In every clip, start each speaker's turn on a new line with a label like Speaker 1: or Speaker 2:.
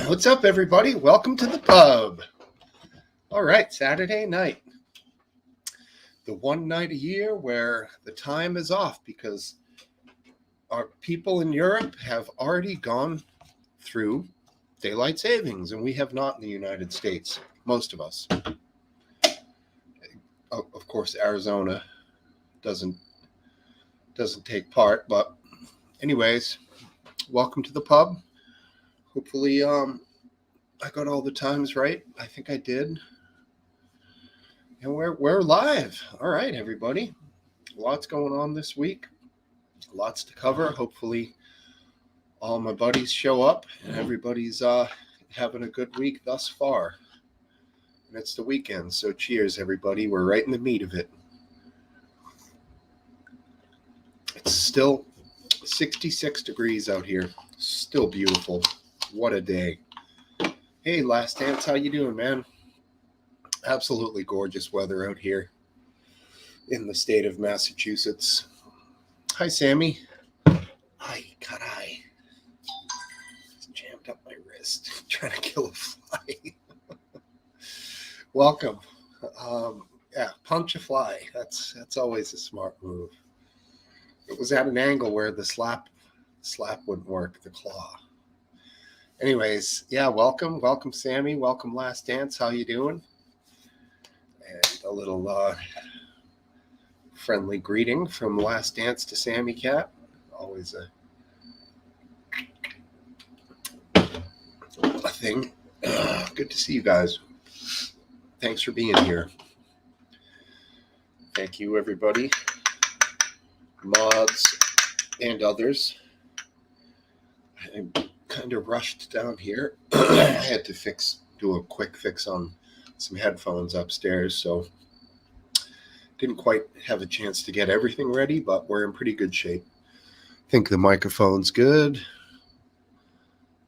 Speaker 1: What's up, everybody? Welcome to the pub. All right, Saturday night. The one night a year where the time is off because our people in Europe have already gone through daylight savings, and we have not in the United States, most of us. Of course, Arizona doesn't take part, but anyways, welcome to the pub. Hopefully, I got all the times right. I think I did. And we're live. All right, everybody. Lots going on this week. Lots to cover. Hopefully, all my buddies show up and everybody's having a good week thus far. And it's the weekend, so cheers, everybody. We're right in the meat of it. It's still 66 degrees out here. Still beautiful. What a day. Hey, Last Dance, how you doing, man? Absolutely gorgeous weather out here in the state of Massachusetts. Hi, Sammy. Hi, cut eye. Just jammed up my wrist. Trying to kill a fly. Welcome. Punch a fly. That's always a smart move. It was at an angle where the slap wouldn't work, the claw. Anyways, welcome, Sammy. Welcome, Last Dance. How you doing? And a little friendly greeting from Last Dance to Sammy Cat. Always a thing. Good to see you guys. Thanks for being here. Thank you, everybody. Mods and others. I'm kind of rushed down here. I had to do a quick fix on some headphones upstairs, so didn't quite have a chance to get everything ready, but we're in pretty good shape. I think the microphone's good.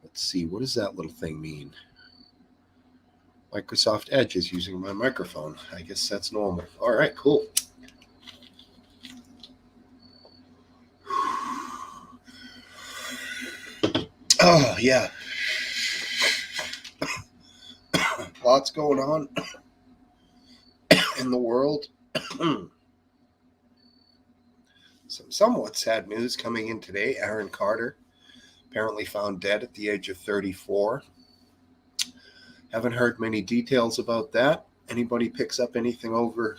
Speaker 1: Let's see, what does that little thing mean? Microsoft Edge is using my microphone. I guess that's normal. All right, cool. Oh, yeah. Lots going on in the world. Some somewhat sad news coming in today. Aaron Carter apparently found dead at the age of 34. Haven't heard many details about that. Anybody picks up anything over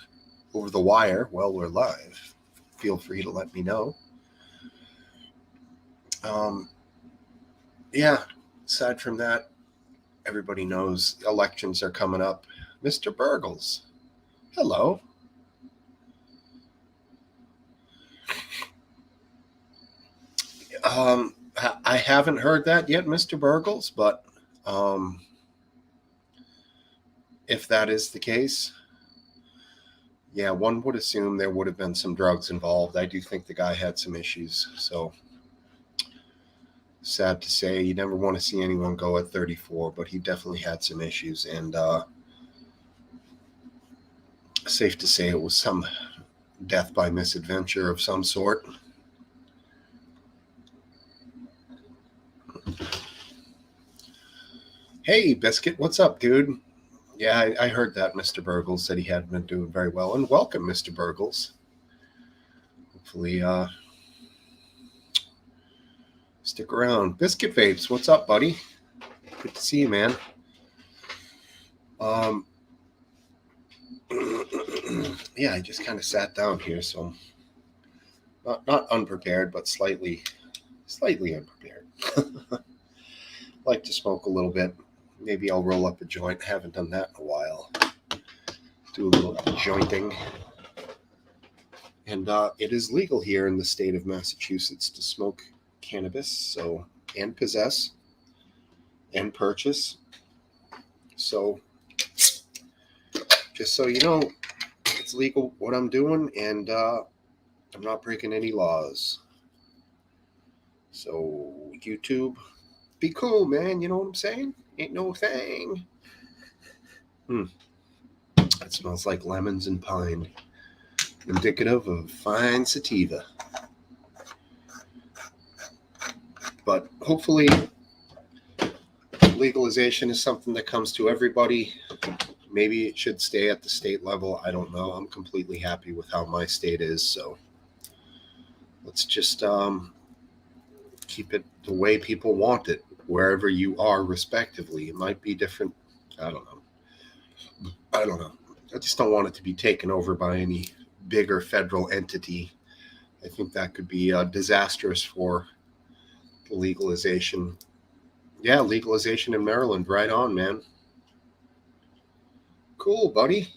Speaker 1: the wire while we're live, feel free to let me know. Aside from that, everybody knows elections are coming up. Mr. Burgles, hello. I haven't heard that yet, Mr. Burgles, but if that is the case, yeah, one would assume there would have been some drugs involved. I do think the guy had some issues, so sad to say. You never want to see anyone go at 34, but he definitely had some issues, and safe to say it was some death by misadventure of some sort. Hey, Biscuit, what's up, dude? Yeah, I heard that Mr. Burgles said he hadn't been doing very well, and welcome, Mr. Burgles. Hopefully, stick around. Biscuit Vapes, what's up, buddy? Good to see you, man. Yeah, I just kind of sat down here, so not unprepared, but slightly unprepared. Like to smoke a little bit. Maybe I'll roll up a joint. Haven't done that in a while. Do a little jointing. And it is legal here in the state of Massachusetts to smoke cannabis, and possess and purchase. So just so you know, it's legal what I'm doing, and I'm not breaking any laws. So YouTube, be cool, man. You know what I'm saying? Ain't no thing. It smells like lemons and pine. Indicative of fine sativa. But hopefully legalization is something that comes to everybody. Maybe it should stay at the state level. I don't know. I'm completely happy with how my state is. So let's just keep it the way people want it, wherever you are, respectively. It might be different. I don't know. I just don't want it to be taken over by any bigger federal entity. I think that could be disastrous for the legalization. Yeah, legalization in Maryland. Right on, man. Cool, buddy.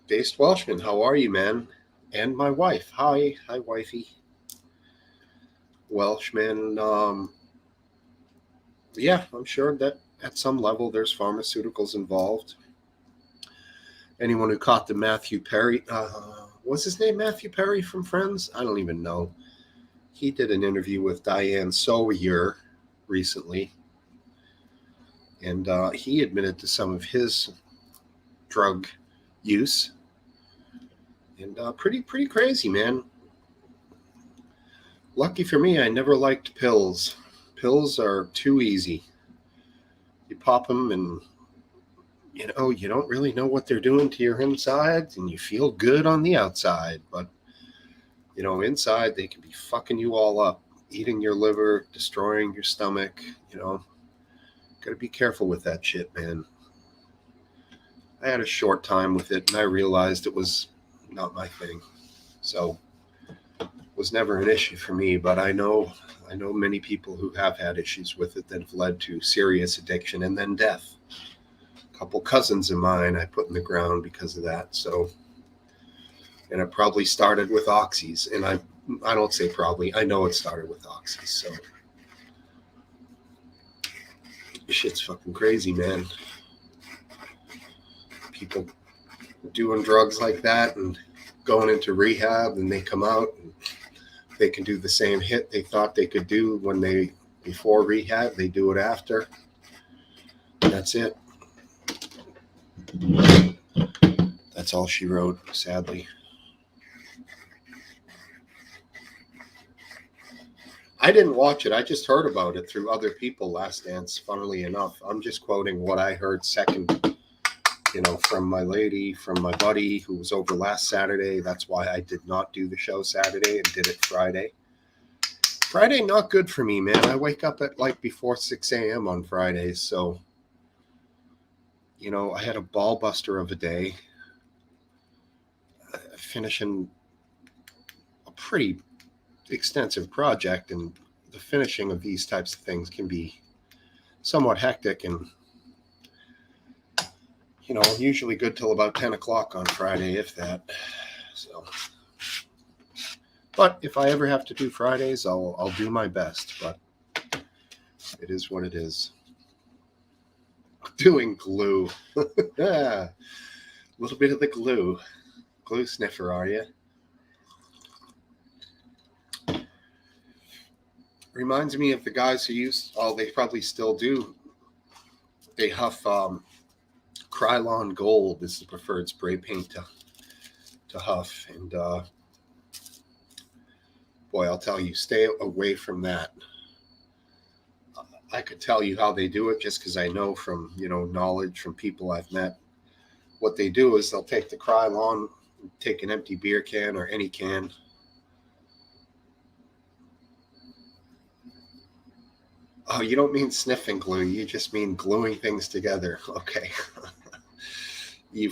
Speaker 1: Based Welshman, how are you, man? And my wife. Hi, wifey. Welshman. Yeah, I'm sure that at some level there's pharmaceuticals involved. Anyone who caught the Matthew Perry, was his name Matthew Perry from Friends? I don't even know. He did an interview with Diane Sawyer recently, and he admitted to some of his drug use, and pretty crazy, man. Lucky for me, I never liked pills. Pills are too easy. You pop them, and you don't really know what they're doing to your insides, and you feel good on the outside, but inside they can be fucking you all up, eating your liver, destroying your stomach. Gotta be careful with that shit, man. I had a short time with it, and I realized it was not my thing. So it was never an issue for me, but I know many people who have had issues with it that have led to serious addiction and then death. A couple cousins of mine I put in the ground because of that. So, and it probably started with oxys, and I don't say probably, I know it started with oxys. So shit's fucking crazy, man. People doing drugs like that and going into rehab, and they come out and they can do the same hit they thought they could do before rehab. They do it after. And that's it. That's all she wrote, sadly. I didn't watch it. I just heard about it through other people, Last Dance, funnily enough. I'm just quoting what I heard second, from my lady, from my buddy who was over last Saturday. That's why I did not do the show Saturday and did it Friday. Friday, not good for me, man. I wake up at before 6 a.m. on Fridays. So, I had a ball buster of a day, finishing a pretty extensive project, and the finishing of these types of things can be somewhat hectic, and usually good till about 10 o'clock on Friday, if that. So, but if I ever have to do Fridays, I'll do my best, but it is what it is. Doing glue. A little bit of the glue sniffer, are you? Reminds me of the guys who they probably still do. They huff Krylon Gold is the preferred spray paint to huff. And boy, I'll tell you, stay away from that. I could tell you how they do it just because I know from, knowledge from people I've met. What they do is they'll take the Krylon, take an empty beer can or any can. Oh, you don't mean sniffing glue. You just mean gluing things together. Okay. You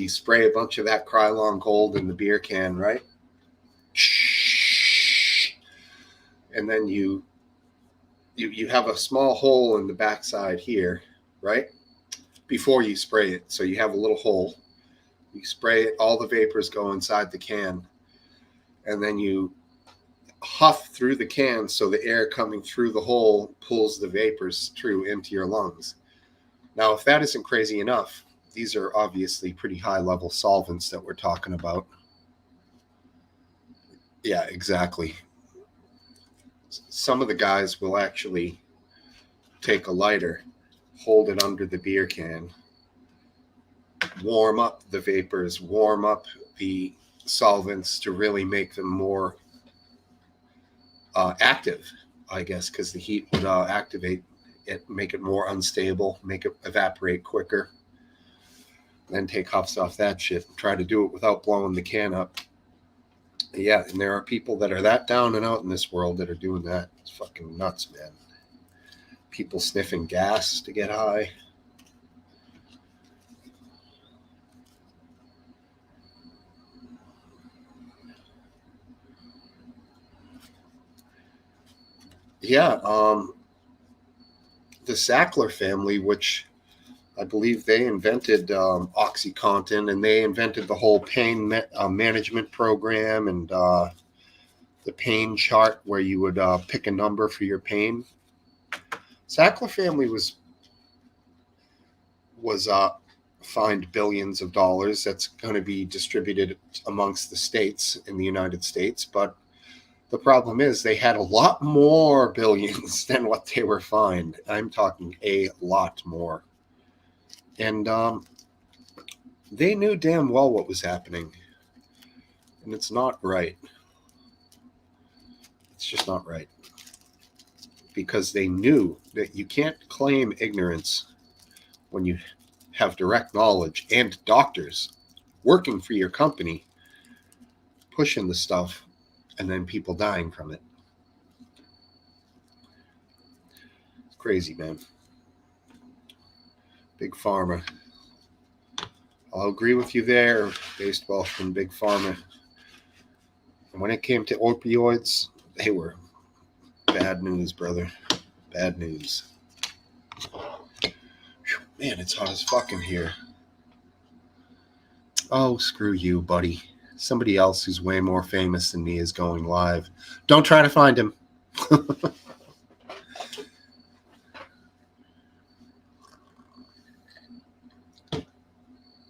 Speaker 1: spray a bunch of that Krylon Gold in the beer can, right? And then you have a small hole in the backside here, right? Before you spray it. So you have a little hole. You spray it, all the vapors go inside the can. And then you huff through the can so the air coming through the hole pulls the vapors through into your lungs. Now, if that isn't crazy enough, these are obviously pretty high-level solvents that we're talking about. Yeah, exactly. Some of the guys will actually take a lighter, hold it under the beer can, warm up the vapors, warm up the solvents to really make them more active, I guess, because the heat would activate it, make it more unstable, make it evaporate quicker. Then take hops off that shit and try to do it without blowing the can up. Yeah, and there are people that are that down and out in this world that are doing that. It's fucking nuts, man. People sniffing gas to get high. Yeah, the Sackler family, which I believe they invented OxyContin, and they invented the whole pain management program and the pain chart where you would pick a number for your pain. Sackler family was fined billions of dollars. That's going to be distributed amongst the states in the United States, but the problem is they had a lot more billions than what they were fined. I'm talking a lot more. And they knew damn well what was happening. And it's not right. It's just not right. Because they knew that you can't claim ignorance when you have direct knowledge and doctors working for your company pushing the stuff and then people dying from it. It's crazy, man. Big Pharma. I'll agree with you there, baseball from Big Pharma. And when it came to opioids, they were bad news, brother. Bad news. Man, it's hot as fuck in here. Oh, screw you, buddy. Somebody else who's way more famous than me is going live. Don't try to find him.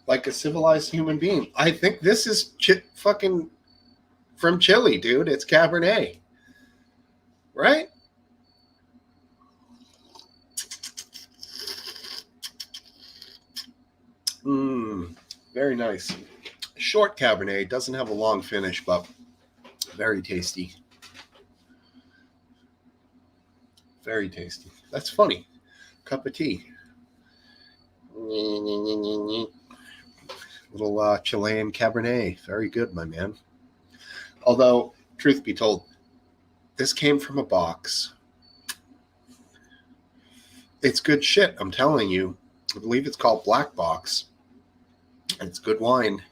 Speaker 1: Like a civilized human being. I think this is fucking from Chile, dude. It's Cabernet. Right? Very nice. Short Cabernet. Doesn't have a long finish, but very tasty. Very tasty. That's funny. Cup of tea. Little Chilean Cabernet. Very good, my man. Although, truth be told, this came from a box. It's good shit, I'm telling you. I believe it's called Black Box. And it's good wine.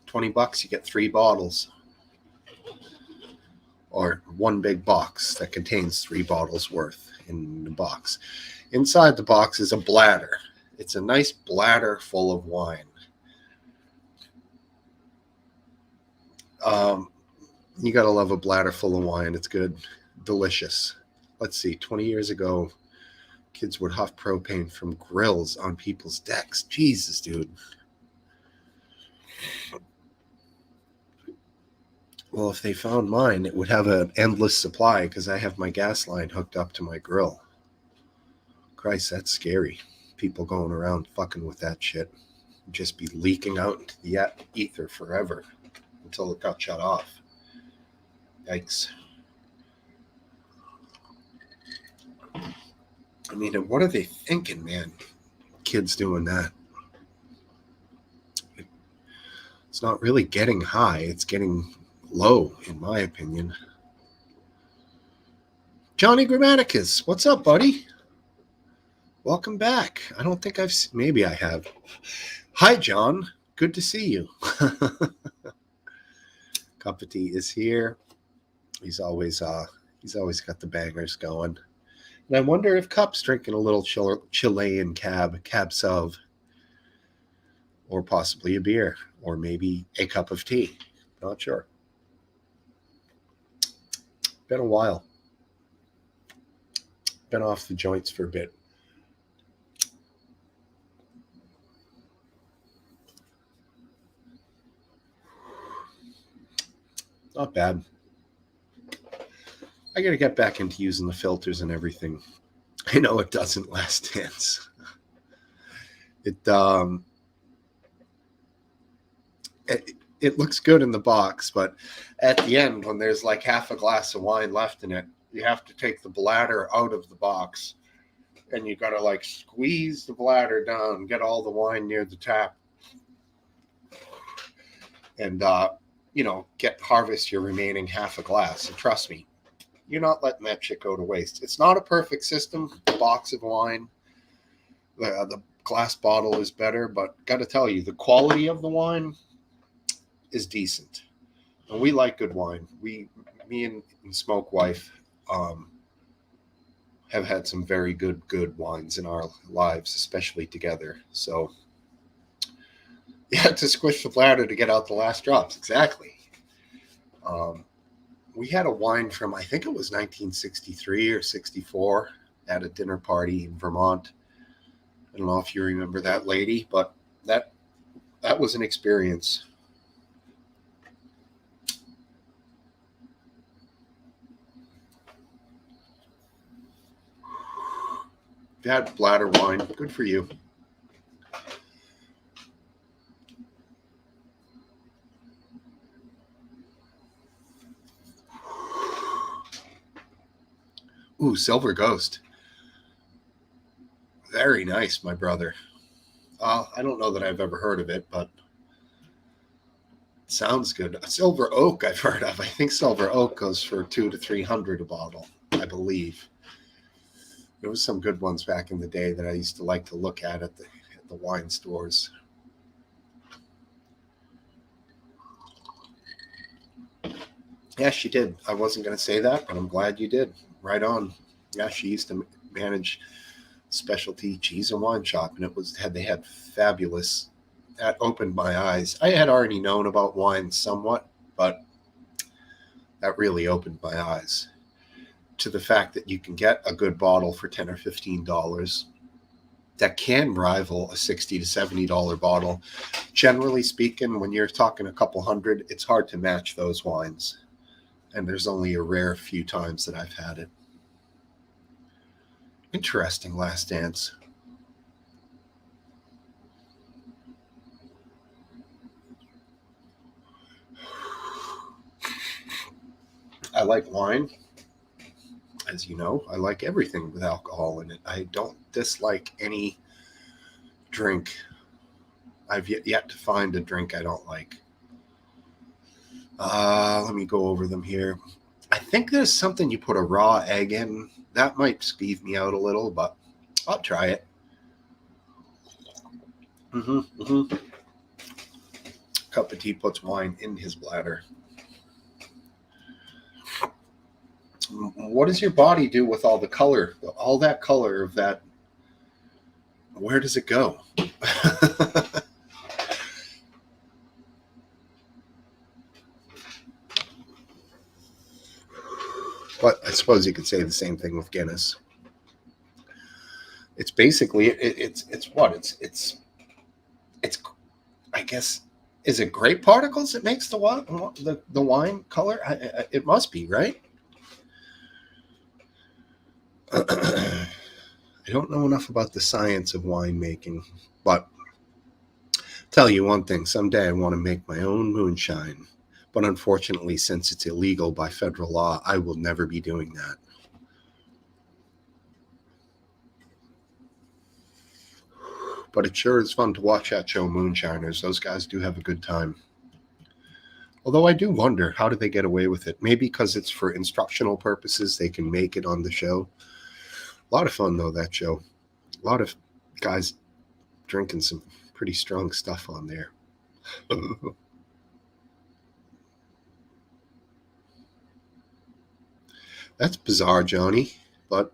Speaker 1: $20, you get 3 bottles. Or one big box that contains 3 bottles worth in the box. Inside the box is a bladder. It's a nice bladder full of wine. You gotta love a bladder full of wine. It's good. Delicious. Let's see, 20 years ago, kids would huff propane from grills on people's decks. Jesus, dude. Well, if they found mine, it would have an endless supply because I have my gas line hooked up to my grill. Christ, that's scary. People going around fucking with that shit. Just be leaking out into the ether forever until it got shut off. Yikes. I mean, what are they thinking, man? Kids doing that. It's not really getting high. It's getting low, in my opinion. Johnny Grammaticus, what's up, buddy? Welcome back. I don't think maybe I have. Hi, John. Good to see you. Cup of tea is here. He's always got the bangers going. And I wonder if Cup's drinking a little Chilean Cab Sauv, or possibly a beer, or maybe a cup of tea. Not sure. Been a while. Been off the joints for a bit. Not bad. I got to get back into using the filters and everything. I know it doesn't last dance. it looks good in the box, but at the end, when there's like half a glass of wine left in it, you have to take the bladder out of the box, and you got to like squeeze the bladder down, get all the wine near the tap, and harvest your remaining half a glass. And trust me, you're not letting that shit go to waste. It's not a perfect system. The box of wine, the glass bottle is better, but got to tell you, the quality of the wine is decent. And we like good wine. Me and Smoke Wife, have had some very good wines in our lives, especially together. So you had to squish the bladder to get out the last drops. Exactly. We had a wine from, I think it was 1963 or 64 at a dinner party in Vermont. I don't know if you remember that lady, but that was an experience. If you had bladder wine, good for you. Ooh, Silver Ghost. Very nice, my brother. I don't know that I've ever heard of it, but it sounds good. Silver Oak, I've heard of. I think Silver Oak goes for $200 to $300 a bottle, I believe. There was some good ones back in the day that I used to like to look at the wine stores. Yeah, she did. I wasn't going to say that, but I'm glad you did. Right on. Yeah, she used to manage specialty cheese and wine shop, and they had fabulous. That opened my eyes. I had already known about wine somewhat, but that really opened my eyes to the fact that you can get a good bottle for $10 or $15 that can rival a $60 to $70 bottle. Generally speaking, when you're talking a couple hundred, it's hard to match those wines. And there's only a rare few times that I've had it. Interesting Last Dance. I like wine. As you know, I like everything with alcohol in it. I don't dislike any drink. I've yet to find a drink I don't like. Let me go over them here. I think there's something you put a raw egg in. That might skeeve me out a little, but I'll try it. Cup of tea puts wine in his bladder. What does your body do with all the color? All that color of that, where does it go? But I suppose you could say the same thing with Guinness. It's basically it's what it's I guess, is it grape particles that makes the wine color? It must be, right? I don't know enough about the science of winemaking, but tell you one thing: someday I want to make my own moonshine. But unfortunately, since it's illegal by federal law, I will never be doing that. But it sure is fun to watch that show, Moonshiners. Those guys do have a good time. Although I do wonder, how do they get away with it? Maybe because it's for instructional purposes, they can make it on the show. A lot of fun, though, that show. A lot of guys drinking some pretty strong stuff on there. That's bizarre, Johnny, but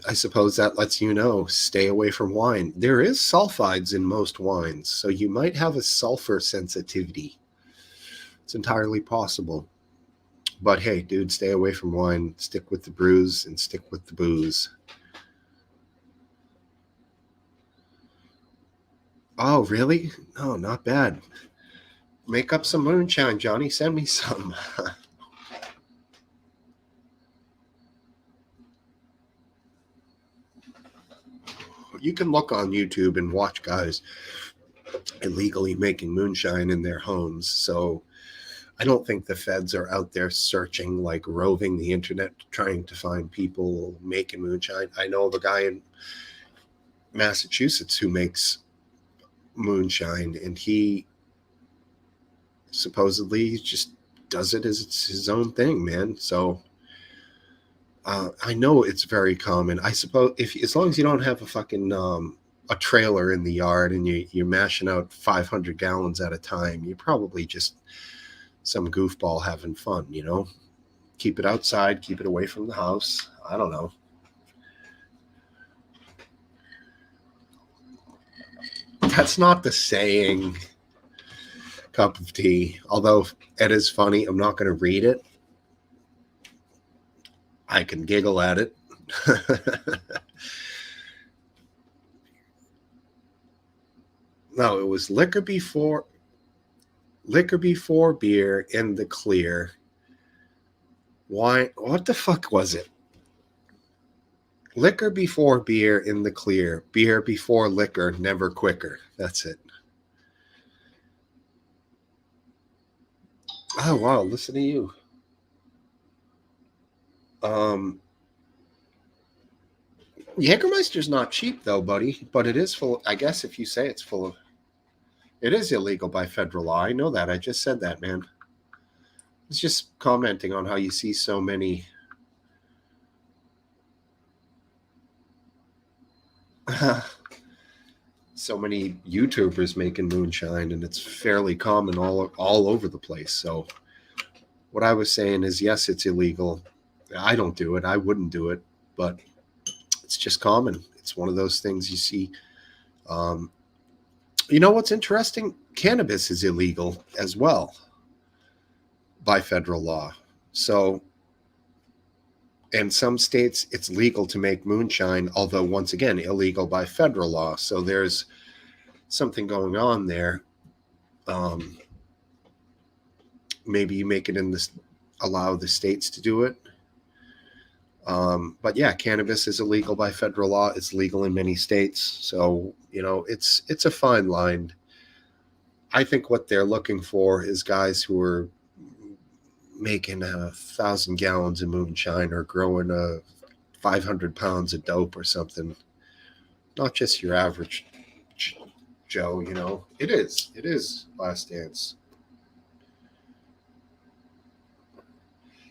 Speaker 1: I suppose that lets you know, stay away from wine. There is sulfides in most wines, so you might have a sulfur sensitivity. It's entirely possible. But hey, dude, stay away from wine. Stick with the brews and stick with the booze. Oh, really? No, not bad. Make up some moonshine, Johnny. Send me some. You can look on YouTube and watch guys illegally making moonshine in their homes. So I don't think the feds are out there searching, like roving the internet, trying to find people making moonshine. I know of a guy in Massachusetts who makes moonshine, and he supposedly just does it as it's his own thing, man. So I know it's very common. I suppose if as long as you don't have a fucking a trailer in the yard and you're mashing out 500 gallons at a time, you're probably just some goofball having fun, you know? Keep it outside, keep it away from the house. I don't know. That's not the saying, cup of tea. Although it is funny, I'm not going to read it. I can giggle at it. No, it was liquor before beer in the clear. Wine, what the fuck was it? Liquor before beer in the clear. Beer before liquor, never quicker. That's it. Oh wow, listen to you. Um Jägermeister's not cheap though, buddy, but it is full. I guess if you say it's full of, it is illegal by federal law. I know that. I just said that, man. It's just commenting on how you see so many so many YouTubers making moonshine, and it's fairly common all over the place. So what I was saying is, yes, it's illegal. I don't do it. I wouldn't do it, but it's just common. It's one of those things you see. Um, you know what's interesting? Cannabis is illegal as well by federal law. So, in some states, it's legal to make moonshine, although once again, illegal by federal law. So there's something going on there. Um, Maybe you make it in this, allow the states to do it. But yeah, cannabis is illegal by federal law. It's legal in many states. So, you know, it's a fine line. I think what they're looking for is guys who are making 1,000 gallons of moonshine or growing 500 pounds of dope or something. Not just your average Joe, you know. It is. It is Last Dance.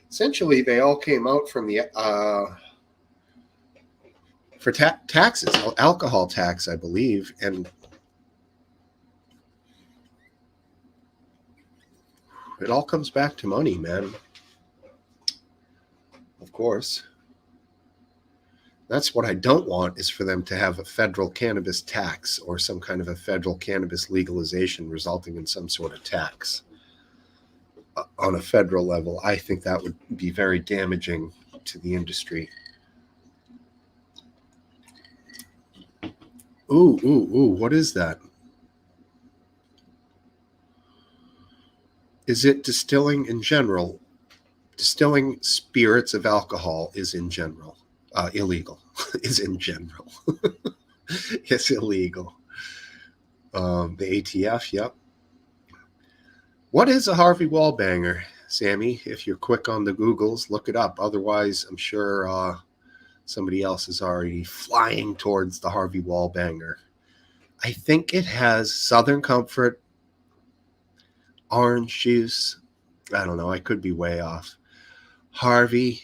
Speaker 1: Essentially, they all came out from the for taxes, alcohol tax, I believe, and it all comes back to money, man. Of course. That's what I don't want, is for them to have a federal cannabis tax or some kind of a federal cannabis legalization resulting in some sort of tax on a federal level. I think that would be very damaging to the industry. Ooh, ooh, ooh, what is that? Is it distilling in general? Distilling spirits of alcohol is in general illegal. Is in general. It's illegal. The ATF, yep. What is a Harvey Wallbanger, Sammy? If you're quick on the Googles, look it up. Otherwise, I'm sure somebody else is already flying towards the Harvey Wallbanger. I think it has Southern Comfort, orange juice. I don't know. I could be way off. Harvey.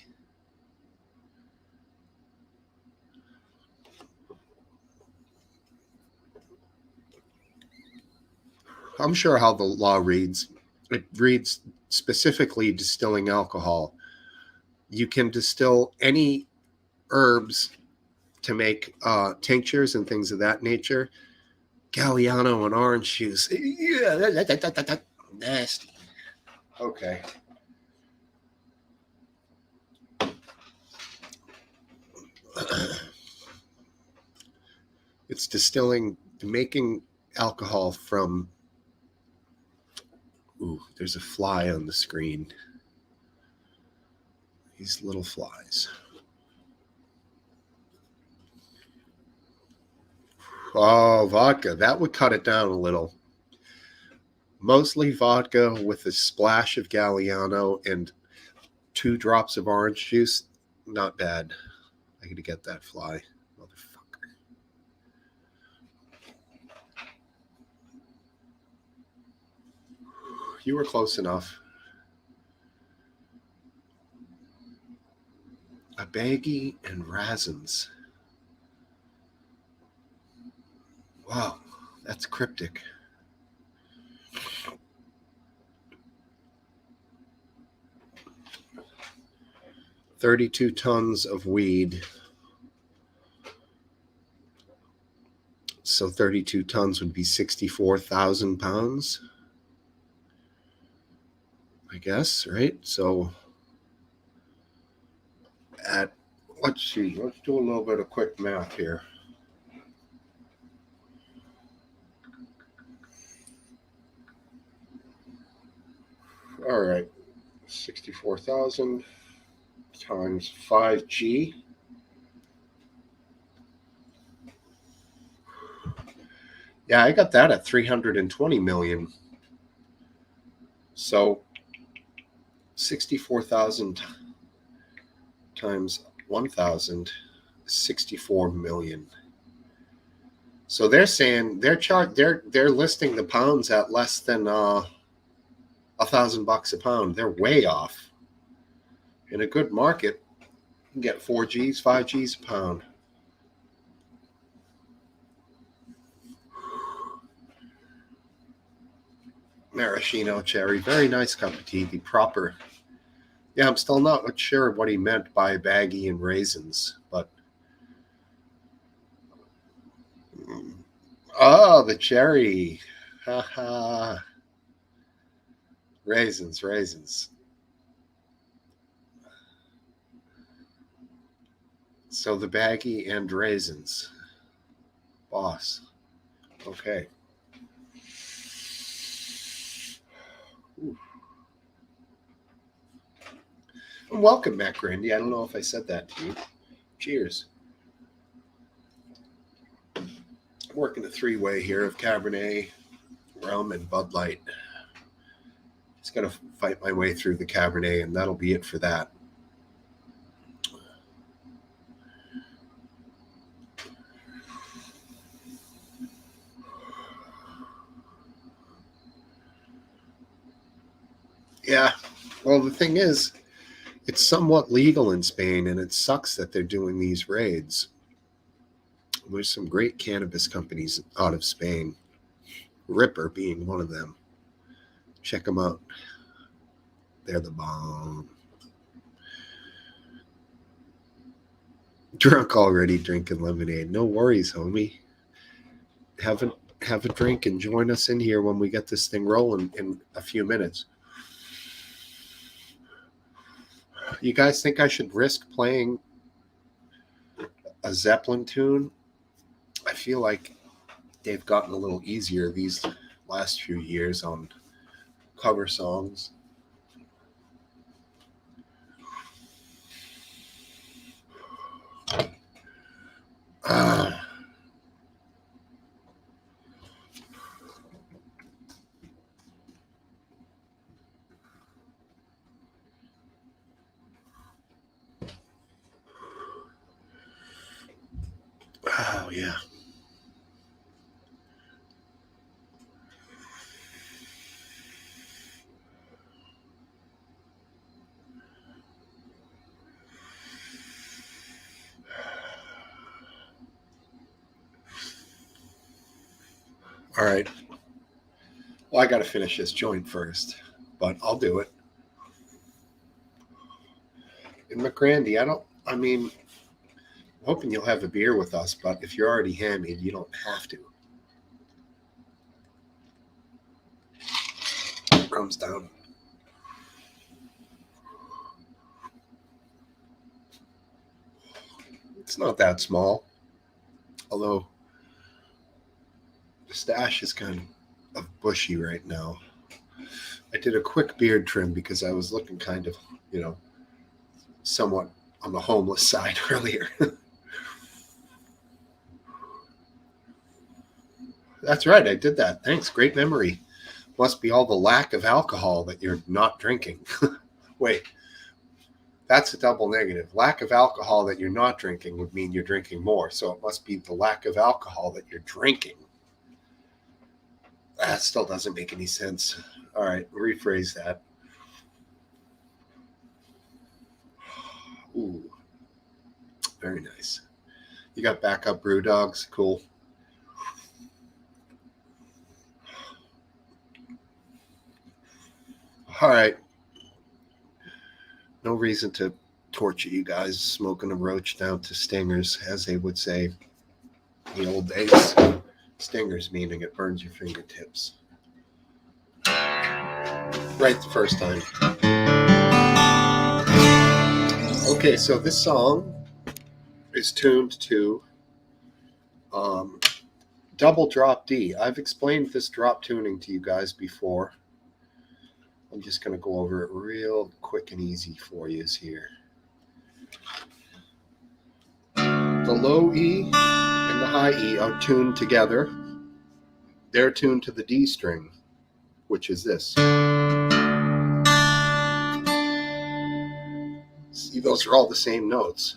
Speaker 1: I'm sure how the law reads. It reads specifically distilling alcohol. You can distill any herbs to make tinctures and things of that nature. Galliano and orange juice. Yeah, nasty. Okay. It's distilling, making alcohol from. Ooh, there's a fly on the screen. These little flies. Oh, vodka. That would cut it down a little. Mostly vodka with a splash of Galliano and 2 drops of orange juice. Not bad. I gotta get that fly. Motherfucker. You were close enough. A baggie and raisins. Wow, that's cryptic. $32 tons of weed. So 32 tons would be 64,000 pounds. I guess, right? So let's see, let's do a little bit of quick math here. All right, 64,000 times 5G. Yeah, I got that at 320 million. So 64,000 times 1,000 is 64 million. So they're saying they're listing the pounds at less than $1,000 a pound. They're way off. In a good market, you can get 4Gs, 5Gs a pound. Maraschino cherry, very nice cup of tea. The proper. Yeah, I'm still not sure what he meant by baggy and raisins, but oh, the cherry, haha, raisins. So the baggy and raisins, boss. Okay. Ooh. Welcome, Matt Grandy. I don't know if I said that to you. Cheers. I'm working a 3-way here of Cabernet, rum, and Bud Light. Just got to fight my way through the Cabernet, and that'll be it for that. Yeah. Well, the thing is, it's somewhat legal in Spain, and it sucks that they're doing these raids. There's some great cannabis companies out of Spain, Ripper being one of them. Check them out. They're the bomb. Drunk already, drinking lemonade. No worries, homie. Have a drink and join us in here when we get this thing rolling in a few minutes. You guys think I should risk playing a Zeppelin tune? I feel like they've gotten a little easier these last few years on cover songs. Oh, yeah. All right. Well, I got to finish this joint first, but I'll do it. And McGrandy, I'm hoping you'll have a beer with us, but if you're already hammered, you don't have to. Rum's down. It's not that small, although the stash is kind of bushy right now. I did a quick beard trim because I was looking kind of, somewhat on the homeless side earlier. That's right. I did that. Thanks. Great memory. Must be all the lack of alcohol that you're not drinking. Wait, that's a double negative. Lack of alcohol that you're not drinking would mean you're drinking more. So it must be the lack of alcohol that you're drinking. That still doesn't make any sense. All right, rephrase that. Ooh, very nice. You got backup brew dogs? Cool. All right. No reason to torture you guys smoking a roach down to stingers, as they would say in the old days. Stingers meaning it burns your fingertips. Right the first time. Okay, so this song is tuned to double drop D. I've explained this drop tuning to you guys before. I'm just going to go over it real quick and easy for you here. The low E and the high E are tuned together. They're tuned to the D string, which is this. See, those are all the same notes.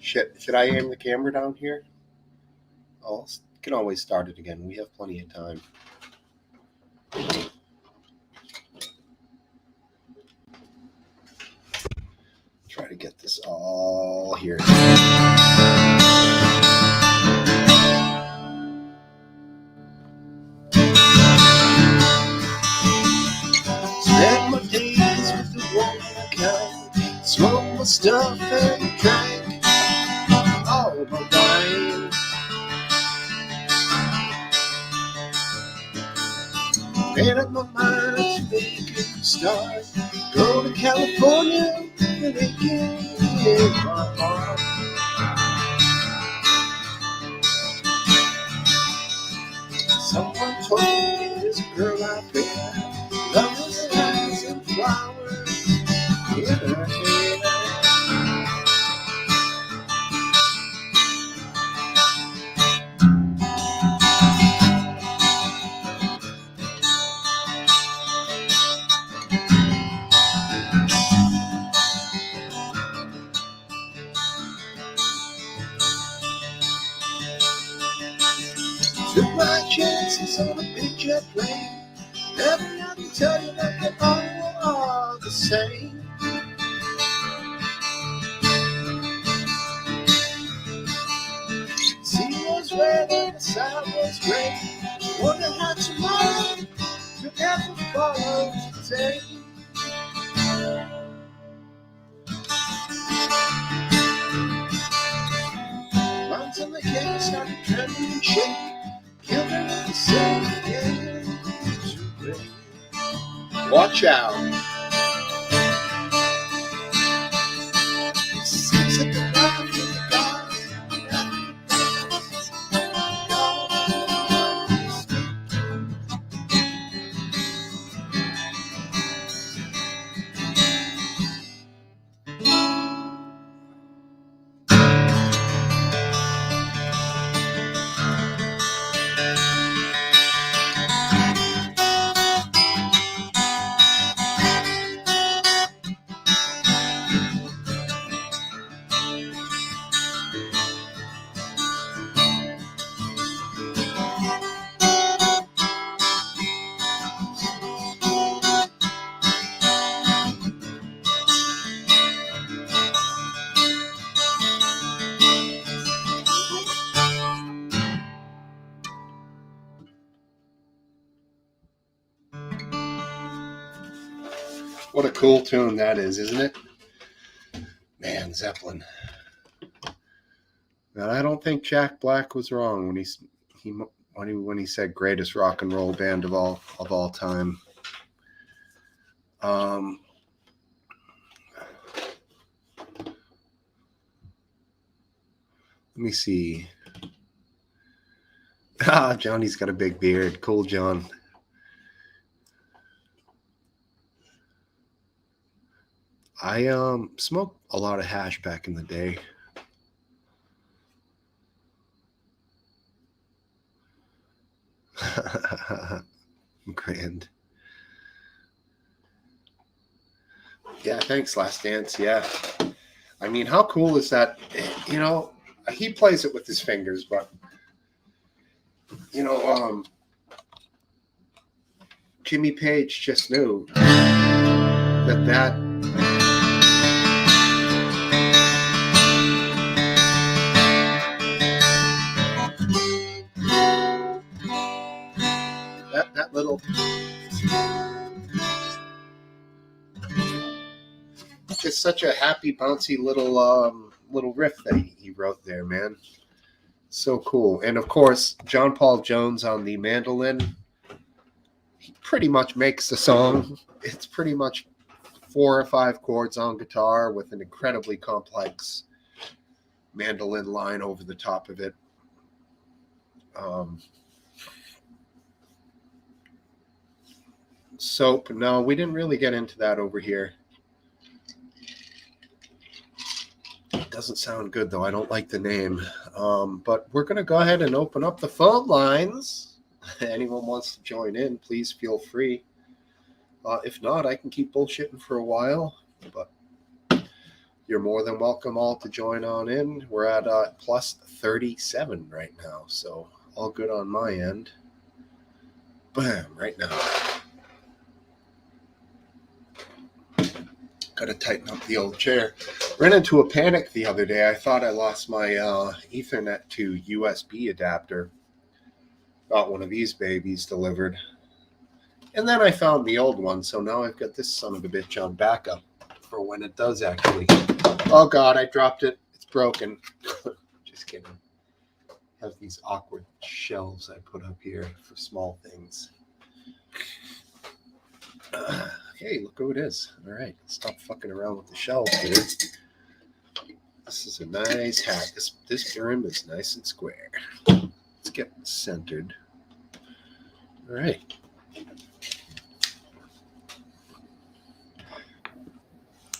Speaker 1: Shit, should I aim the camera down here? Oh, can always start it again. We have plenty of time. Try to get this all here. Spend my days with the one kind, smoke my stuff and drink all my wine. Made up my mind to make a start. Go to California and again in my heart. Someone told me there's a girl out there, lovers and eyes and flowers in her hair. Took my chances on a big jet plane. Never had to tell you that they all are the same. Sea was red and the side was gray. Wonder how tomorrow could ever follow today. Mountains on the can't start trembling and shake. Killed her in the sand again to break. Watch out. Six at the bottom of the gods. What a cool tune that is, isn't it? man, Zeppelin. Now, I don't think Jack Black was wrong when he said greatest rock and roll band of all time. Let me see. Johnny's got a big beard. Cool, John. I smoked a lot of hash back in the day. Grand. Yeah, thanks, Last Dance. Yeah. I mean, how cool is that? You know, he plays it with his fingers, but you know, Jimmy Page just knew that little, just such a happy, bouncy little riff that he wrote there, man. So cool. And of course, John Paul Jones on the mandolin. He pretty much makes the song. It's pretty much 4 or 5 chords on guitar with an incredibly complex mandolin line over the top of it. Soap. No, we didn't really get into that over here. It doesn't sound good, though. I don't like the name. But we're going to go ahead and open up the phone lines. Anyone wants to join in, please feel free. If not, I can keep bullshitting for a while. But you're more than welcome all to join on in. We're at plus 37 right now. So all good on my end. Bam, right now. Got to tighten up the old chair. Ran into a panic the other day. I thought I lost my Ethernet to USB adapter. Got one of these babies delivered. And then I found the old one. So now I've got this son of a bitch on backup for when it does actually. Oh, God, I dropped it. It's broken. Just kidding. I have these awkward shelves I put up here for small things. Hey, look who it is. All right, stop fucking around with the shelves here. This is a nice hat. This brim is nice and square. Let's get centered. All right.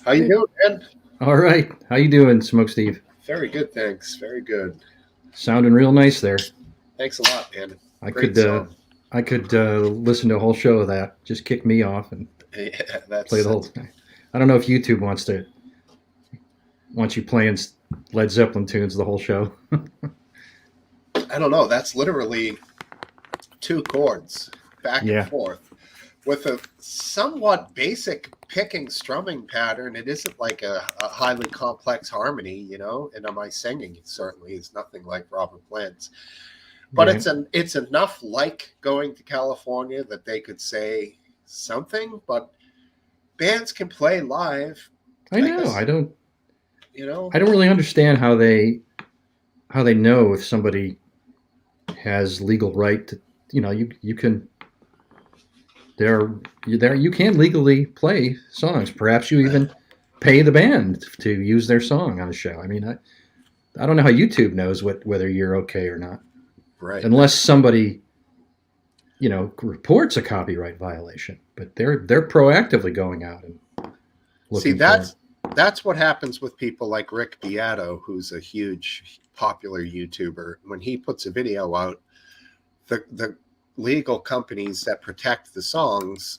Speaker 1: How you doing, man?
Speaker 2: All right. How you doing, Smokesteve?
Speaker 1: Very good, thanks. Very good.
Speaker 2: Sounding real nice there.
Speaker 1: Thanks a lot, man.
Speaker 2: I could listen to a whole show of that. Just kick me off and play the whole thing. I don't know if YouTube wants you playing Led Zeppelin tunes the whole show.
Speaker 1: I don't know. That's literally 2 chords back and forth with a somewhat basic picking strumming pattern. It isn't like a highly complex harmony, you know, and my singing certainly is nothing like Robert Plant's. But it's enough like Going to California that they could say something, but bands can play live.
Speaker 2: I know. I don't really understand how they know if somebody has legal right to, you know, you can you can legally play songs. Perhaps you even pay the band to use their song on a show. I mean, I don't know how YouTube knows whether you're okay or not.
Speaker 1: Right.
Speaker 2: Unless somebody, you know, reports a copyright violation, but they're proactively going out and looking.
Speaker 1: See, that's what happens with people like Rick Beato, who's a huge popular YouTuber. When he puts a video out, the legal companies that protect the songs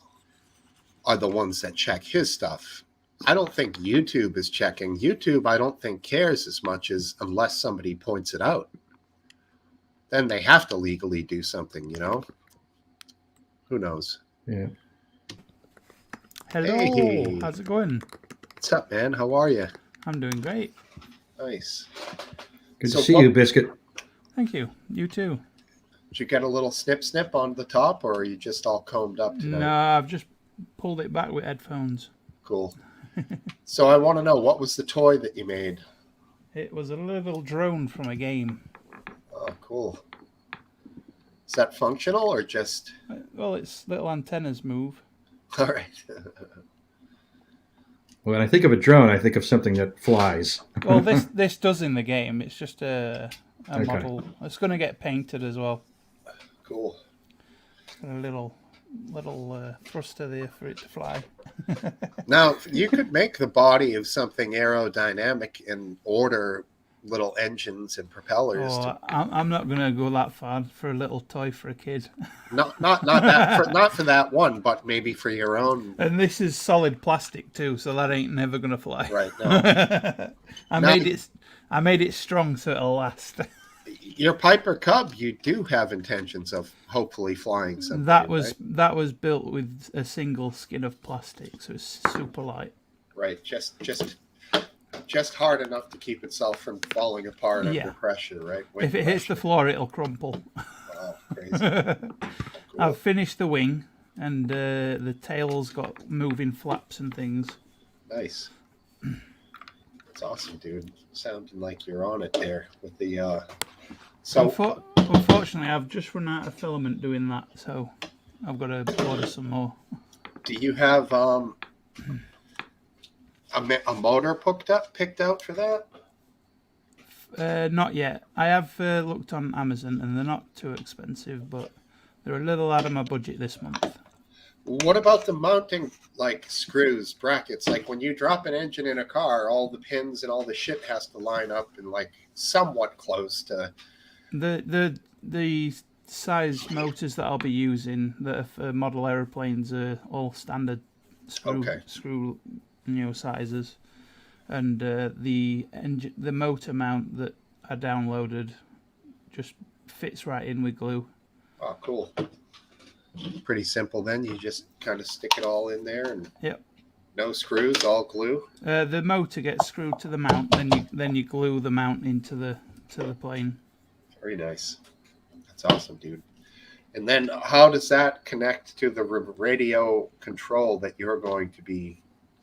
Speaker 1: are the ones that check his stuff. I don't think YouTube is checking. YouTube, I don't think cares as much as unless somebody points it out. Then they have to legally do something, you know? Who knows?
Speaker 2: Yeah.
Speaker 3: Hello.
Speaker 1: Hey.
Speaker 3: How's it going?
Speaker 1: What's up, man? How are you?
Speaker 3: I'm doing great.
Speaker 1: Nice.
Speaker 2: Good to see you, Biscuit.
Speaker 3: Thank you. You too.
Speaker 1: Did you get a little snip on the top, or are you just all combed up tonight?
Speaker 3: No, I've just pulled it back with headphones.
Speaker 1: Cool. So I want to know, what was the toy that you made?
Speaker 3: It was a little drone from a game.
Speaker 1: Oh, cool. Is that functional or just?
Speaker 3: Well, its little antennas move.
Speaker 1: All right.
Speaker 2: When I think of a drone, I think of something that flies.
Speaker 3: Well, this does in the game. It's just a
Speaker 2: Okay.
Speaker 3: model. It's going to get painted as well.
Speaker 1: Cool.
Speaker 3: It's got a little thruster there for it to fly.
Speaker 1: Now, you could make the body of something aerodynamic and order little engines and propellers.
Speaker 3: I'm not going to go that far for a little toy for a kid.
Speaker 1: Not for that one, but maybe for your own.
Speaker 3: And this is solid plastic too, so that ain't never going to fly.
Speaker 1: Right now.
Speaker 3: I made it strong so it'll last.
Speaker 1: Your Piper Cub, you do have intentions of hopefully flying something.
Speaker 3: That was built with a single skin of plastic, so it's super light.
Speaker 1: Right, just hard enough to keep itself from falling apart under pressure, right?
Speaker 3: If it hits the floor, it'll crumple.
Speaker 1: Wow, crazy. Cool.
Speaker 3: I've finished the wing, and the tail's got moving flaps and things.
Speaker 1: Nice. That's awesome, dude. Sounding like you're on it there with the.
Speaker 3: Unfortunately, I've just run out of filament doing that, so I've got to order some more.
Speaker 1: Do you have a motor picked out for that?
Speaker 3: Not yet. I have looked on Amazon, and they're not too expensive, but they're a little out of my budget this month.
Speaker 1: What about the mounting, like screws, brackets? Like when you drop an engine in a car, all the pins and all the shit has to line up and like somewhat close to.
Speaker 3: The size motors that I'll be using that are for model aeroplanes are all standard screw sizes, and the motor mount that I downloaded just fits right in with glue.
Speaker 1: Oh, cool. Pretty simple then. You just kind of stick it all in there and no screws, all glue.
Speaker 3: The motor gets screwed to the mount, then you glue the mount into the plane.
Speaker 1: Very nice. That's awesome, dude. And then how does that connect to the radio control that you're going to be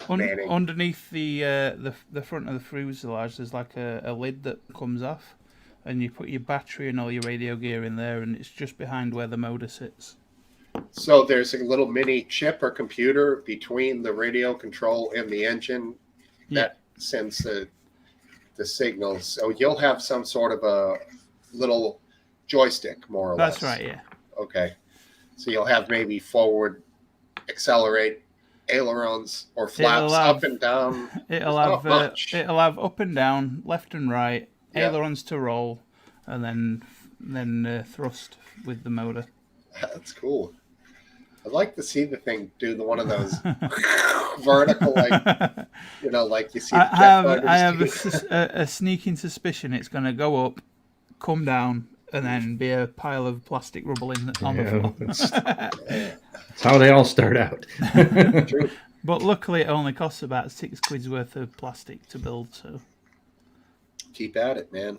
Speaker 1: manning?
Speaker 3: Underneath the front of the fuselage, there's like a lid that comes off, and you put your battery and all your radio gear in there, and it's just behind where the motor sits.
Speaker 1: So there's a little mini chip or computer between the radio control and the engine that sends the signals. So you'll have some sort of a little joystick, more or less.
Speaker 3: That's right, yeah.
Speaker 1: Okay. So you'll have maybe forward, accelerate, ailerons, or flaps up and down.
Speaker 3: It'll have up and down, left and right, ailerons to roll, and then thrust with the motor.
Speaker 1: That's cool. I'd like to see the thing do one of those vertical, like you see.
Speaker 3: I have a sneaking suspicion it's going to go up, come down, and then be a pile of plastic rubble on the floor.
Speaker 2: That's how they all start out.
Speaker 1: True.
Speaker 3: But luckily, it only costs about £6 worth of plastic to build. So
Speaker 1: keep at it, man.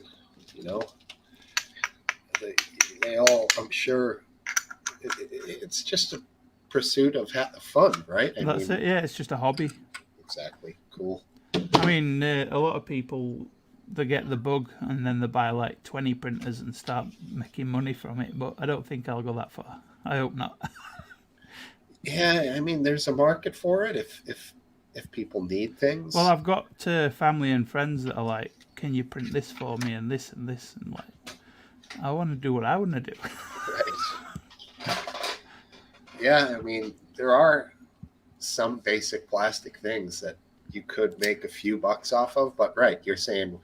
Speaker 1: They all, I'm sure. It's just a pursuit of fun, right?
Speaker 3: That's it. Yeah, it's just a hobby.
Speaker 1: Exactly. Cool.
Speaker 3: I mean, a lot of people, they get the bug and then they buy like 20 printers and start making money from it. But I don't think I'll go that far. I hope not.
Speaker 1: Yeah, I mean, there's a market for it if people need things.
Speaker 3: Well, I've got family and friends that are like, "Can you print this for me and this and this?" And like, I want to do what I want to do.
Speaker 1: Right. Yeah, I mean, there are some basic plastic things that you could make a few bucks off of, but right, you're saying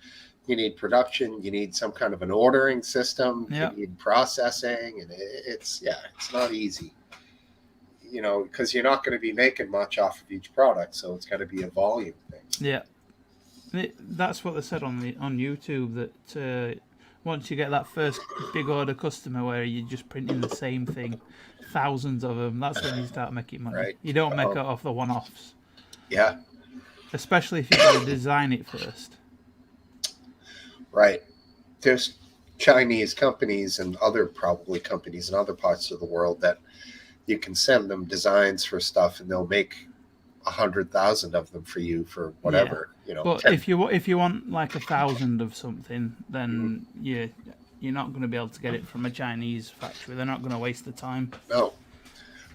Speaker 1: you need production, you need some kind of an ordering system, you need processing, and it's not easy, because you're not going to be making much off of each product, so it's got to be a volume thing.
Speaker 3: Yeah, that's what they said on YouTube, that once you get that first big order customer where you're just printing the same thing, thousands of them, that's when you start making money.
Speaker 1: Right.
Speaker 3: You don't make it off the one-offs.
Speaker 1: Yeah.
Speaker 3: Especially if you got to design it first.
Speaker 1: Right. There's Chinese companies and other probably companies in other parts of the world that you can send them designs for stuff and they'll make 100,000 of them for you for whatever,
Speaker 3: But
Speaker 1: 10.
Speaker 3: if you want like 1,000 of something, then you're not going to be able to get it from a Chinese factory. They're not going to waste the time.
Speaker 1: No.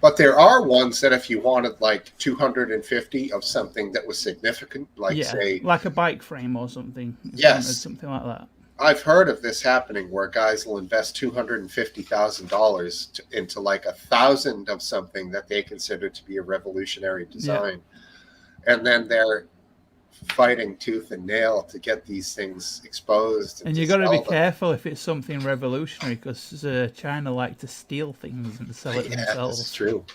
Speaker 1: But there are ones that if you wanted like 250 of something that was significant, like say...
Speaker 3: like a bike frame or something.
Speaker 1: Yes.
Speaker 3: Something like that.
Speaker 1: I've heard of this happening where guys will invest $250,000 into like 1,000 of something that they consider to be a revolutionary design. Yeah. And then they're fighting tooth and nail to get these things exposed.
Speaker 3: And you got to be careful if it's something revolutionary, because China like to steal things and sell it themselves.
Speaker 1: That's true.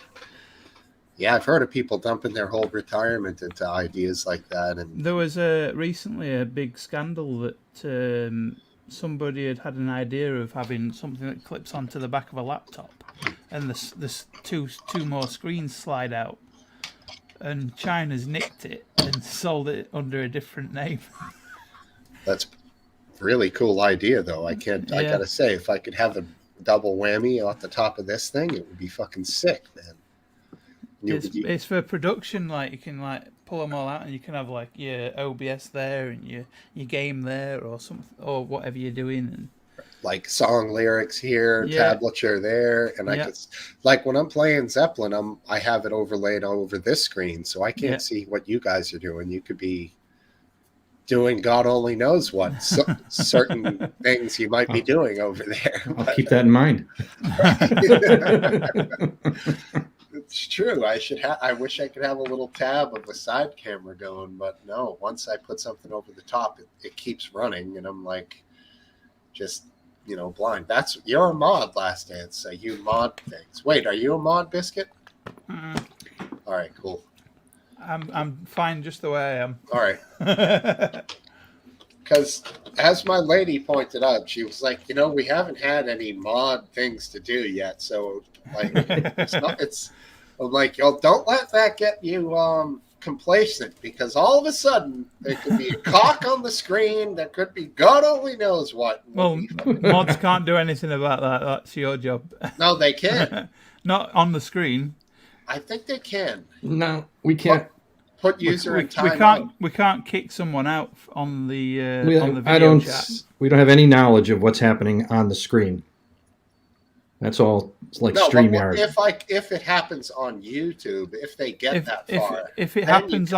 Speaker 1: Yeah, I've heard of people dumping their whole retirement into ideas like that. And
Speaker 3: there was recently a big scandal that somebody had an idea of having something that clips onto the back of a laptop, and the two more screens slide out. And China's nicked it and sold it under a different name. That's
Speaker 1: a really cool idea, though. I gotta say, if I could have a double whammy off the top of this thing, it would be fucking sick, man.
Speaker 3: It's for production. Like you can pull them all out, and you can have like your OBS there and your game there, or something, or whatever you're doing, and
Speaker 1: like song lyrics here, tablature there, and I could, like when I'm playing Zeppelin, I have it overlaid over this screen, so I can't see what you guys are doing. You could be doing God only knows what certain things you might be doing over there.
Speaker 2: I'll keep that in mind.
Speaker 1: It's true. I wish I could have a little tab of a side camera going, but no. Once I put something over the top, it keeps running, and I'm like, just blind. You're a mod, Last Dance. So you mod things. Wait, are you a mod, Biscuit?
Speaker 3: Mm.
Speaker 1: All right, cool.
Speaker 3: I'm fine just the way I am.
Speaker 1: All right. Because as my lady pointed out, she was like, we haven't had any mod things to do yet, so like I'm like, yo, don't let that get you complacent, because all of a sudden there could be a cock on the screen. There could be God only knows what.
Speaker 3: Well, mods can't do anything about that. That's your job.
Speaker 1: No, they can.
Speaker 3: Not on the screen.
Speaker 1: I think they can.
Speaker 2: No, we can't.
Speaker 1: Put user in time.
Speaker 3: We can't kick someone out on the video chat.
Speaker 2: We don't have any knowledge of what's happening on the screen. That's all. It's like StreamYard.
Speaker 1: If it happens on YouTube, if they get that far,
Speaker 3: if it happens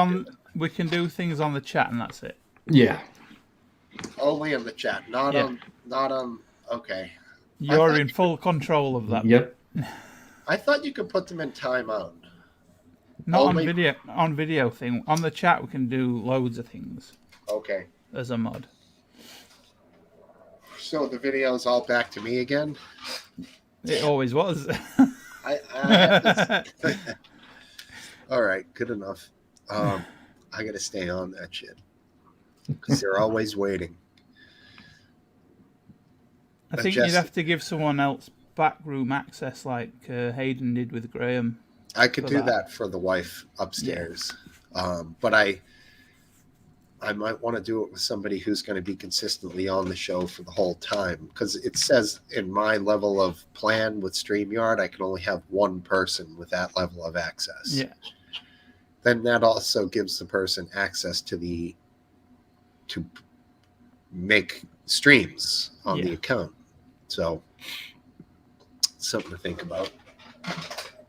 Speaker 3: we can do things on the chat, and that's it.
Speaker 2: Yeah.
Speaker 1: Only in the chat, not on. Okay.
Speaker 3: You're in full control of that.
Speaker 2: Yep.
Speaker 1: I thought you could put them in timeout.
Speaker 3: Not on video. On video thing. On the chat, we can do loads of things.
Speaker 1: Okay.
Speaker 3: As a mod.
Speaker 1: So the video's all back to me again.
Speaker 3: It always was.
Speaker 1: All right, good enough. I got to stay on that shit because they're always waiting.
Speaker 3: I think you'd have to give someone else backroom access, like Hayden did with Graham.
Speaker 1: I could do that for the wife upstairs, but I might want to do it with somebody who's going to be consistently on the show for the whole time, because it says in my level of plan with StreamYard, I can only have one person with that level of access.
Speaker 3: Yeah.
Speaker 1: Then that also gives the person access to make streams on the account. So something to think about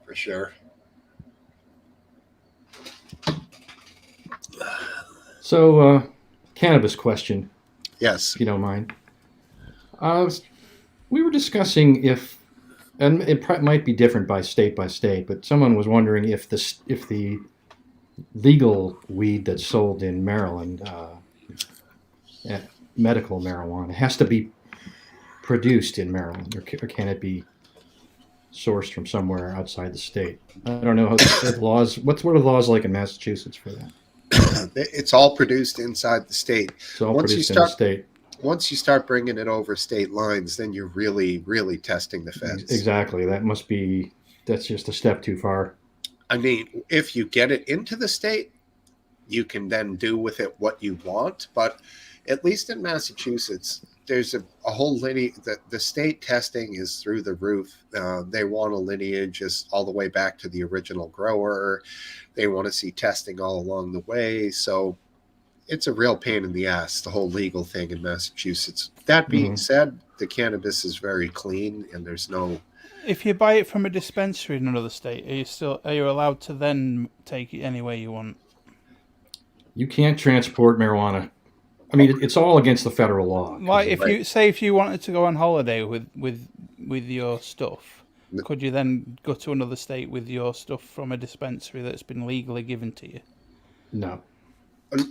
Speaker 1: for sure.
Speaker 2: So, cannabis question.
Speaker 1: Yes.
Speaker 2: If you don't mind. We were discussing and it might be different by state, but someone was wondering if the legal weed that's sold in Maryland, medical marijuana, has to be produced in Maryland, or can it be sourced from somewhere outside the state? I don't know how the laws. What are the laws like in Massachusetts for that?
Speaker 1: It's all produced inside the state.
Speaker 2: It's all produced in the state.
Speaker 1: Once you start bringing it over state lines, then you're really, really testing the feds.
Speaker 2: Exactly. That's just a step too far.
Speaker 1: I mean, if you get it into the state, you can then do with it what you want. But at least in Massachusetts, there's a whole lineage. The state testing is through the roof. They want a lineage just all the way back to the original grower. They want to see testing all along the way. So it's a real pain in the ass, the whole legal thing in Massachusetts. That being said, the cannabis is very clean, and there's no.
Speaker 3: If you buy it from a dispensary in another state, are you allowed to then take it any way you want?
Speaker 2: You can't transport marijuana. I mean, it's all against the federal law.
Speaker 3: Like if you wanted to go on holiday with your stuff, could you then go to another state with your stuff from a dispensary that's been legally given to you?
Speaker 2: No.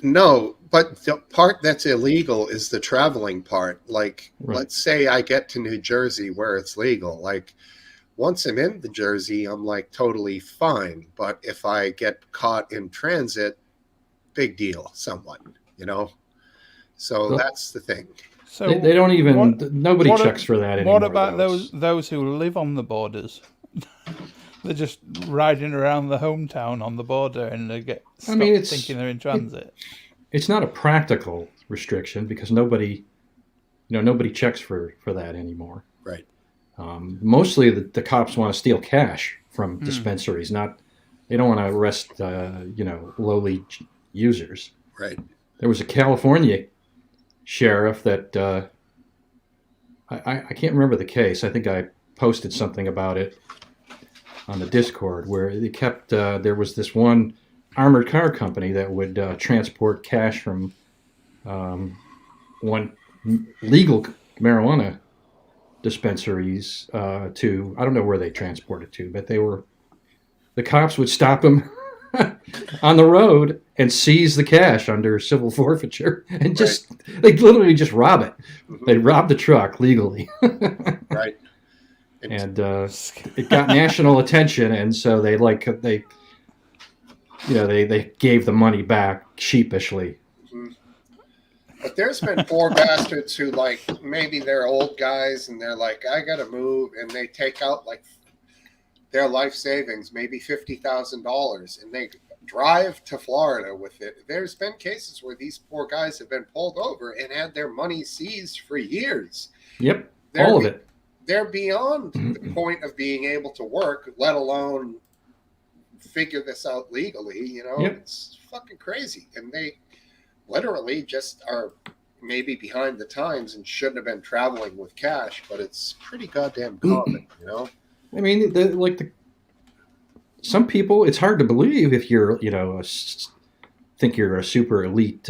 Speaker 1: No, but the part that's illegal is the traveling part. Like, let's say I get to New Jersey where it's legal. Like, once I'm in the Jersey, I'm like totally fine. But if I get caught in transit, big deal, somewhat, you know? So that's the thing.
Speaker 3: So
Speaker 2: they don't even. Nobody checks for that anymore.
Speaker 3: What about those who live on the borders? They're just riding around the hometown on the border, and they get stopped thinking they're in transit.
Speaker 2: It's not a practical restriction because nobody checks for that anymore.
Speaker 1: Right.
Speaker 2: Mostly the cops want to steal cash from dispensaries. They don't want to arrest lowly users.
Speaker 1: Right.
Speaker 2: There was a California sheriff that I can't remember the case. I think I posted something about it on the Discord where they kept there was this one armored car company that would transport cash from one legal marijuana dispensaries to, I don't know where they transported to, but the cops would stop them on the road and seize the cash under civil forfeiture and they literally just rob it. They robbed the truck legally.
Speaker 1: Right.
Speaker 2: And it got national attention, and so they gave the money back sheepishly.
Speaker 1: But there's been poor bastards who, like, maybe they're old guys and they're like, I gotta move, and they take out like their life savings, maybe $50,000, and they drive to Florida with it. There's been cases where these poor guys have been pulled over and had their money seized for years.
Speaker 2: Yep, all of it.
Speaker 1: They're beyond the point of being able to work, let alone figure this out legally. You know, It's fucking crazy. And they literally just are maybe behind the times and shouldn't have been traveling with cash, but it's pretty goddamn common, you know?
Speaker 2: I mean, some people, it's hard to believe if you're, think you're a super elite,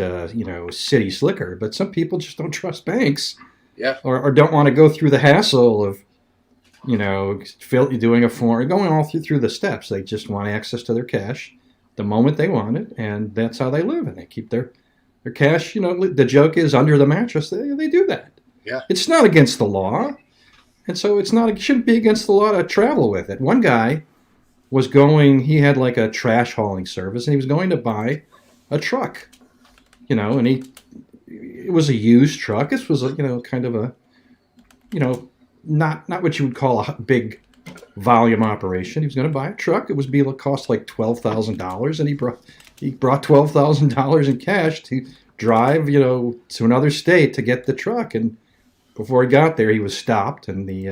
Speaker 2: city slicker, but some people just don't trust banks.
Speaker 1: Yeah.
Speaker 2: Or don't want to go through the hassle of, doing a form, going all through the steps. They just want access to their cash the moment they want it, and that's how they live. And they keep their cash. The joke is under the mattress. They do that.
Speaker 1: Yeah.
Speaker 2: It's not against the law, and so it shouldn't be against the law to travel with it. One guy he had like a trash hauling service, and he was going to buy a truck, and it was a used truck. This was kind of a, not what you would call a big volume operation. He was going to buy a truck. It was cost like $12,000, and he brought $12,000 in cash to drive, to another state to get the truck. And before he got there, he was stopped, and he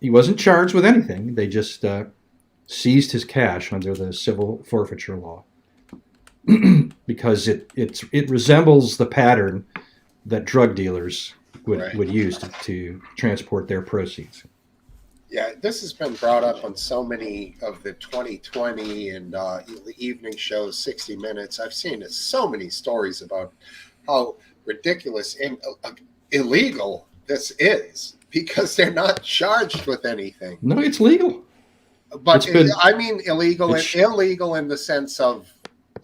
Speaker 2: wasn't charged with anything. They just seized his cash under the civil forfeiture law. Because it resembles the pattern that drug dealers would use to transport their proceeds.
Speaker 1: Yeah, this has been brought up on so many of the 2020 and the evening shows, 60 Minutes. I've seen so many stories about how ridiculous and illegal this is because they're not charged with anything.
Speaker 2: No, it's legal.
Speaker 1: But I mean illegal in the sense of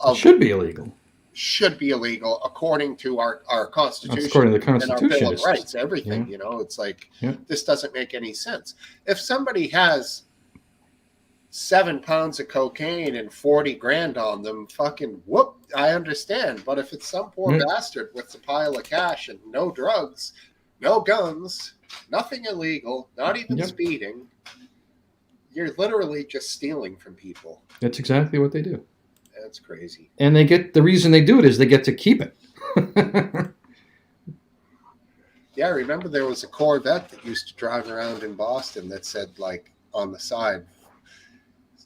Speaker 2: it should be illegal.
Speaker 1: Should be illegal according to our Constitution.
Speaker 2: According to the Constitution.
Speaker 1: And our Bill of Rights, everything, it's like, this doesn't make any sense. If somebody has 7 pounds of cocaine and 40 grand on them, fucking whoop, I understand. But if it's some poor bastard with a pile of cash and no drugs, no guns, nothing illegal, not even speeding, you're literally just stealing from people.
Speaker 2: That's exactly what they do.
Speaker 1: That's crazy.
Speaker 2: And the reason they do it is they get to keep it.
Speaker 1: Yeah, I remember there was a Corvette that used to drive around in Boston that said, like, on the side,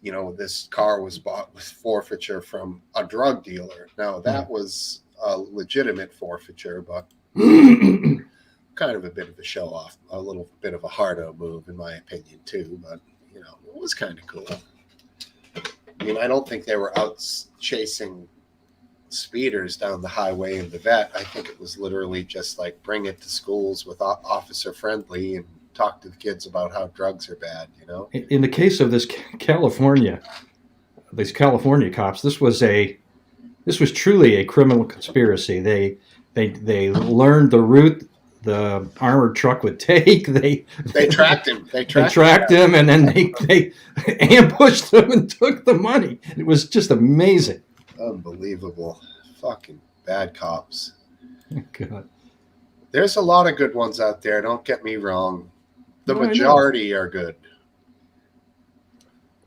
Speaker 1: this car was bought with forfeiture from a drug dealer. Now, that was a legitimate forfeiture, but kind of a bit of a show off, a little bit of a hardo move, in my opinion, too. But, it was kind of cool. I mean, I don't think they were out chasing speeders down the highway in the vet. I think it was literally just like bring it to schools with officer friendly and talk to the kids about how drugs are bad,
Speaker 2: In the case of these California cops, this was truly a criminal conspiracy. They learned the route the armored truck would take. They
Speaker 1: tracked him. They
Speaker 2: tracked him, and then they ambushed him and took the money. It was just amazing.
Speaker 1: Unbelievable. Fucking bad cops.
Speaker 2: God.
Speaker 1: There's a lot of good ones out there, don't get me wrong. The majority are good,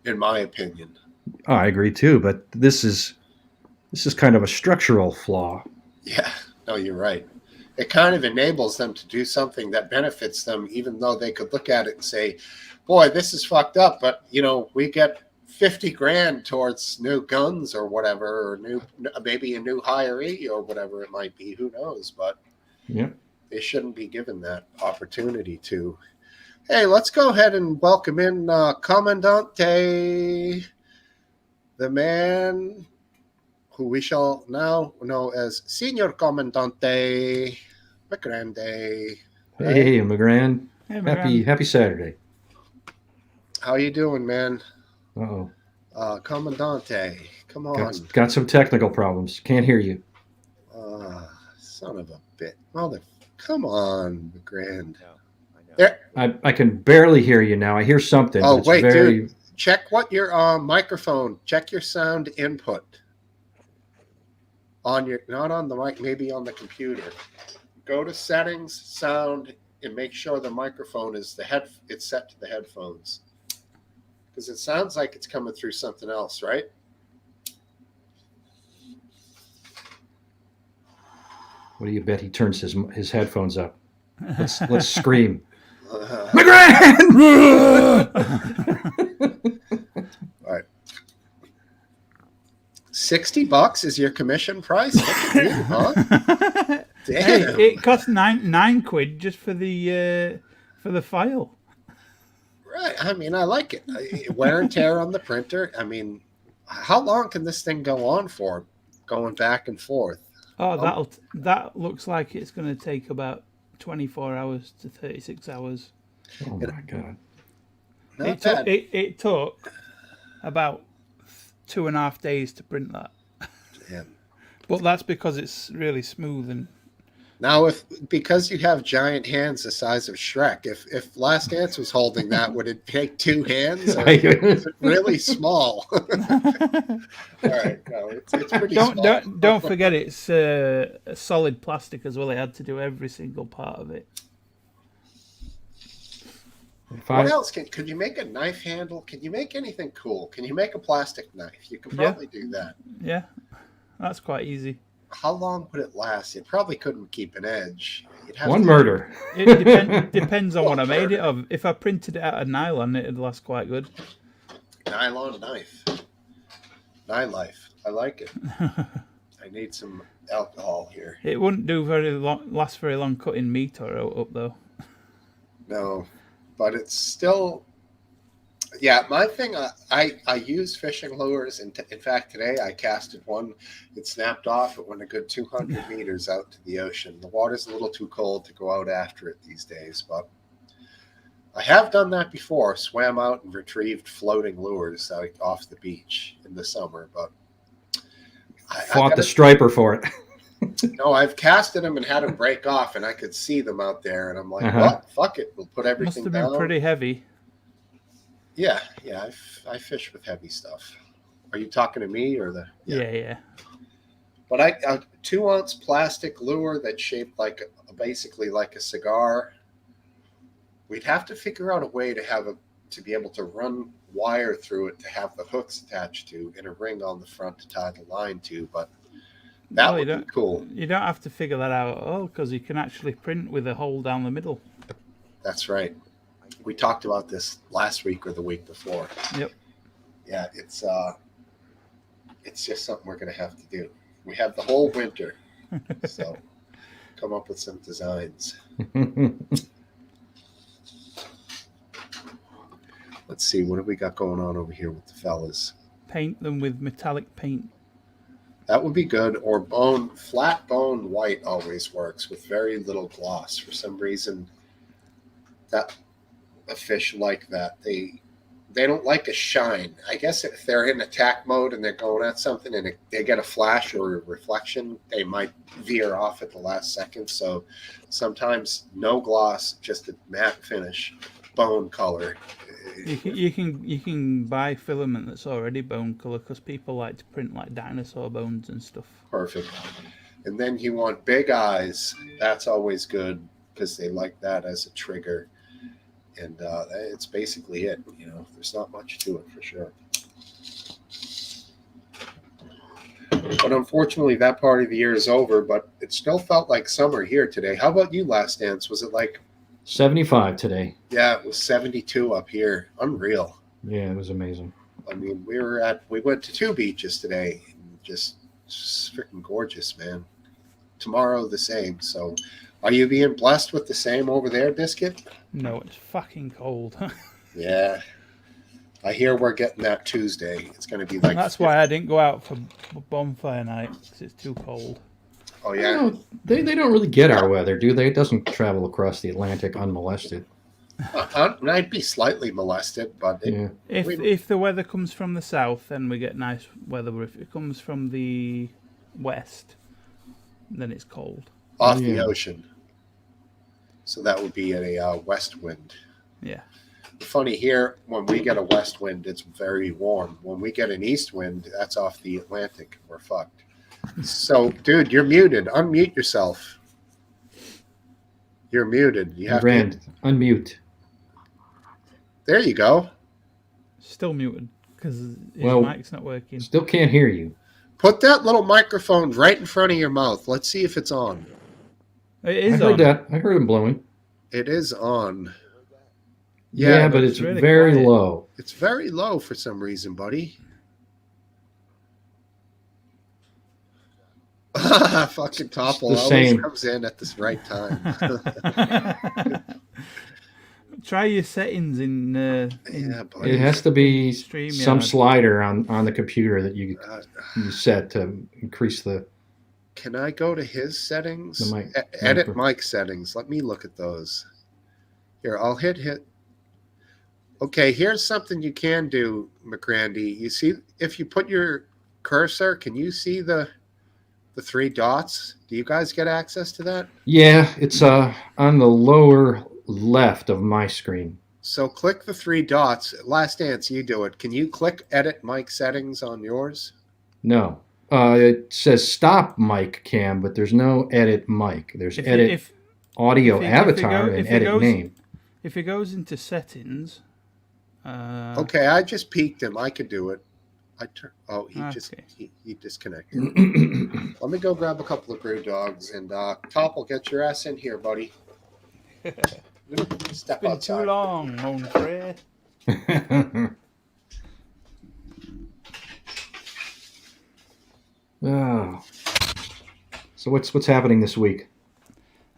Speaker 1: in my opinion.
Speaker 2: Oh, I agree too, but this is kind of a structural flaw.
Speaker 1: Yeah, no, you're right. It kind of enables them to do something that benefits them, even though they could look at it and say, boy, this is fucked up, but, we get $50,000 towards new guns or whatever, or maybe a new hiree or whatever it might be. Who knows? But they shouldn't be given that opportunity to. Hey, let's go ahead and welcome in Comandante, the man who we shall now know as Senor Comandante McGrande.
Speaker 2: Hey, McGrand.
Speaker 3: Hey, McGrand.
Speaker 2: Happy Saturday.
Speaker 1: How you doing, man?
Speaker 2: Uh-oh.
Speaker 1: Comandante, come on.
Speaker 2: Got some technical problems. Can't hear you.
Speaker 1: Son of a bit. Come on, McGrand.
Speaker 4: I know.
Speaker 1: There.
Speaker 2: I can barely hear you now. I hear something.
Speaker 1: Oh, wait, dude. Check what your microphone. Check your sound input. Not on the mic, maybe on the computer. Go to settings, sound, and make sure the microphone is it's set to the headphones. Because it sounds like it's coming through something else, right?
Speaker 2: What do you bet he turns his headphones up? Let's scream. McGrand!
Speaker 1: All right. $60 is your commission price? Look at you, huh? Damn.
Speaker 3: Hey, it cost £9 just for the file.
Speaker 1: Right. I mean, I like it. Wear and tear on the printer. I mean, how long can this thing go on for, going back and forth?
Speaker 3: Oh, that looks like it's going to take about 24 hours to 36 hours.
Speaker 2: Oh my God!
Speaker 3: It took about 2.5 days to print that.
Speaker 1: Damn.
Speaker 3: But that's because it's really smooth and.
Speaker 1: Now, because you have giant hands the size of Shrek, if Last Dance was holding that, would it take two hands? Or is it really small? All right, no, it's pretty small.
Speaker 3: Don't forget it's a solid plastic as well. It had to do every single part of it.
Speaker 1: What else could you make a knife handle? Can you make anything cool? Can you make a plastic knife? You can probably do that.
Speaker 3: Yeah, that's quite easy.
Speaker 1: How long would it last? It probably couldn't keep an edge.
Speaker 2: One murder.
Speaker 3: It depends on what I made it of. If I printed it out of nylon, it'd last quite good.
Speaker 1: Nylon knife. Nightlife. I like it. I need some alcohol here.
Speaker 3: It wouldn't last very long cutting meat or up though.
Speaker 1: No, but it's still. Yeah, my thing, I use fishing lures. In fact, today I casted one. It snapped off. It went a good 200 meters out to the ocean. The water's a little too cold to go out after it these days, but I have done that before. Swam out and retrieved floating lures off the beach in the summer, but
Speaker 2: fought the striper for it.
Speaker 1: No, I've casted them and had them break off, and I could see them out there, and I'm like, what? Fuck it. We'll put everything down.
Speaker 3: Must have been pretty heavy.
Speaker 1: Yeah, I fish with heavy stuff. Are you talking to me or the?
Speaker 3: Yeah.
Speaker 1: But a 2-ounce plastic lure that's shaped basically like a cigar. We'd have to figure out a way to be able to run wire through it to have the hooks attached to and a ring on the front to tie the line to. But That would be cool.
Speaker 3: You don't have to figure that out at all because you can actually print with a hole down the middle.
Speaker 1: That's right. We talked about this last week or the week before.
Speaker 3: Yep.
Speaker 1: Yeah, it's just something we're going to have to do. We have the whole winter, so come up with some designs. Let's see, what have we got going on over here with the fellas?
Speaker 3: Paint them with metallic paint.
Speaker 1: That would be good. Or flat bone white always works with very little gloss. For some reason, that a fish like that. They don't like a shine. I guess if they're in attack mode and they're going at something and they get a flash or a reflection, they might veer off at the last second. So sometimes no gloss, just a matte finish, bone color.
Speaker 3: You can buy filament that's already bone color because people like to print like dinosaur bones and stuff.
Speaker 1: Perfect. And then you want big eyes. That's always good because they like that as a trigger. And it's basically it. You know, there's not much to it for sure. But unfortunately, that part of the year is over. But it still felt like summer here today. How about you, Last Dance? Was it like
Speaker 2: 75 today?
Speaker 1: Yeah, it was 72 up here. Unreal.
Speaker 2: Yeah, it was amazing.
Speaker 1: I mean, we went to 2 beaches today. Just freaking gorgeous, man. Tomorrow the same. So, are you being blessed with the same over there, Biscuit?
Speaker 3: No, it's fucking cold.
Speaker 1: Yeah. I hear we're getting that Tuesday. It's going to be like...
Speaker 3: That's why I didn't go out for bonfire night, because it's too cold.
Speaker 1: Oh, yeah?
Speaker 2: No, they don't really get our weather, do they? It doesn't travel across the Atlantic unmolested.
Speaker 1: I'd be slightly molested, but...
Speaker 3: If the weather comes from the south, then we get nice weather. But if it comes from the west, then it's cold.
Speaker 1: Off the ocean. So that would be a west wind.
Speaker 3: Yeah.
Speaker 1: Funny here, when we get a west wind, it's very warm. When we get an east wind, that's off the Atlantic. We're fucked. So, dude, you're muted. Unmute yourself. You're muted. You have
Speaker 2: to unmute.
Speaker 1: There you go.
Speaker 3: Still muted because his mic's not working.
Speaker 2: Still can't hear you.
Speaker 1: Put that little microphone right in front of your mouth. Let's see if it's on.
Speaker 3: It is
Speaker 2: on. I heard him blowing.
Speaker 1: It is on.
Speaker 2: Yeah, but it's really very quiet. Low.
Speaker 1: It's very low for some reason, buddy. Fucking Topple always comes in at this right time.
Speaker 3: Try your settings in
Speaker 2: it has to be some slider on the computer that you set to increase the...
Speaker 1: Can I go to his settings? Edit mic settings. Let me look at those. Here, I'll hit. Okay, here's something you can do, McGrandy. You see, if you put your cursor, can you see the 3 dots? Do you guys get access to that?
Speaker 2: Yeah, it's on the lower left of my screen.
Speaker 1: So click the 3 dots. Last Dance, you do it. Can you click edit mic settings on yours?
Speaker 2: No. It says stop mic cam, but there's no edit mic. There's edit audio avatar and edit name.
Speaker 3: If it goes into settings...
Speaker 1: okay, I just peeked him. I could do it. He disconnected. Let me go grab a couple of brew dogs and Topple, get your ass in here, buddy. Step
Speaker 3: been
Speaker 1: outside.
Speaker 3: Too long, mon frere.
Speaker 2: Oh. So what's happening this week?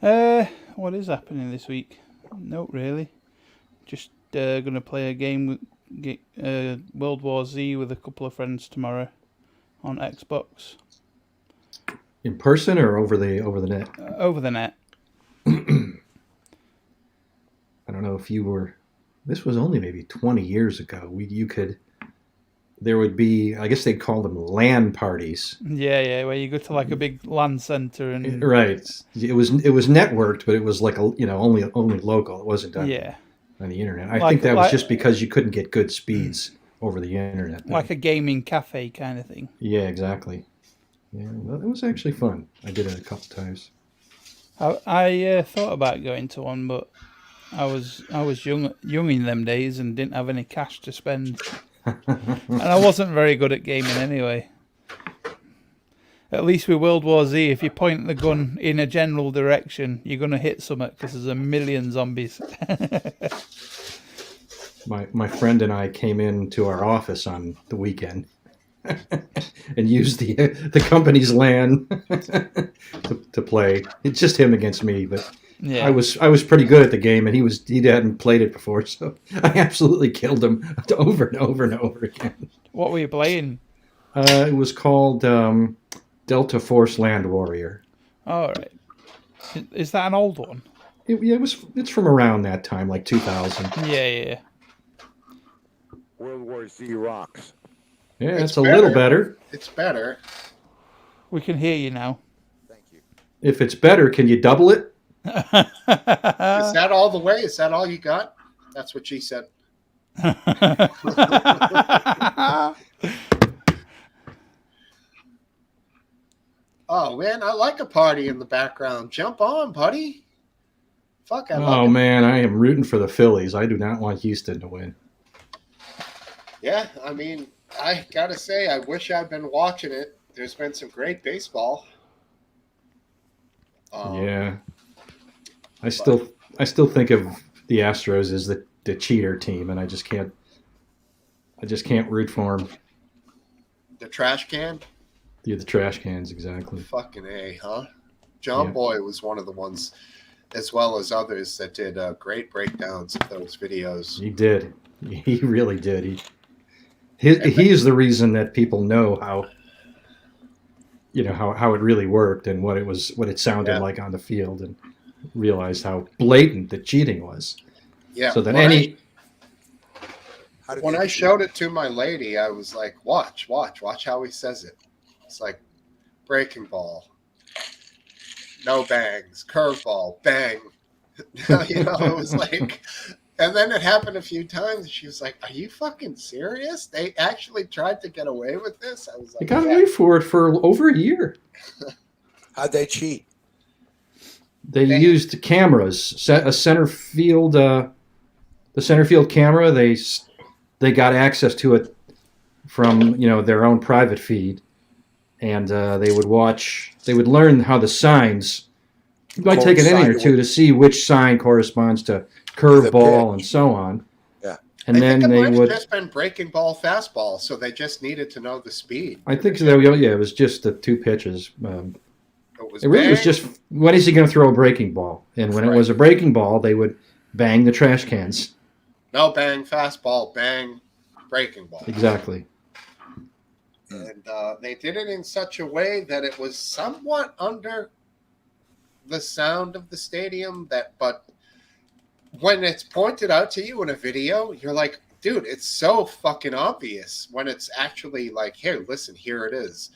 Speaker 3: What is happening this week? No, really. Just gonna play a game with World War Z with a couple of friends tomorrow on Xbox.
Speaker 2: In person or over the net?
Speaker 3: Over the net.
Speaker 2: I don't know if you were. This was only maybe 20 years ago. There would be, I guess they'd call them LAN parties.
Speaker 3: Yeah, where you go to like a big LAN center and
Speaker 2: right. It was networked, but it was like only local. It wasn't done on the internet. I think that was just because you couldn't get good speeds over the internet. Then.
Speaker 3: Like a gaming cafe kind of thing.
Speaker 2: Yeah, exactly. Yeah, well, it was actually fun. I did it a couple times.
Speaker 3: I thought about going to one, but I was young in them days and didn't have any cash to spend. And I wasn't very good at gaming anyway. At least with World War Z, if you point the gun in a general direction, you're going to hit something because there's a million zombies.
Speaker 2: My friend and I came into our office on the weekend and used the company's LAN to play. It's just him against me, but yeah. I was pretty good at the game, and he hadn't played it before, so I absolutely killed him over and over and over again.
Speaker 3: What were you playing?
Speaker 2: It was called Delta Force Land Warrior.
Speaker 3: All right. Is that an old one?
Speaker 2: It's from around that time, like 2000.
Speaker 3: Yeah.
Speaker 4: World War Z rocks.
Speaker 2: Yeah, it's a little better.
Speaker 1: It's better.
Speaker 3: We can hear you now.
Speaker 4: Thank you.
Speaker 2: If it's better, can you double it?
Speaker 1: Is that all the way? Is that all you got? That's what she said. Oh, man, I like a party in the background. Jump on, buddy. Fuck, I love it.
Speaker 2: Man, I am rooting for the Phillies. I do not want Houston to win.
Speaker 1: Yeah, I mean, I got to say, I wish I'd been watching it. There's been some great baseball.
Speaker 2: Yeah. I still think of the Astros as the cheater team, and I just can't root for them.
Speaker 1: The trash can?
Speaker 2: Yeah, the trash cans, exactly.
Speaker 1: Fucking A, huh? John Boy was one of the ones, as well as others, that did great breakdowns of those videos.
Speaker 2: He did. He really did. He is the reason that people know how it really worked and what it sounded like on the field, and realized how blatant the cheating was.
Speaker 1: Yeah.
Speaker 2: So that
Speaker 1: when I showed it to my lady, I was like, watch how he says it. It's like breaking ball, no bangs, curveball, bang. It was like, and then it happened a few times. And she was like, "Are you fucking serious? They actually tried to get away with this?" I was like,
Speaker 2: "They got away for it for over a year."
Speaker 4: How'd they cheat?
Speaker 2: They used cameras, a center field, the center field camera. They got access to it from their own private feed. And they would learn how the signs, it might take an inning or two to see which sign corresponds to curveball and so on.
Speaker 4: Yeah.
Speaker 2: And then they would
Speaker 1: just been breaking ball, fastball, so they just needed to know the speed.
Speaker 2: I think so. Yeah, it was just the two pitches. It really was just, when is he going to throw a breaking ball? And when it was a breaking ball, they would bang the trash cans.
Speaker 1: No bang, fastball, bang, breaking ball.
Speaker 2: Exactly.
Speaker 1: And they did it in such a way that it was somewhat under the sound of the stadium. But when it's pointed out to you in a video, you're like, dude, it's so fucking obvious. When it's actually like, here, listen, here it is.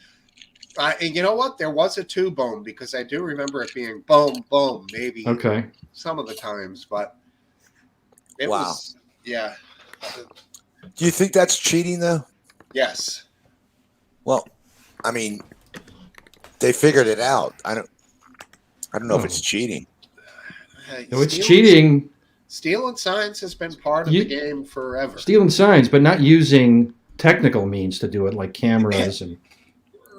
Speaker 1: And you know what? There was a two boom, because I do remember it being boom, boom, maybe some of the times. But it was, yeah.
Speaker 4: Do you think that's cheating, though?
Speaker 1: Yes.
Speaker 4: Well, I mean, they figured it out. I don't know if it's cheating.
Speaker 2: No, it's cheating.
Speaker 1: Stealing signs has been part of the game forever.
Speaker 2: Stealing signs, but not using technical means to do it, like cameras and.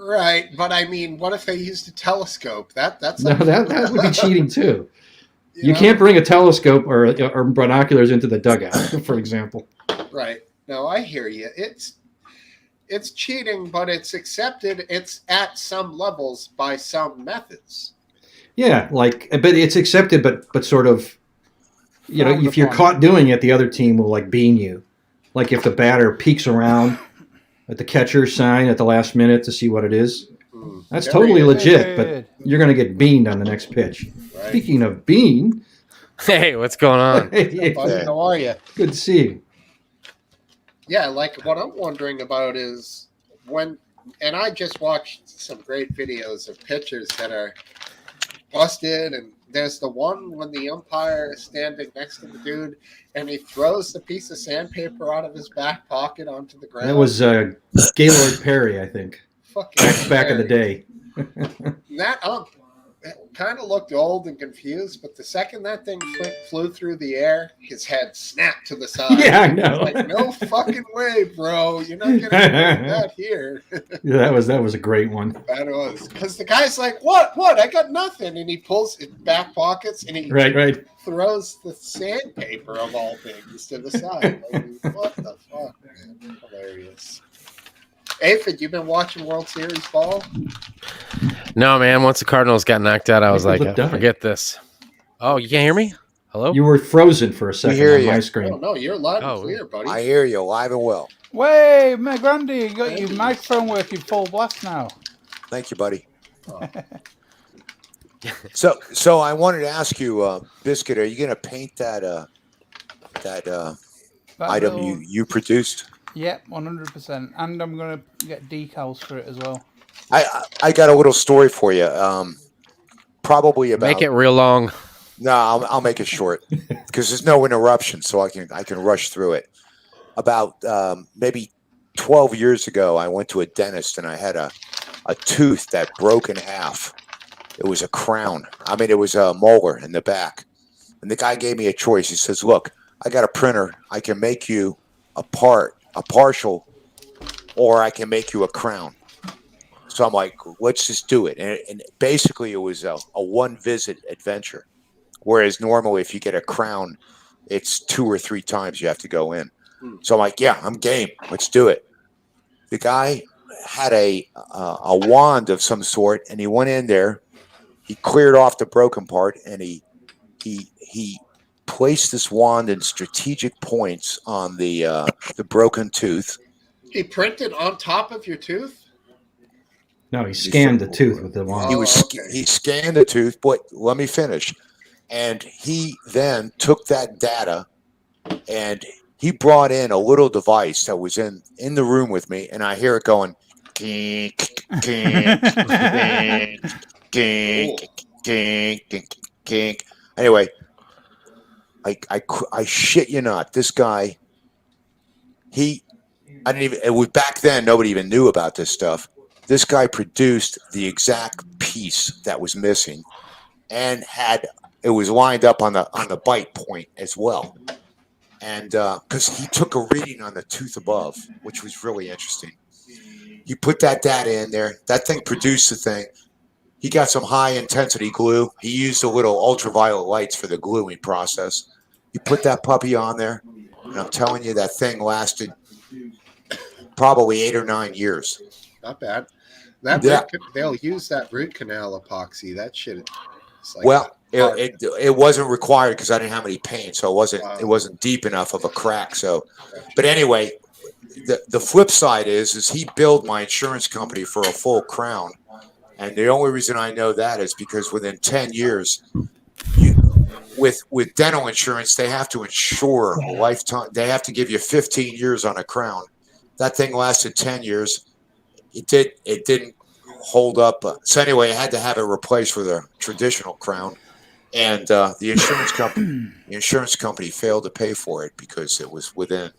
Speaker 1: Right, but I mean, what if they used a telescope? That's
Speaker 2: like, no, that would be cheating too. You can't bring a telescope or binoculars into the dugout, for example.
Speaker 1: Right. No, I hear you. It's cheating, but it's accepted. It's at some levels by some methods.
Speaker 2: Yeah, but it's accepted, but sort of, if you're caught doing it, the other team will bean you. Like if the batter peeks around at the catcher's sign at the last minute to see what it is. That's totally legit, but you're going to get beaned on the next pitch. Right. Speaking of bean.
Speaker 5: Hey, what's going on?
Speaker 1: Hey, how are you?
Speaker 2: Good to see you.
Speaker 1: Yeah, what I'm wondering about is and I just watched some great videos of pitchers that are busted, and there's the one when the umpire is standing next to the dude and he throws the piece of sandpaper out of his back pocket onto the ground.
Speaker 2: That was Gaylord Perry, I think.
Speaker 1: Fucking
Speaker 2: back in the day.
Speaker 1: That ump kind of looked old and confused, but the second that thing flew through the air, his head snapped to the side.
Speaker 2: Yeah, I know.
Speaker 1: Like, no fucking way, bro. You're not getting that here.
Speaker 2: Yeah, that was a great one.
Speaker 1: That was because the guy's like, "What? I got nothing," and he pulls it back pockets and he
Speaker 2: right
Speaker 1: throws the sandpaper of all things to the side. Like, what the fuck, man? Hilarious. Aphid, you been watching World Series ball?
Speaker 5: No, man. Once the Cardinals got knocked out, I was like,
Speaker 2: looked up.
Speaker 5: forget this. Oh, you can't hear me? Hello?
Speaker 2: You were frozen for a second
Speaker 4: hear
Speaker 2: on
Speaker 4: you.
Speaker 2: my screen.
Speaker 1: No, you're loud and clear, buddy.
Speaker 4: I hear you live and well.
Speaker 3: Way, my Grandy, you got your microphone working full blast now.
Speaker 4: Thank you, buddy. So I wanted to ask you, Biscuit, are you going to paint that item you produced?
Speaker 3: Yep, 100%. And I'm going to get decals for it as well.
Speaker 4: I got a little story for you. Probably about.
Speaker 5: Make it real long.
Speaker 4: No, I'll make it short because there's no interruption, so I can rush through it. About maybe 12 years ago, I went to a dentist and I had a tooth that broke in half. It was a crown. I mean, it was a molar in the back. And the guy gave me a choice. He says, "Look, I got a printer. I can make you a partial, or I can make you a crown." So I'm like, let's just do it. And basically, it was a one-visit adventure. Whereas normally, if you get a crown, it's 2 or 3 times you have to go in. So I'm like, yeah, I'm game. Let's do it. The guy had a wand of some sort, and he went in there. He cleared off the broken part, and he placed this wand in strategic points on the broken tooth.
Speaker 1: He printed on top of your tooth?
Speaker 2: No, he scanned the tooth with the wand.
Speaker 4: He scanned the tooth, but let me finish. And he then took that data and he brought in a little device that was in the room with me, and I hear it going, kink, kink, kink, kink, kink, kink, kink. Anyway, I shit you not. This guy, I didn't even. It was back then. Nobody even knew about this stuff. This guy produced the exact piece that was missing, and it was lined up on the bite point as well. And because he took a reading on the tooth above, which was really interesting. He put that data in there. That thing produced the thing. He got some high intensity glue. He used a little ultraviolet lights for the gluing process. He put that puppy on there, and I'm telling you, that thing lasted probably 8 or 9 years.
Speaker 1: Not bad. They'll use that root canal epoxy. That shit. Like
Speaker 4: it wasn't required because I didn't have any paint, so it wasn't deep enough of a crack. So, but anyway, the flip side is he billed my insurance company for a full crown, and the only reason I know that is because within 10 years, with dental insurance, they have to insure a lifetime. They have to give you 15 years on a crown. That thing lasted 10 years. It didn't hold up. So anyway, I had to have it replaced with a traditional crown, and the insurance company failed to pay for it because it was within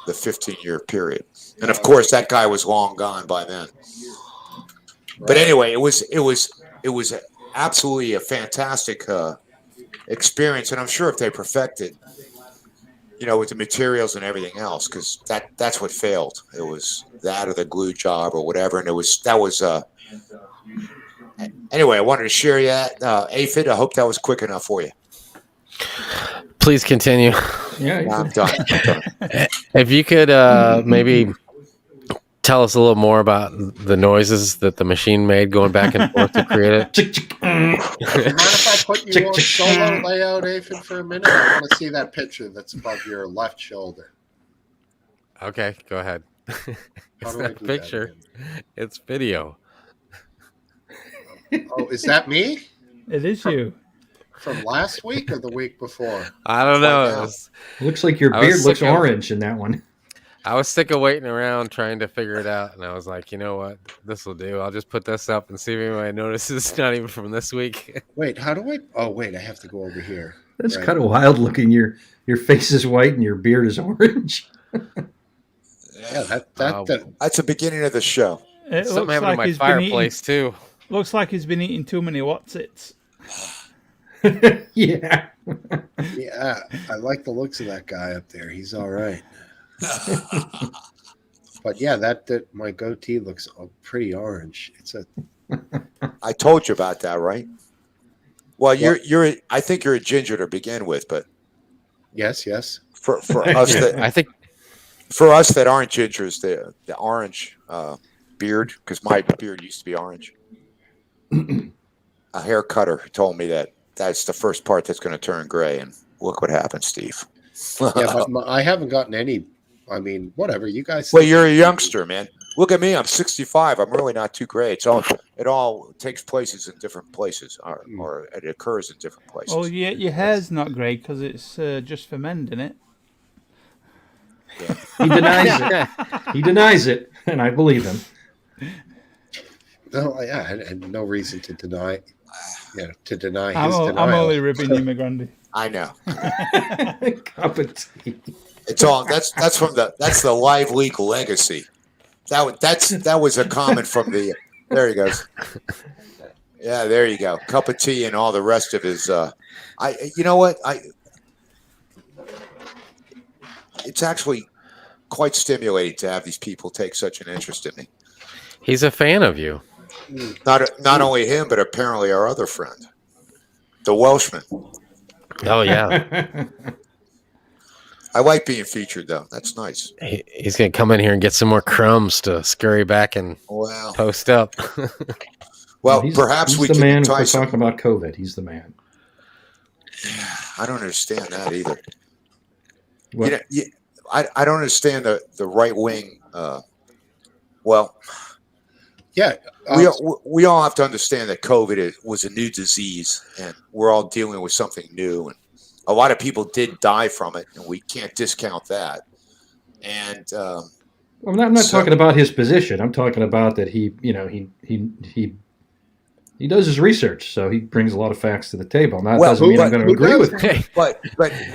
Speaker 4: the 15-year period. And of course, that guy was long gone by then. But anyway, it was absolutely a fantastic experience, and I'm sure if they perfected, with the materials and everything else, because that's what failed. It was that or the glue job or whatever, and anyway, I wanted to share that. Aphid, I hope that was quick enough for you.
Speaker 5: Please continue.
Speaker 2: Yeah,
Speaker 4: I'm done.
Speaker 5: If you could maybe tell us a little more about the noises that the machine made going back and forth to create it.
Speaker 1: Do you mind if I put you on solo layout, Aphid, for a minute? I want to see that picture that's above your left shoulder.
Speaker 5: Okay, go ahead. It's not a picture. It's video.
Speaker 1: Oh, is that me?
Speaker 3: It is you.
Speaker 1: From last week or the week before?
Speaker 5: I don't know.
Speaker 2: It looks like your beard looks orange in that one.
Speaker 5: I was sick of waiting around trying to figure it out, and I was like, you know what? This will do. I'll just put this up and see if anybody notices it's not even from this week.
Speaker 1: Wait, how do I? Oh, wait, I have to go over here.
Speaker 2: That's kind of wild looking. Your face is white and your beard is orange.
Speaker 1: Yeah,
Speaker 4: that's the beginning of the show.
Speaker 3: It
Speaker 5: Something happened to my fireplace too.
Speaker 3: Looks like he's been eating too many What's-Its.
Speaker 2: Yeah.
Speaker 1: Yeah, I like the looks of that guy up there. He's all right. But yeah, that my goatee looks pretty orange.
Speaker 4: I told you about that, right? Well, I think you're a ginger to begin with, but
Speaker 1: yes.
Speaker 4: For us
Speaker 5: I think
Speaker 4: for us that aren't gingers, the orange beard, because my beard used to be orange. A hair cutter told me that's the first part that's going to turn gray, and look what happened, Steve.
Speaker 1: Yeah, but I haven't gotten any. I mean, whatever you guys.
Speaker 4: Well, you're a youngster, man. Look at me. I'm 65. I'm really not too gray. It all takes places in different places, or it occurs in different places.
Speaker 3: Oh, yeah, your hair's not grey because it's just for men, isn't it?
Speaker 4: Yeah.
Speaker 2: He denies it. He denies it, and I believe him.
Speaker 1: No, yeah, I had no reason to deny. Yeah, to deny
Speaker 3: I'm only ribbing you, my grandy.
Speaker 4: I know.
Speaker 2: Cup of tea.
Speaker 4: It's all that's the Live Leak legacy. That was a comment from the. There he goes. Yeah, there you go. Cup of tea and all the rest of his. You know what? It's actually quite stimulating to have these people take such an interest in me.
Speaker 5: he's a fan of you.
Speaker 4: Not only him, but apparently our other friend, the Welshman.
Speaker 5: Oh yeah,
Speaker 4: I like being featured though. That's nice.
Speaker 5: he's gonna come in here and get some more crumbs to scurry back and post up.
Speaker 4: Well,
Speaker 2: he's
Speaker 4: perhaps we
Speaker 2: the
Speaker 4: can
Speaker 2: man.
Speaker 4: entice
Speaker 2: We're
Speaker 4: him.
Speaker 2: talking about COVID. He's the man.
Speaker 4: I don't understand that either.
Speaker 2: What?
Speaker 4: I don't understand the right wing.
Speaker 1: Yeah,
Speaker 4: we all have to understand that COVID was a new disease, and we're all dealing with something new. And a lot of people did die from it, and we can't discount that. And
Speaker 2: Well, I'm not talking about his position. I'm talking about that he does his research, so he brings a lot of facts to the table. Now, that doesn't mean I'm going to agree with him.
Speaker 4: But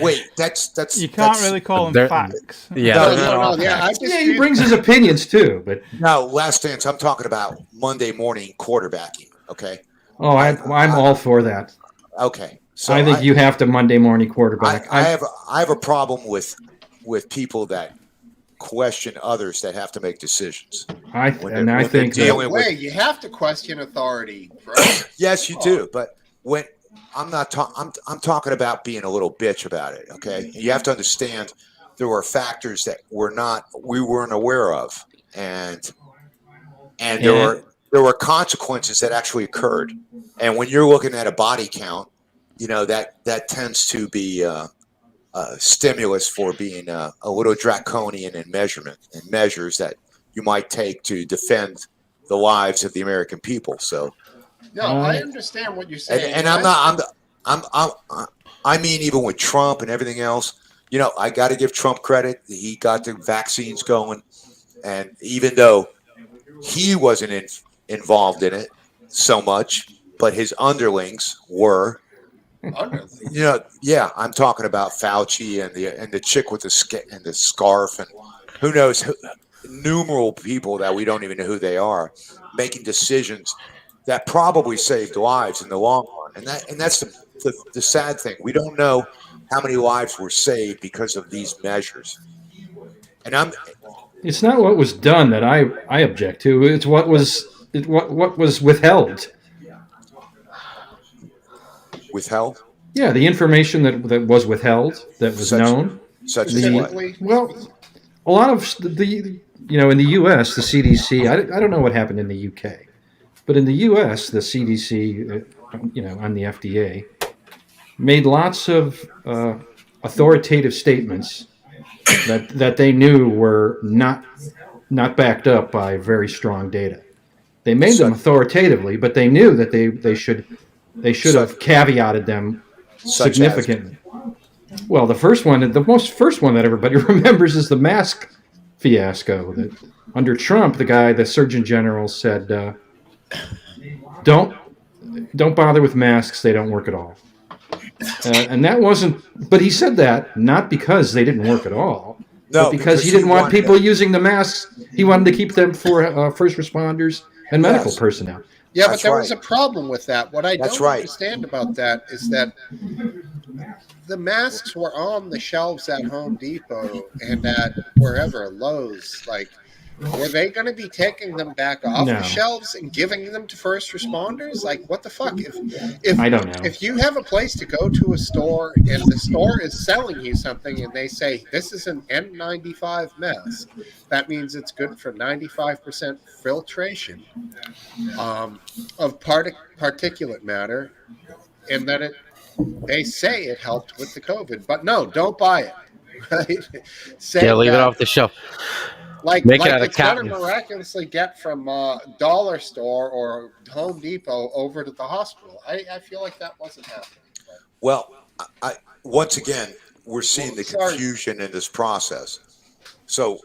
Speaker 4: wait, that's
Speaker 3: You can't really call them facts.
Speaker 4: No,
Speaker 2: He brings his opinions too. But
Speaker 4: no, last dance. I'm talking about Monday morning quarterbacking. Okay.
Speaker 2: Oh, I'm all for that.
Speaker 4: Okay. So
Speaker 2: I think you have to Monday morning quarterback.
Speaker 4: I have a problem with people that question others that have to make decisions.
Speaker 2: I think
Speaker 1: you have to question authority, bro.
Speaker 4: Yes, you do. But when I'm talking about being a little bitch about it. Okay, you have to understand there were factors that we weren't aware of, and there were consequences that actually occurred. And when you're looking at a body count, that tends to be stimulus for being a little draconian in measures that you might take to defend the lives of the American people. So,
Speaker 1: no, I understand what you're saying,
Speaker 4: and I mean, even with Trump and everything else, I got to give Trump credit. He got the vaccines going, and even though he wasn't involved in it so much, but his underlings were. I'm talking about Fauci and the chick with the scarf, and who knows, numerable people that we don't even know who they are, making decisions that probably saved lives in the long run. And that's the sad thing. We don't know how many lives were saved because of these measures. And
Speaker 2: it's not what was done that I object to. It's what was withheld.
Speaker 4: Withheld?
Speaker 2: Yeah, the information that was withheld, that was known.
Speaker 4: Such as what?
Speaker 2: Well, a lot of in the U.S., the CDC, I don't know what happened in the U.K., but in the U.S., the CDC, on the FDA, made lots of authoritative statements that they knew were not backed up by very strong data. They made them authoritatively, but they knew that they should have caveated them significantly. Well, the first one that everybody remembers is the mask fiasco. That under Trump, the Surgeon General said, "Don't bother with masks; they don't work at all." And that wasn't. But he said that not because they didn't work at all, but because he didn't want people using the masks. He wanted to keep them for first responders and medical personnel.
Speaker 1: Yeah, but there was a problem with that. What I don't
Speaker 4: right.
Speaker 1: understand about that is that the masks were on the shelves at Home Depot and at wherever, Lowe's. Like, were they going to be taking them back off
Speaker 2: No.
Speaker 1: the shelves and giving them to first responders? Like, what the fuck? If
Speaker 2: I don't know.
Speaker 1: If you have a place to go to a store and the store is selling you something and they say this is an N95 mask, that means it's good for 95% filtration of particulate matter, and that they say it helped with the COVID, but no, don't buy it. Right? Say
Speaker 5: leave it
Speaker 1: that.
Speaker 5: off the shelf.
Speaker 1: Like
Speaker 5: Make it out of
Speaker 1: it's going to
Speaker 5: cotton.
Speaker 1: miraculously get from dollar store or Home Depot over to the hospital. I feel like that wasn't happening. But.
Speaker 4: Well, once again, we're seeing the confusion in this process. So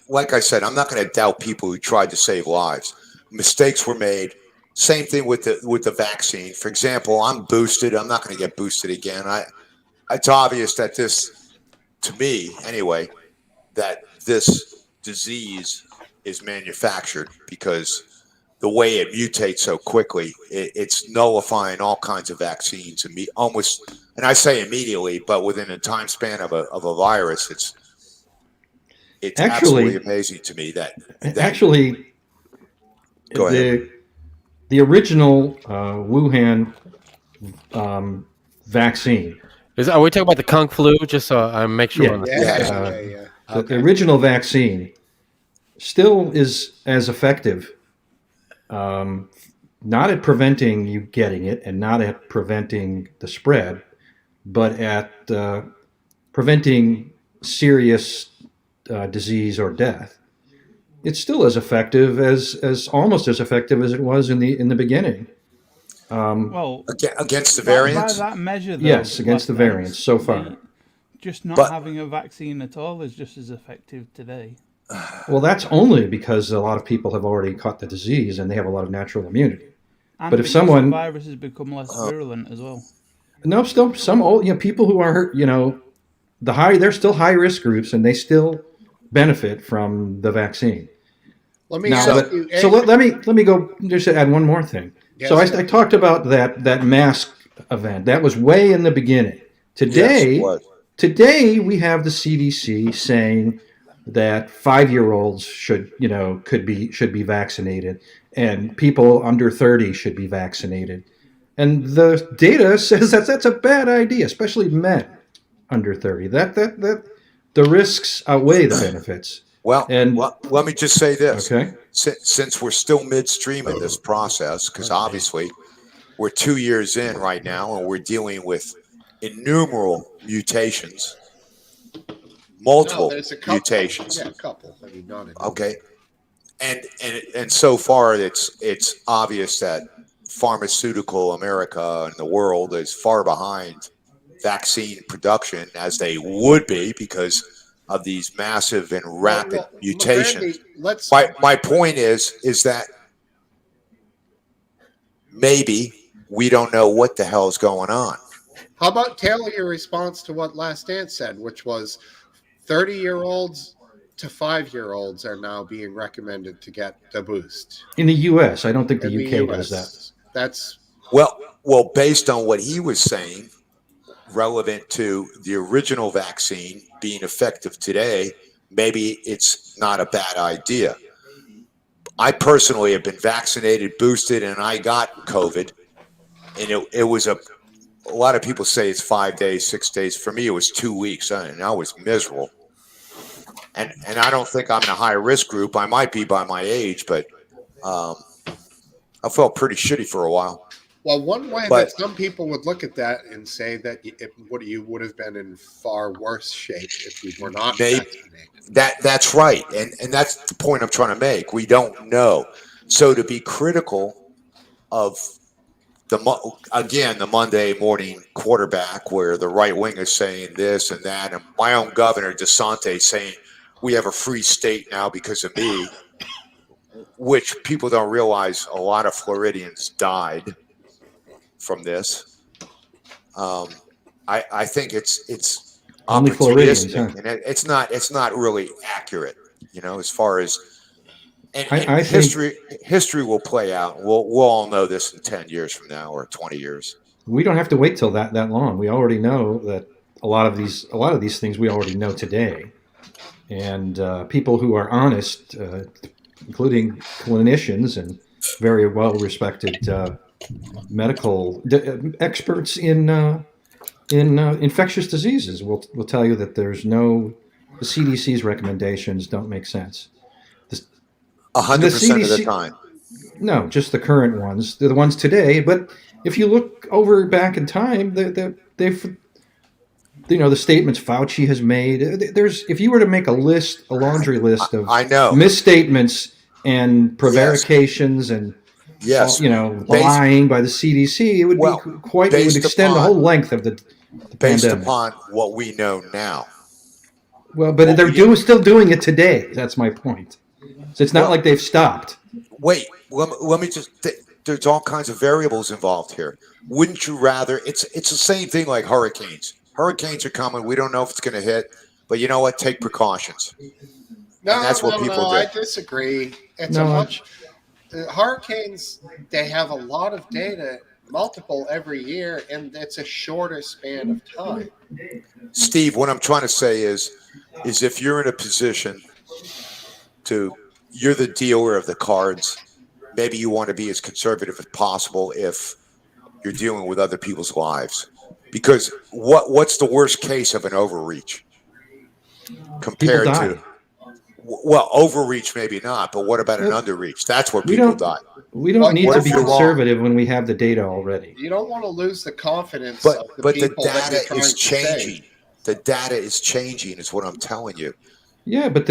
Speaker 4: like I said, I'm not going to doubt people who tried to save lives. Mistakes were made. Same thing with the vaccine. For example, I'm boosted. I'm not going to get boosted again. It's obvious that this, to me anyway, that this disease is manufactured because the way it mutates so quickly, it's nullifying all kinds of vaccines almost. And I say immediately, but within a time span of a virus, it's absolutely amazing to me that
Speaker 2: actually
Speaker 4: go ahead.
Speaker 2: The original Wuhan vaccine.
Speaker 5: Are we talking about the Kung flu? Just so I make sure.
Speaker 2: The original vaccine still is as effective, not at preventing you getting it and not at preventing the spread, but at preventing serious disease or death. It's still as effective as almost as effective as it was in the beginning.
Speaker 3: Well,
Speaker 4: against the variants?
Speaker 3: By that measure, though,
Speaker 2: yes, against the variants so far.
Speaker 3: Just not having a vaccine at all is just as effective today.
Speaker 2: Well, that's only because a lot of people have already caught the disease and they have a lot of natural immunity.
Speaker 3: And
Speaker 2: but if someone
Speaker 3: viruses become less virulent as well.
Speaker 2: No, still some old people who are they're still high risk groups and they still benefit from the vaccine.
Speaker 1: Let me
Speaker 2: let me go just add one more thing. Yes, so I talked about that mask event. That was way in the beginning. Today we have the CDC saying that 5-year-olds should be vaccinated and people under 30 should be vaccinated. And the data says that's a bad idea, especially men under 30. That the risks outweigh the benefits.
Speaker 4: Well, let me just say this.
Speaker 2: Okay.
Speaker 4: Since we're still midstream in this process, because obviously we're 2 years in right now, and we're dealing with innumerable mutations, multiple mutations.
Speaker 1: Yeah, a couple. I mean, not
Speaker 4: okay. And so far, it's obvious that pharmaceutical America and the world is far behind vaccine production, as they would be because of these massive and rapid mutations. My point is that maybe we don't know what the hell is going on.
Speaker 1: How about tailor your response to what Last Dance said, which was 30-year-olds to 5-year-olds are now being recommended to get the boost.
Speaker 2: In the U.S., I don't think the UK does that.
Speaker 1: That's
Speaker 4: well, based on what he was saying, relevant to the original vaccine being effective today, maybe it's not a bad idea. I personally have been vaccinated, boosted, and I got COVID, and it was a lot of people say it's 5 days, 6 days. For me, it was 2 weeks, and I was miserable. And I don't think I'm in a high risk group. I might be by my age, but I felt pretty shitty for a while.
Speaker 1: Well, one way that some people would look at that and say that you would have been in far worse shape if you were not vaccinated.
Speaker 4: That's right, and that's the point I'm trying to make. We don't know. So to be critical of the Monday morning quarterback, where the right wing is saying this and that, and my own governor DeSantis saying we have a free state now because of me, which people don't realize a lot of Floridians died from this. I think it's opportunistic, and it's not really accurate, as far as. And history will play out. We'll all know this in 10 years from now or 20 years.
Speaker 2: We don't have to wait till that long. We already know that a lot of these things we already know today, and people who are honest, including clinicians and very well respected medical experts in infectious diseases, will tell you that the CDC's recommendations don't make sense.
Speaker 4: 100% of the time.
Speaker 2: No, just the current ones. They're the ones today. But if you look back in time, they've the statements Fauci has made. If you were to make a laundry list of misstatements and prevarications and lying by the CDC, it would it would extend the whole length of the
Speaker 4: based
Speaker 2: pandemic.
Speaker 4: Upon what we know now.
Speaker 2: Well, but they're still doing it today. That's my point. So it's not like they've stopped.
Speaker 4: Wait, let me just. There's all kinds of variables involved here. Wouldn't you rather? It's the same thing like hurricanes. Hurricanes are coming. We don't know if it's going to hit, but you know what? Take precautions.
Speaker 1: No,
Speaker 4: that's what people do.
Speaker 1: I disagree. Hurricanes, they have a lot of data, multiple every year, and it's a shorter span of time.
Speaker 4: Steve, what I'm trying to say is if you're in a position you're the dealer of the cards, maybe you want to be as conservative as possible if you're dealing with other people's lives. Because what's the worst case of an overreach compared to? Well, overreach maybe not, but what about an underreach? That's where people die.
Speaker 2: We don't need to be conservative when we have the data already.
Speaker 1: You don't want to lose the confidence of the people
Speaker 4: the data
Speaker 1: that you're
Speaker 4: is changing. The data is changing, is what I'm telling you.
Speaker 2: Yeah, but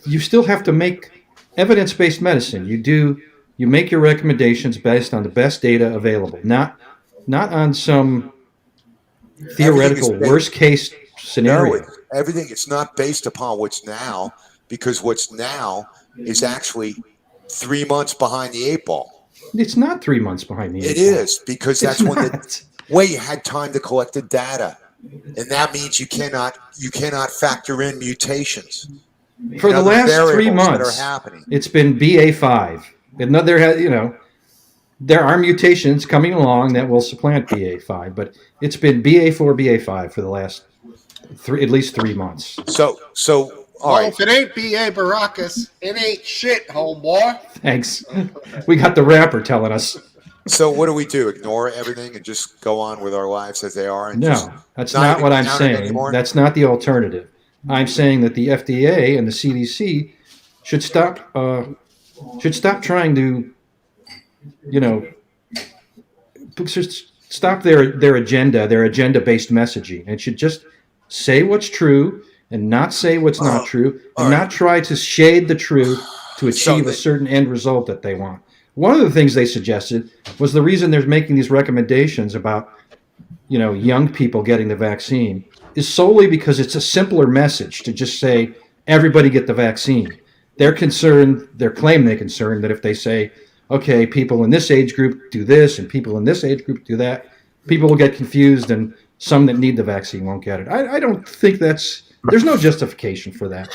Speaker 2: you still have to make evidence-based medicine. You make your recommendations based on the best data available, not on some theoretical worst-case scenario.
Speaker 4: No, everything. It's not based upon what's now, because what's now is actually 3 months behind the 8 ball.
Speaker 2: It's not 3 months behind the 8 ball.
Speaker 4: It is, because that's when you had time to collect the data. And that means you cannot factor in mutations.
Speaker 2: For the last 3 months, it's been BA5. There are mutations coming along that will supplant BA5, but it's been BA4, BA5 for the last at least 3 months.
Speaker 4: So all right.
Speaker 1: If it ain't BA Baracus, it ain't shit, homeboy.
Speaker 2: Thanks. We got the rapper telling us.
Speaker 4: So what do we do? Ignore everything and just go on with our lives as they are?
Speaker 2: That's not what I'm saying. That's not the alternative. I'm saying that the FDA and the CDC should stop trying to, stop their agenda-based messaging. It should just say what's true and not say what's not true, and not try to shade the truth to achieve a certain end result that they want. One of the things they suggested was the reason they're making these recommendations about, young people getting the vaccine is solely because it's a simpler message to just say, everybody get the vaccine. They're concerned that if they say, okay, people in this age group do this and people in this age group do that, people will get confused and some that need the vaccine won't get it. I don't think there's no justification for that.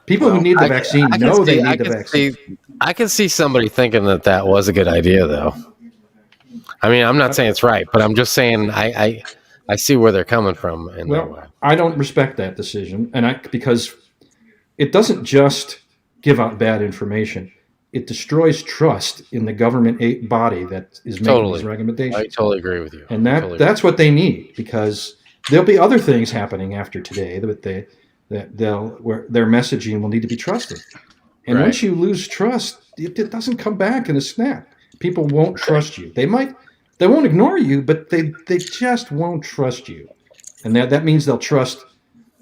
Speaker 2: People who need the vaccine know they need the vaccine.
Speaker 5: I can see somebody thinking that was a good idea, though. I mean, I'm not saying it's right, but I'm just saying I see where they're coming from.
Speaker 2: I don't respect that decision, because it doesn't just give out bad information. It destroys trust in the government body that is making these recommendations.
Speaker 5: I totally agree with you.
Speaker 2: And that's what they need, because there'll be other things happening after today where their messaging will need to be trusted. And once you lose trust, it doesn't come back in a snap. People won't trust you. They won't ignore you, but they just won't trust you. And that means they'll trust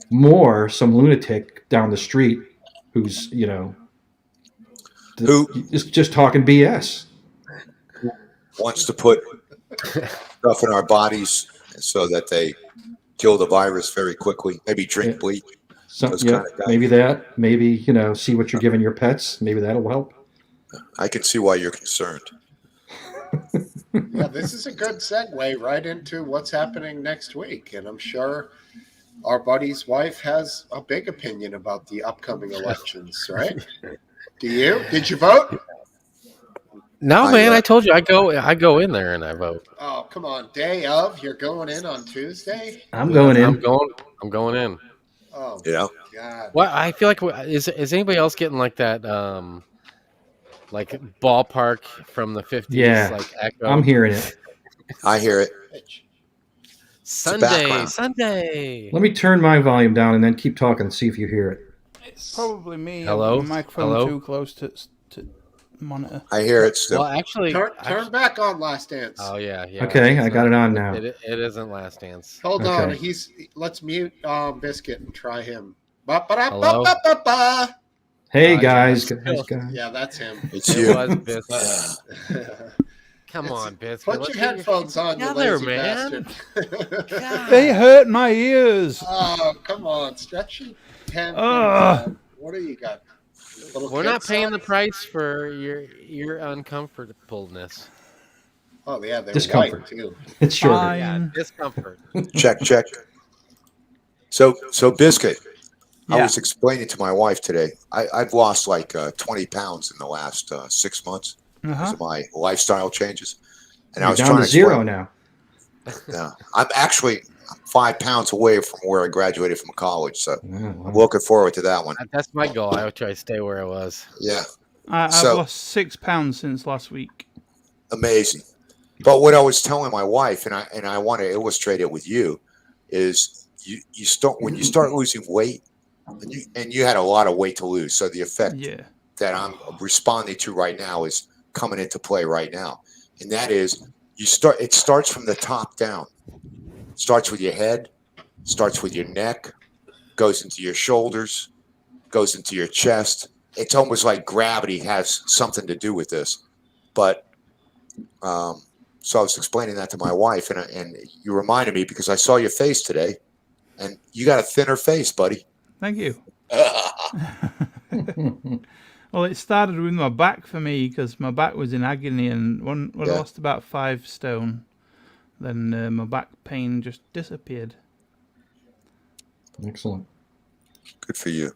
Speaker 2: more some lunatic down the street who's, who is just talking BS.
Speaker 4: Wants to put stuff in our bodies so that they kill the virus very quickly. Maybe drink bleach.
Speaker 2: Maybe that. Maybe, see what you're giving your pets. Maybe that'll help.
Speaker 4: I can see why you're concerned.
Speaker 1: Yeah, this is a good segue right into what's happening next week. And I'm sure our buddy's wife has a big opinion about the upcoming elections, right? Do you? Did you vote?
Speaker 5: No, man. I told you I go in there and I vote.
Speaker 1: Oh, come on. Day of, you're going in on Tuesday?
Speaker 2: I'm going in.
Speaker 5: I'm going in.
Speaker 1: Oh, God.
Speaker 5: Well, I feel like is anybody else getting like that like ballpark from the 50s?
Speaker 2: Yeah,
Speaker 5: like echo.
Speaker 2: I'm hearing it.
Speaker 4: I hear it.
Speaker 5: Sunday.
Speaker 2: Let me turn my volume down and then keep talking and see if you hear it.
Speaker 3: It's probably me.
Speaker 5: Hello?
Speaker 3: My microphone too close to monitor.
Speaker 4: I hear it still.
Speaker 5: Well, actually,
Speaker 1: turn back on Last Dance.
Speaker 5: Oh yeah.
Speaker 2: Okay, I got it on now.
Speaker 5: It isn't Last Dance.
Speaker 1: Hold on. Let's mute Biscuit and try him. Hello?
Speaker 2: Hey guys.
Speaker 1: Yeah, that's him.
Speaker 4: It's you.
Speaker 5: Was Biscuit. Come on, Biscuit.
Speaker 1: Put your headphones on, you lazy bastard.
Speaker 3: They hurt my ears.
Speaker 1: Oh, come on. Stretch your hand. What do you got?
Speaker 5: We're not paying the price for your uncomfortableness.
Speaker 1: Oh, yeah, they're
Speaker 2: discomfort.
Speaker 1: white, too.
Speaker 2: It's shorter.
Speaker 5: Yeah, discomfort.
Speaker 4: Check. So Biscuit,
Speaker 3: Yeah.
Speaker 4: I was explaining to my wife today, I've lost like 20 pounds in the last 6 months because of my lifestyle changes. And I was
Speaker 2: down
Speaker 4: trying
Speaker 2: to
Speaker 4: to
Speaker 2: zero now.
Speaker 4: Yeah, I'm 5 pounds away from where I graduated from college. So I'm looking forward to that one.
Speaker 5: That's my goal. I would try to stay where I was.
Speaker 4: Yeah.
Speaker 3: I've lost 6 pounds since last week.
Speaker 4: Amazing. But what I was telling my wife, and I want to illustrate it with you, is you start when you start losing weight, and you had a lot of weight to lose. So the effect that I'm responding to right now is coming into play right now, and that is it starts from the top down. It starts with your head, starts with your neck, goes into your shoulders, goes into your chest. It's almost like gravity has something to do with this, but. So I was explaining that to my wife, and you reminded me because I saw your face today, and you got a thinner face, buddy.
Speaker 3: Thank you. Well, it started with my back for me because my back was in agony, and when I lost about 5 stone, then my back pain just disappeared.
Speaker 2: Excellent.
Speaker 4: Good for you.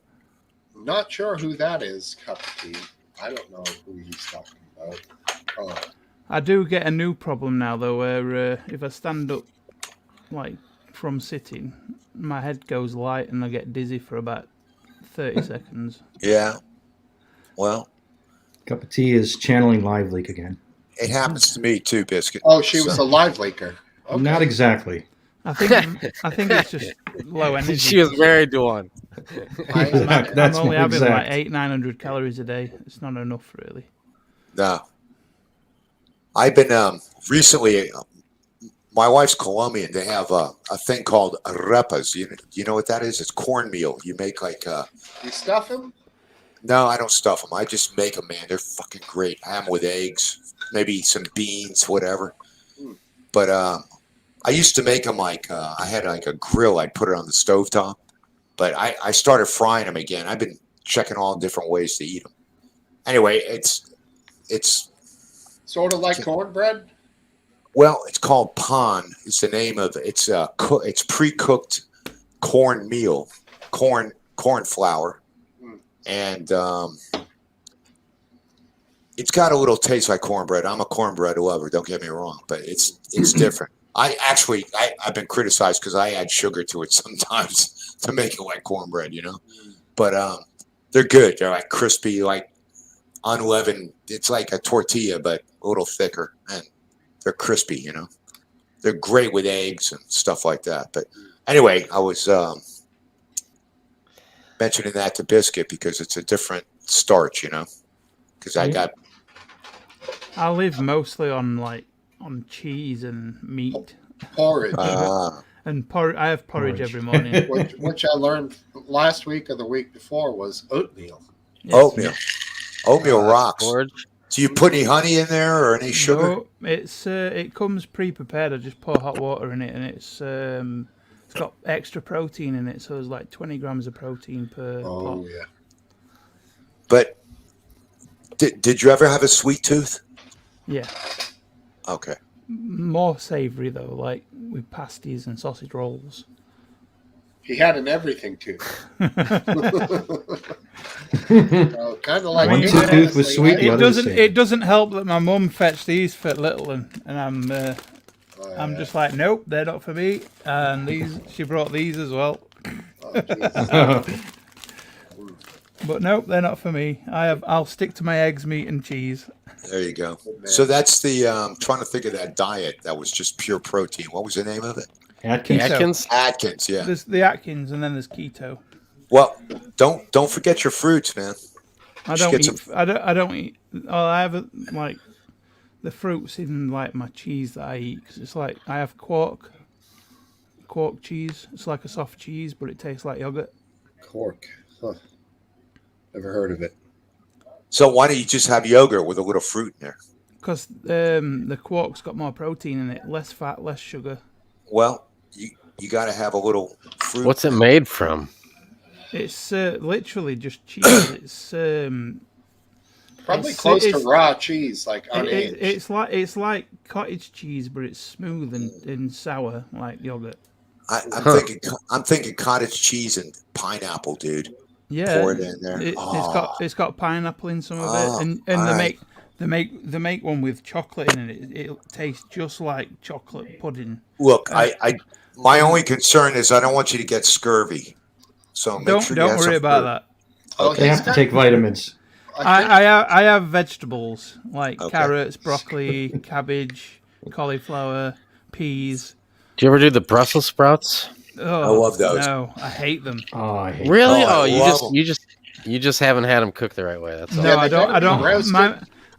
Speaker 1: Not sure who that is, Cup of Tea. I don't know who he's talking about. Oh.
Speaker 3: I do get a new problem now, though, where if I stand up, like, from sitting, my head goes light and I get dizzy for about 30 seconds.
Speaker 4: Yeah. Well.
Speaker 2: Cup of Tea is channeling Live Leak again.
Speaker 4: It happens to me, too, Biscuit.
Speaker 1: Oh, she was a live leaker. Okay.
Speaker 2: Not exactly.
Speaker 3: I think it's just low energy.
Speaker 5: She was married to one.
Speaker 3: I'm only having like 800-900 calories a day. It's not enough, really.
Speaker 4: No. I've been recently. My wife's Colombian. They have a thing called arepas. You know what that is? It's cornmeal. You make like.
Speaker 1: You stuff them?
Speaker 4: No, I don't stuff them. I just make them, man. They're fucking great. I have them with eggs, maybe some beans, whatever. But I used to make them like I had like a grill. I'd put it on the stovetop. But I started frying them again. I've been checking all different ways to eat them. Anyway, it's
Speaker 1: sort of like cornbread.
Speaker 4: Well, it's called pan. It's the name of it's pre-cooked cornmeal, corn flour, and it's got a little taste like cornbread. I'm a cornbread lover. Don't get me wrong, but it's different. I've been criticized because I add sugar to it sometimes to make it like cornbread, But they're good. They're like crispy, like unleavened. It's like a tortilla, but a little thicker, and they're crispy. They're great with eggs and stuff like that. But anyway, I was mentioning that to Biscuit because it's a different starch, Because
Speaker 3: I live mostly on cheese and meat.
Speaker 1: Porridge.
Speaker 3: And I have porridge every morning.
Speaker 1: which I learned last week or the week before was oatmeal.
Speaker 3: Yes.
Speaker 4: Oatmeal rocks.
Speaker 5: Porridge.
Speaker 4: Do you put any honey in there or any sugar?
Speaker 3: No, it comes pre-prepared. I just pour hot water in it, and it's got extra protein in it, so there's like 20 grams of protein per pot.
Speaker 1: Oh yeah.
Speaker 4: But did you ever have a sweet tooth?
Speaker 3: Yeah.
Speaker 4: Okay.
Speaker 3: More savoury though, like with pasties and sausage rolls.
Speaker 1: He had an everything tooth. Kind of like
Speaker 2: one tooth was sweet.
Speaker 3: It doesn't help that my mum fetched these for little, and I'm just like, nope, they're not for me. And she brought these as well. But nope, they're not for me. I'll stick to my eggs, meat, and cheese.
Speaker 4: There you go. So that's the trying to think of that diet that was just pure protein. What was the name of it?
Speaker 2: Atkins.
Speaker 4: Atkins, yeah.
Speaker 3: There's the Atkins, and then there's keto.
Speaker 4: Well, don't forget your fruits, man.
Speaker 3: I don't eat. Oh, I have like the fruits in like my cheese that I eat, because it's like I have quark cheese. It's like a soft cheese, but it tastes like yogurt.
Speaker 1: Quark. Huh. Never heard of it.
Speaker 4: So why don't you just have yogurt with a little fruit in there?
Speaker 3: Because the quark's got more protein in it, less fat, less sugar.
Speaker 4: Well, you got to have a little fruit.
Speaker 5: What's it made from?
Speaker 3: It's literally just cheese. It's
Speaker 1: probably close to raw cheese, like unaged.
Speaker 3: It's like cottage cheese, but it's smooth and sour like yogurt.
Speaker 4: I'm thinking cottage cheese and pineapple, dude.
Speaker 3: Yeah,
Speaker 4: pour it in there.
Speaker 3: It's got pineapple in some of it, and they make one with chocolate in it. It tastes just like chocolate pudding.
Speaker 4: Look, my only concern is I don't want you to get scurvy. So make sure
Speaker 3: don't worry about that.
Speaker 2: Okay. You have to take vitamins.
Speaker 3: I have vegetables like carrots, broccoli, cabbage, cauliflower, peas.
Speaker 5: Do you ever do the Brussels sprouts?
Speaker 3: Oh,
Speaker 4: I love those.
Speaker 3: No, I hate them.
Speaker 2: Oh, I hate
Speaker 5: really?
Speaker 2: them.
Speaker 5: Oh, you just haven't had them cooked the right way. That's all.
Speaker 3: No, I don't.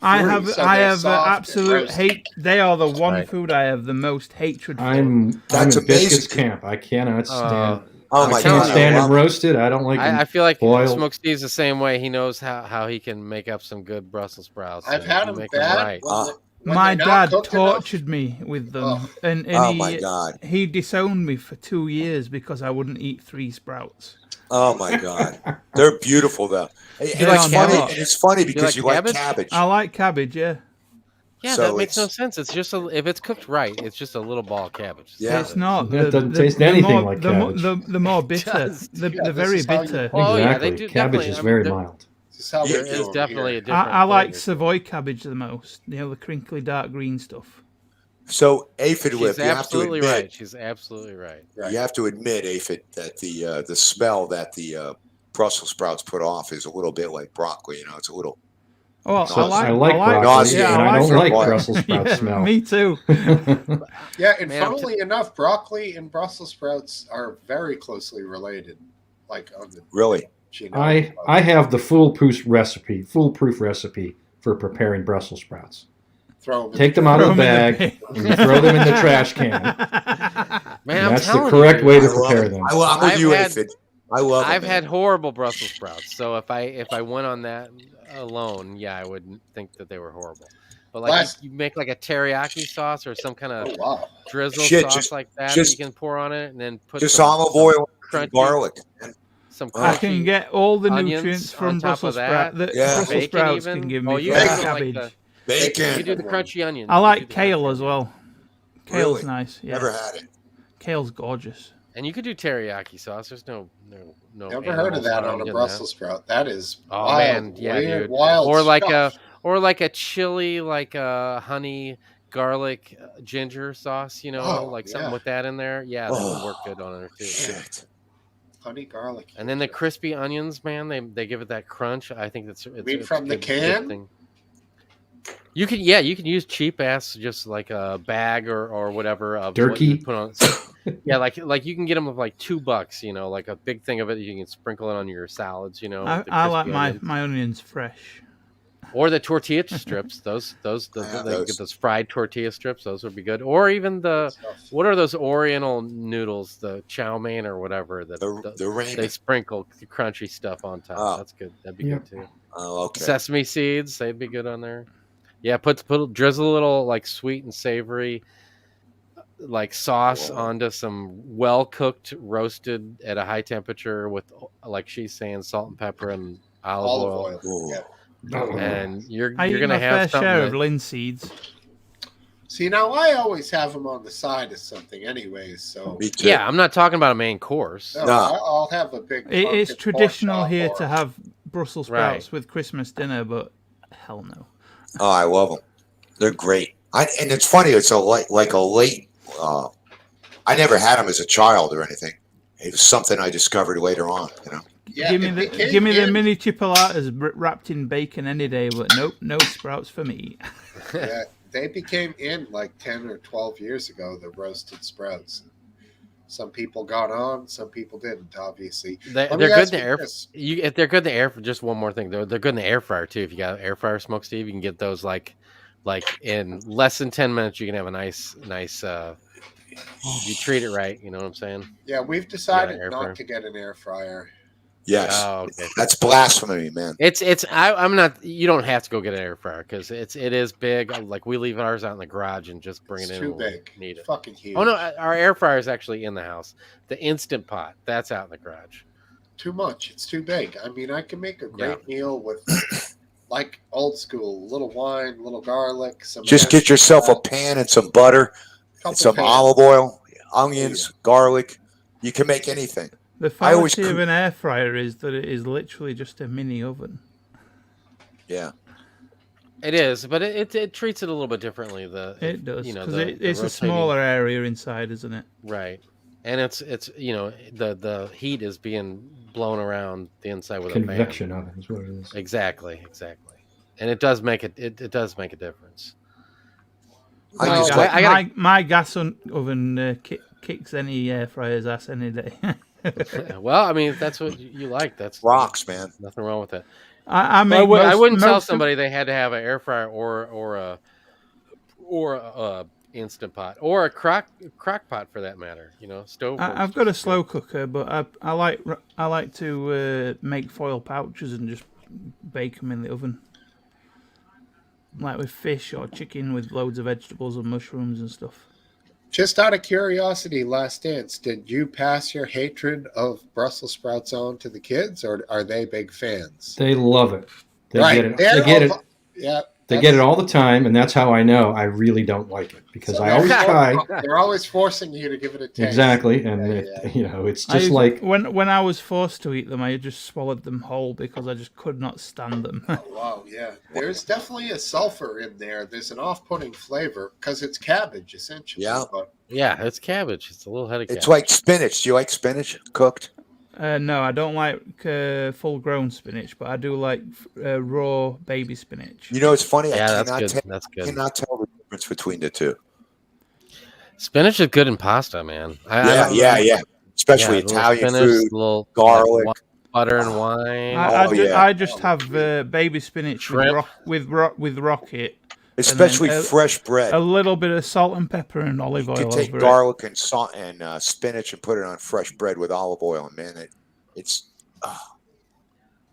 Speaker 3: I have absolute hate. They are the one food I have the most hatred for.
Speaker 2: I'm in biscuits camp. I cannot stand. I can't stand them roasted. I don't like them.
Speaker 5: I feel like
Speaker 2: boiled.
Speaker 5: Smokesteve's the same way. He knows how he can make up some good Brussels sprouts.
Speaker 1: I've had them bad.
Speaker 5: Right.
Speaker 3: My dad tortured me with them, and
Speaker 4: my God,
Speaker 3: he disowned me for 2 years because I wouldn't eat 3 sprouts.
Speaker 4: Oh my God, they're beautiful though. It's funny because you like cabbage.
Speaker 3: I like cabbage, yeah.
Speaker 5: Yeah, so that makes no sense. It's just if it's cooked right, it's just a little ball of cabbage.
Speaker 3: Yeah, it's not.
Speaker 2: It doesn't taste anything like cabbage.
Speaker 3: The more bitter, the very bitter.
Speaker 2: Oh yeah, they do. Cabbage is very mild.
Speaker 5: There is definitely a difference.
Speaker 3: I like Savoy cabbage the most. You know, the crinkly dark green stuff.
Speaker 4: So, Aphid, you have to admit,
Speaker 5: right. She's absolutely right.
Speaker 4: You have to admit, Aphid, that the smell that the Brussels sprouts put off is a little bit like broccoli. You know, it's a little.
Speaker 3: Oh,
Speaker 2: I like broccoli, and I don't like Brussels sprout smell.
Speaker 3: Me too.
Speaker 1: Yeah, and funnily enough, broccoli and Brussels sprouts are very closely related. Like on the
Speaker 4: really.
Speaker 2: I have the foolproof recipe for preparing Brussels sprouts. Take them out of the bag and throw them in the trash can.
Speaker 5: Man,
Speaker 2: that's the correct way to prepare them.
Speaker 4: I'm with you, Aphid.
Speaker 5: I've had horrible Brussels sprouts, so if I went on that alone, yeah, I would think that they were horrible. But like you make like a teriyaki sauce or some kind of drizzle sauce like that you can pour on it, and then put
Speaker 4: just olive oil, garlic.
Speaker 3: I can get all the nutrients from Brussels sprouts. Brussels sprouts can give me cabbage.
Speaker 4: Bacon.
Speaker 5: You do the crunchy onions.
Speaker 3: I like kale as well. Kale's nice. Yeah.
Speaker 4: Never had it.
Speaker 3: Kale's gorgeous.
Speaker 5: And you could do teriyaki sauce. There's no.
Speaker 1: Never heard of that on a Brussels sprout. That is
Speaker 5: wild. Man, yeah,
Speaker 1: weird,
Speaker 5: dude.
Speaker 1: Wild
Speaker 5: or like a chili, like a honey, garlic, ginger sauce. You know, something with that in there. Yeah, that would work good on it too.
Speaker 4: Shit.
Speaker 1: Honey garlic.
Speaker 5: And then the crispy onions, man, they give it that crunch. I think it's
Speaker 1: from the can.
Speaker 5: Thing. You can use cheap ass just like a bag or whatever of
Speaker 2: turkey.
Speaker 5: Put on. Yeah, like you can get them with like $2, you know, like a big thing of it. You can sprinkle it on your salads, you know.
Speaker 3: I like my onions fresh.
Speaker 5: Or the tortilla strips. Those get those fried tortilla strips. Those would be good. Or even what are those Oriental noodles? The chow mein or whatever. They sprinkle the crunchy stuff on top.
Speaker 4: Oh.
Speaker 5: That's good. That'd be good too.
Speaker 4: Oh, okay.
Speaker 5: Sesame seeds. They'd be good on there. Yeah, drizzle a little like sweet and savory like sauce onto some well cooked roasted at a high temperature with, like she's saying, salt and pepper and olive oil.
Speaker 1: Yeah.
Speaker 5: And you're
Speaker 3: I
Speaker 5: gonna
Speaker 3: eat my
Speaker 5: have
Speaker 3: fair share
Speaker 5: that...
Speaker 3: of linseeds.
Speaker 1: See, now I always have them on the side of something, anyways. So
Speaker 4: Me too.
Speaker 5: Yeah, I'm not talking about a main course.
Speaker 1: no,
Speaker 4: No.
Speaker 1: I'll have a big.
Speaker 3: It's
Speaker 1: fucking
Speaker 3: traditional
Speaker 1: pork chop
Speaker 3: here
Speaker 1: or-
Speaker 3: to have Brussels sprouts
Speaker 5: Right.
Speaker 3: with Christmas dinner, but hell no.
Speaker 4: Oh, I love them. They're great. And it's funny. It's a like a late. I never had them as a child or anything. It was something I discovered later on.
Speaker 1: Yeah,
Speaker 3: give me
Speaker 1: it
Speaker 3: the
Speaker 1: became
Speaker 3: give me the
Speaker 1: in-
Speaker 3: mini chipolatas wrapped in bacon any day, but nope, no sprouts for me.
Speaker 1: Yeah, they became in like 10 or 12 years ago. The roasted sprouts. Some people got on, some people didn't. Obviously,
Speaker 5: They're
Speaker 1: Let me
Speaker 5: good in
Speaker 1: ask
Speaker 5: the
Speaker 1: you
Speaker 5: air.
Speaker 1: this.
Speaker 5: If they're good in the air, just one more thing, they're good in the air fryer too. If you got an air fryer Smokesteve, you can get those like in less than 10 minutes. You can have a nice. If you treat it right, you know what I'm saying.
Speaker 1: Yeah, we've
Speaker 5: air
Speaker 1: decided
Speaker 5: fryer.
Speaker 1: not to get an air fryer.
Speaker 4: Yes,
Speaker 5: Oh, okay.
Speaker 4: that's blasphemy, man.
Speaker 5: I'm not. You don't have to go get an air fryer because it is big. Like we leave ours out in the garage and just bring
Speaker 1: It's
Speaker 5: it in
Speaker 1: too
Speaker 5: when we
Speaker 1: big.
Speaker 5: need it.
Speaker 1: Fucking huge.
Speaker 5: Oh no, our air fryer is actually in the house. The Instant Pot that's out in the garage.
Speaker 1: Too much. It's too big. I mean, I can make a great
Speaker 5: Yeah.
Speaker 1: meal with like old school, little wine, little garlic, some.
Speaker 4: Just get yourself a pan and some butter, and some olive oil, onions, garlic. You can make anything.
Speaker 3: The fallacy of an air fryer is that it is literally just a mini oven.
Speaker 4: Yeah,
Speaker 5: it is, but it treats it a little bit differently.
Speaker 3: It does because
Speaker 5: the
Speaker 3: it's a smaller area inside, isn't it?
Speaker 5: Right, and it's the heat is being blown around the inside with
Speaker 2: convection
Speaker 5: a fan.
Speaker 2: oven is what it is.
Speaker 5: Exactly, and it does make it does make a difference.
Speaker 3: My gas oven kicks any air fryer's ass any day.
Speaker 5: Well, I mean, if that's what you like. That's
Speaker 4: rocks, man.
Speaker 5: Nothing wrong with it.
Speaker 3: I
Speaker 5: wouldn't tell somebody they had to have an air fryer or a Instant Pot or a crock pot for that matter. Stove.
Speaker 3: I've got a slow cooker, but I like to make foil pouches and just bake them in the oven, like with fish or chicken with loads of vegetables and mushrooms and stuff.
Speaker 1: Just out of curiosity, last dance, did you pass your hatred of Brussels sprouts on to the kids, or are they big fans?
Speaker 2: They love it. They
Speaker 1: right.
Speaker 2: get it.
Speaker 1: Yeah.
Speaker 2: They get it all the time, and that's how I know I really don't like it because I always try.
Speaker 1: They're always forcing you to give it a taste.
Speaker 2: Exactly, and it's just like
Speaker 3: when I was forced to eat them, I just swallowed them whole because I just could not stand them.
Speaker 1: Oh, wow, yeah. There's definitely a sulfur in there. There's an off-putting flavor because it's cabbage essentially.
Speaker 4: Yeah,
Speaker 5: yeah, it's cabbage. It's a little head of cabbage.
Speaker 4: It's like spinach. Do you like spinach cooked?
Speaker 3: No, I don't like full-grown spinach, but I do like raw baby spinach.
Speaker 4: You know, it's funny.
Speaker 5: Yeah,
Speaker 4: that's good.
Speaker 5: That's good.
Speaker 4: I cannot tell the difference between the two.
Speaker 5: Spinach is good in pasta, man.
Speaker 4: Yeah. Especially Italian
Speaker 5: spinach,
Speaker 4: food,
Speaker 5: little
Speaker 4: garlic,
Speaker 5: butter and wine.
Speaker 3: I just have baby spinach with rocket.
Speaker 4: Especially fresh bread.
Speaker 3: A little bit of salt and pepper and olive oil.
Speaker 4: You can take garlic and salt and spinach and put it on fresh bread with olive oil, and man, it's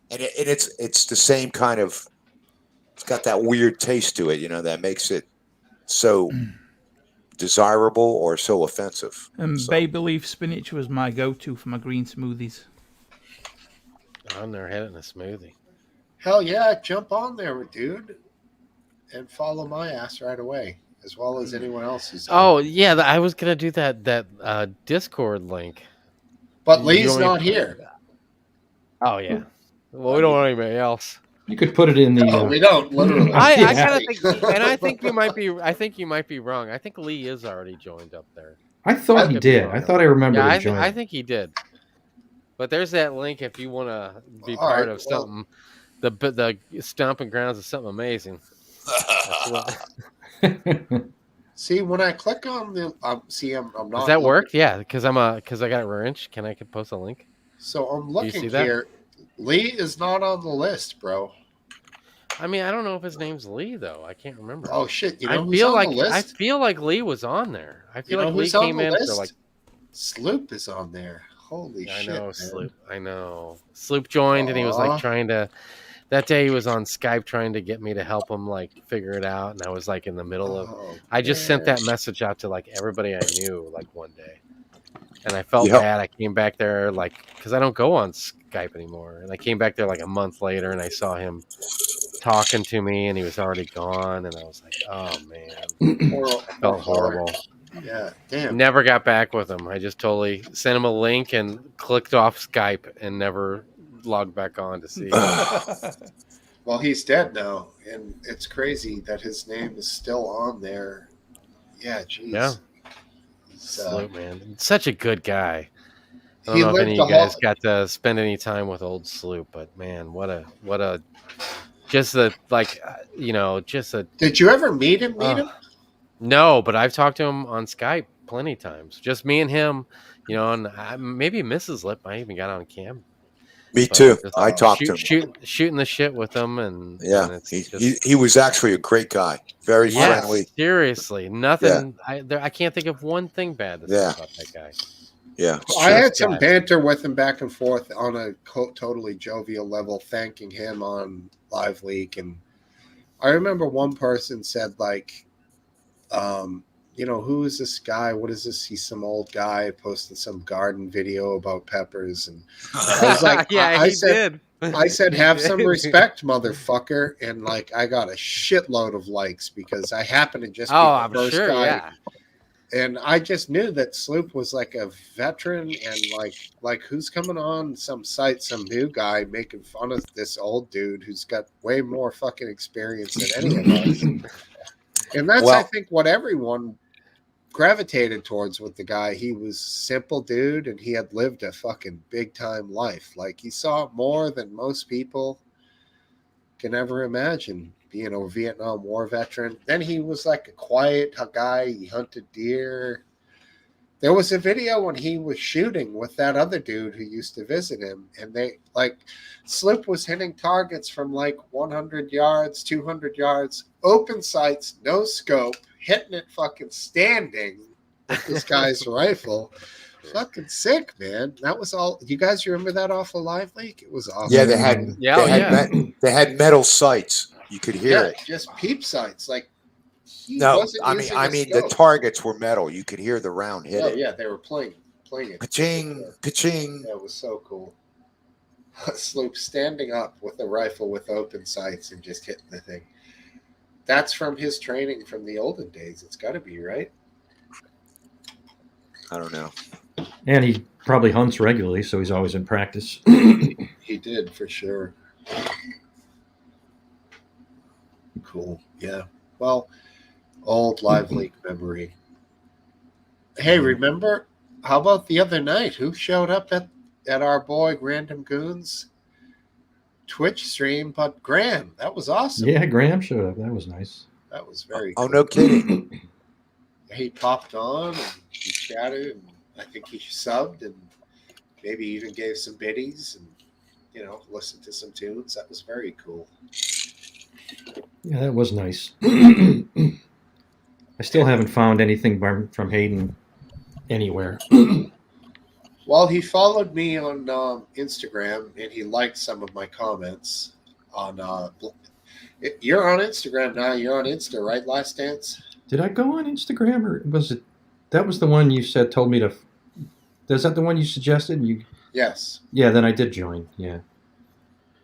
Speaker 4: the same kind of. It's got that weird taste to it, that makes it so desirable or so offensive.
Speaker 3: And baby leaf spinach was my go-to for my green smoothies.
Speaker 5: I've never had it in a smoothie.
Speaker 1: Hell yeah, jump on there, dude. And follow my ass right away, as well as anyone else's.
Speaker 5: Oh yeah, I was gonna do that Discord link,
Speaker 1: but Lee's not here.
Speaker 5: Oh yeah, well we don't want anybody else.
Speaker 2: You could put it in the.
Speaker 1: No, we don't. Literally,
Speaker 5: I kind of think, and I think you might be. I think you might be wrong. I think Lee is already joined up there.
Speaker 2: I thought he did. I thought I remembered him joining.
Speaker 5: I think he did. But there's that link if you want to be part of something. The stomping grounds is something amazing.
Speaker 1: See, when I click on the I'm not.
Speaker 5: Does that work? Yeah, because I got it wrench. Can I post a link?
Speaker 1: So I'm looking here. Lee is not on the list, bro.
Speaker 5: I mean, I don't know if his name's Lee though. I can't remember.
Speaker 1: Oh shit!
Speaker 5: I feel like Lee was on there. I feel like Lee came in for like.
Speaker 1: Sloop is on there. Holy shit!
Speaker 5: I know Sloop. I know Sloop joined and he was like trying to. That day he was on Skype trying to get me to help him like figure it out, and I was like in the middle of. I just sent that message out to like everybody I knew like one day, and I felt bad. I came back there like because I don't go on Skype anymore, and I came back there like a month later, and I saw him talking to me, and he was already gone, and I was like, oh man, I felt horrible.
Speaker 1: Yeah, damn.
Speaker 5: Never got back with him. I just totally sent him a link and clicked off Skype and never logged back on to see.
Speaker 1: Well, he's dead now, and it's crazy that his name is still on there. Yeah, jeez.
Speaker 5: Yeah. Sloop, man. Such a good guy. I don't know if any of you guys got to spend any time with old Sloop, but man, what a just a just a.
Speaker 1: Did you ever meet him?
Speaker 5: No, but I've talked to him on Skype plenty of times. Just me and him, and maybe Mrs. Lip. I even got on cam.
Speaker 4: Me too. I talked to him.
Speaker 5: Shooting the shit with him, and
Speaker 4: yeah, and he was actually a great guy. Very friendly.
Speaker 5: Seriously, nothing. Yeah. I can't think of one thing bad to say about that guy.
Speaker 4: Yeah,
Speaker 1: I had some banter with him back and forth on a totally jovial level, thanking him on Live Leak, and I remember one person said like, who is this guy? What is this? He's some old guy posting some garden video about peppers, and I was like, I said, have some respect, motherfucker, and like I got a shitload of likes because I happened to just be the first guy. Yeah. And I just knew that Sloop was like a veteran, and like who's coming on some site, some new guy making fun of this old dude who's got way more fucking experience than any of us. And that's, I think, what everyone gravitated towards with the guy. He was simple dude, and he had lived a fucking big time life. Like he saw more than most people can ever imagine. Being a Vietnam War veteran. Then he was like a quiet guy. He hunted deer. There was a video when he was shooting with that other dude who used to visit him. And they Sloop was hitting targets from like 100 yards, 200 yards, open sights, no scope, hitting it fucking standing with this guy's rifle. Fucking sick, man. That was all. You guys remember that off of Live Leak? It was awesome.
Speaker 4: Yeah, they had metal sights. You could hear it.
Speaker 1: Just peep sights. Like
Speaker 4: I mean the targets were metal. You could hear the round hit it.
Speaker 1: Yeah, they were playing it.
Speaker 4: Ka-ching, ka-ching.
Speaker 1: That was so cool. Sloop standing up with a rifle with open sights and just hitting the thing. That's from his training from the olden days. It's got to be, right?
Speaker 4: I don't know.
Speaker 2: And he probably hunts regularly, so he's always in practice.
Speaker 1: He did, for sure. Cool. Yeah. Well, old Live Leak memory. Hey, remember? How about the other night? Who showed up at our boy Random Goons Twitch stream? But Graham. That was awesome.
Speaker 2: Yeah, Graham showed up. That was nice.
Speaker 1: That was very
Speaker 4: cool. Oh, no kidding.
Speaker 1: He popped on and he chatted, and I think he subbed and maybe even gave some biddies and, listened to some tunes. That was very cool.
Speaker 2: Yeah, that was nice. I still haven't found anything from Hayden anywhere.
Speaker 1: Well, he followed me on Instagram, and he liked some of my comments on. You're on Instagram now. You're on Insta, right? Last Dance.
Speaker 2: Did I go on Instagram, or was it? That was the one you told me to. Is that the one you suggested?
Speaker 1: Yes.
Speaker 2: Yeah, then I did join. Yeah.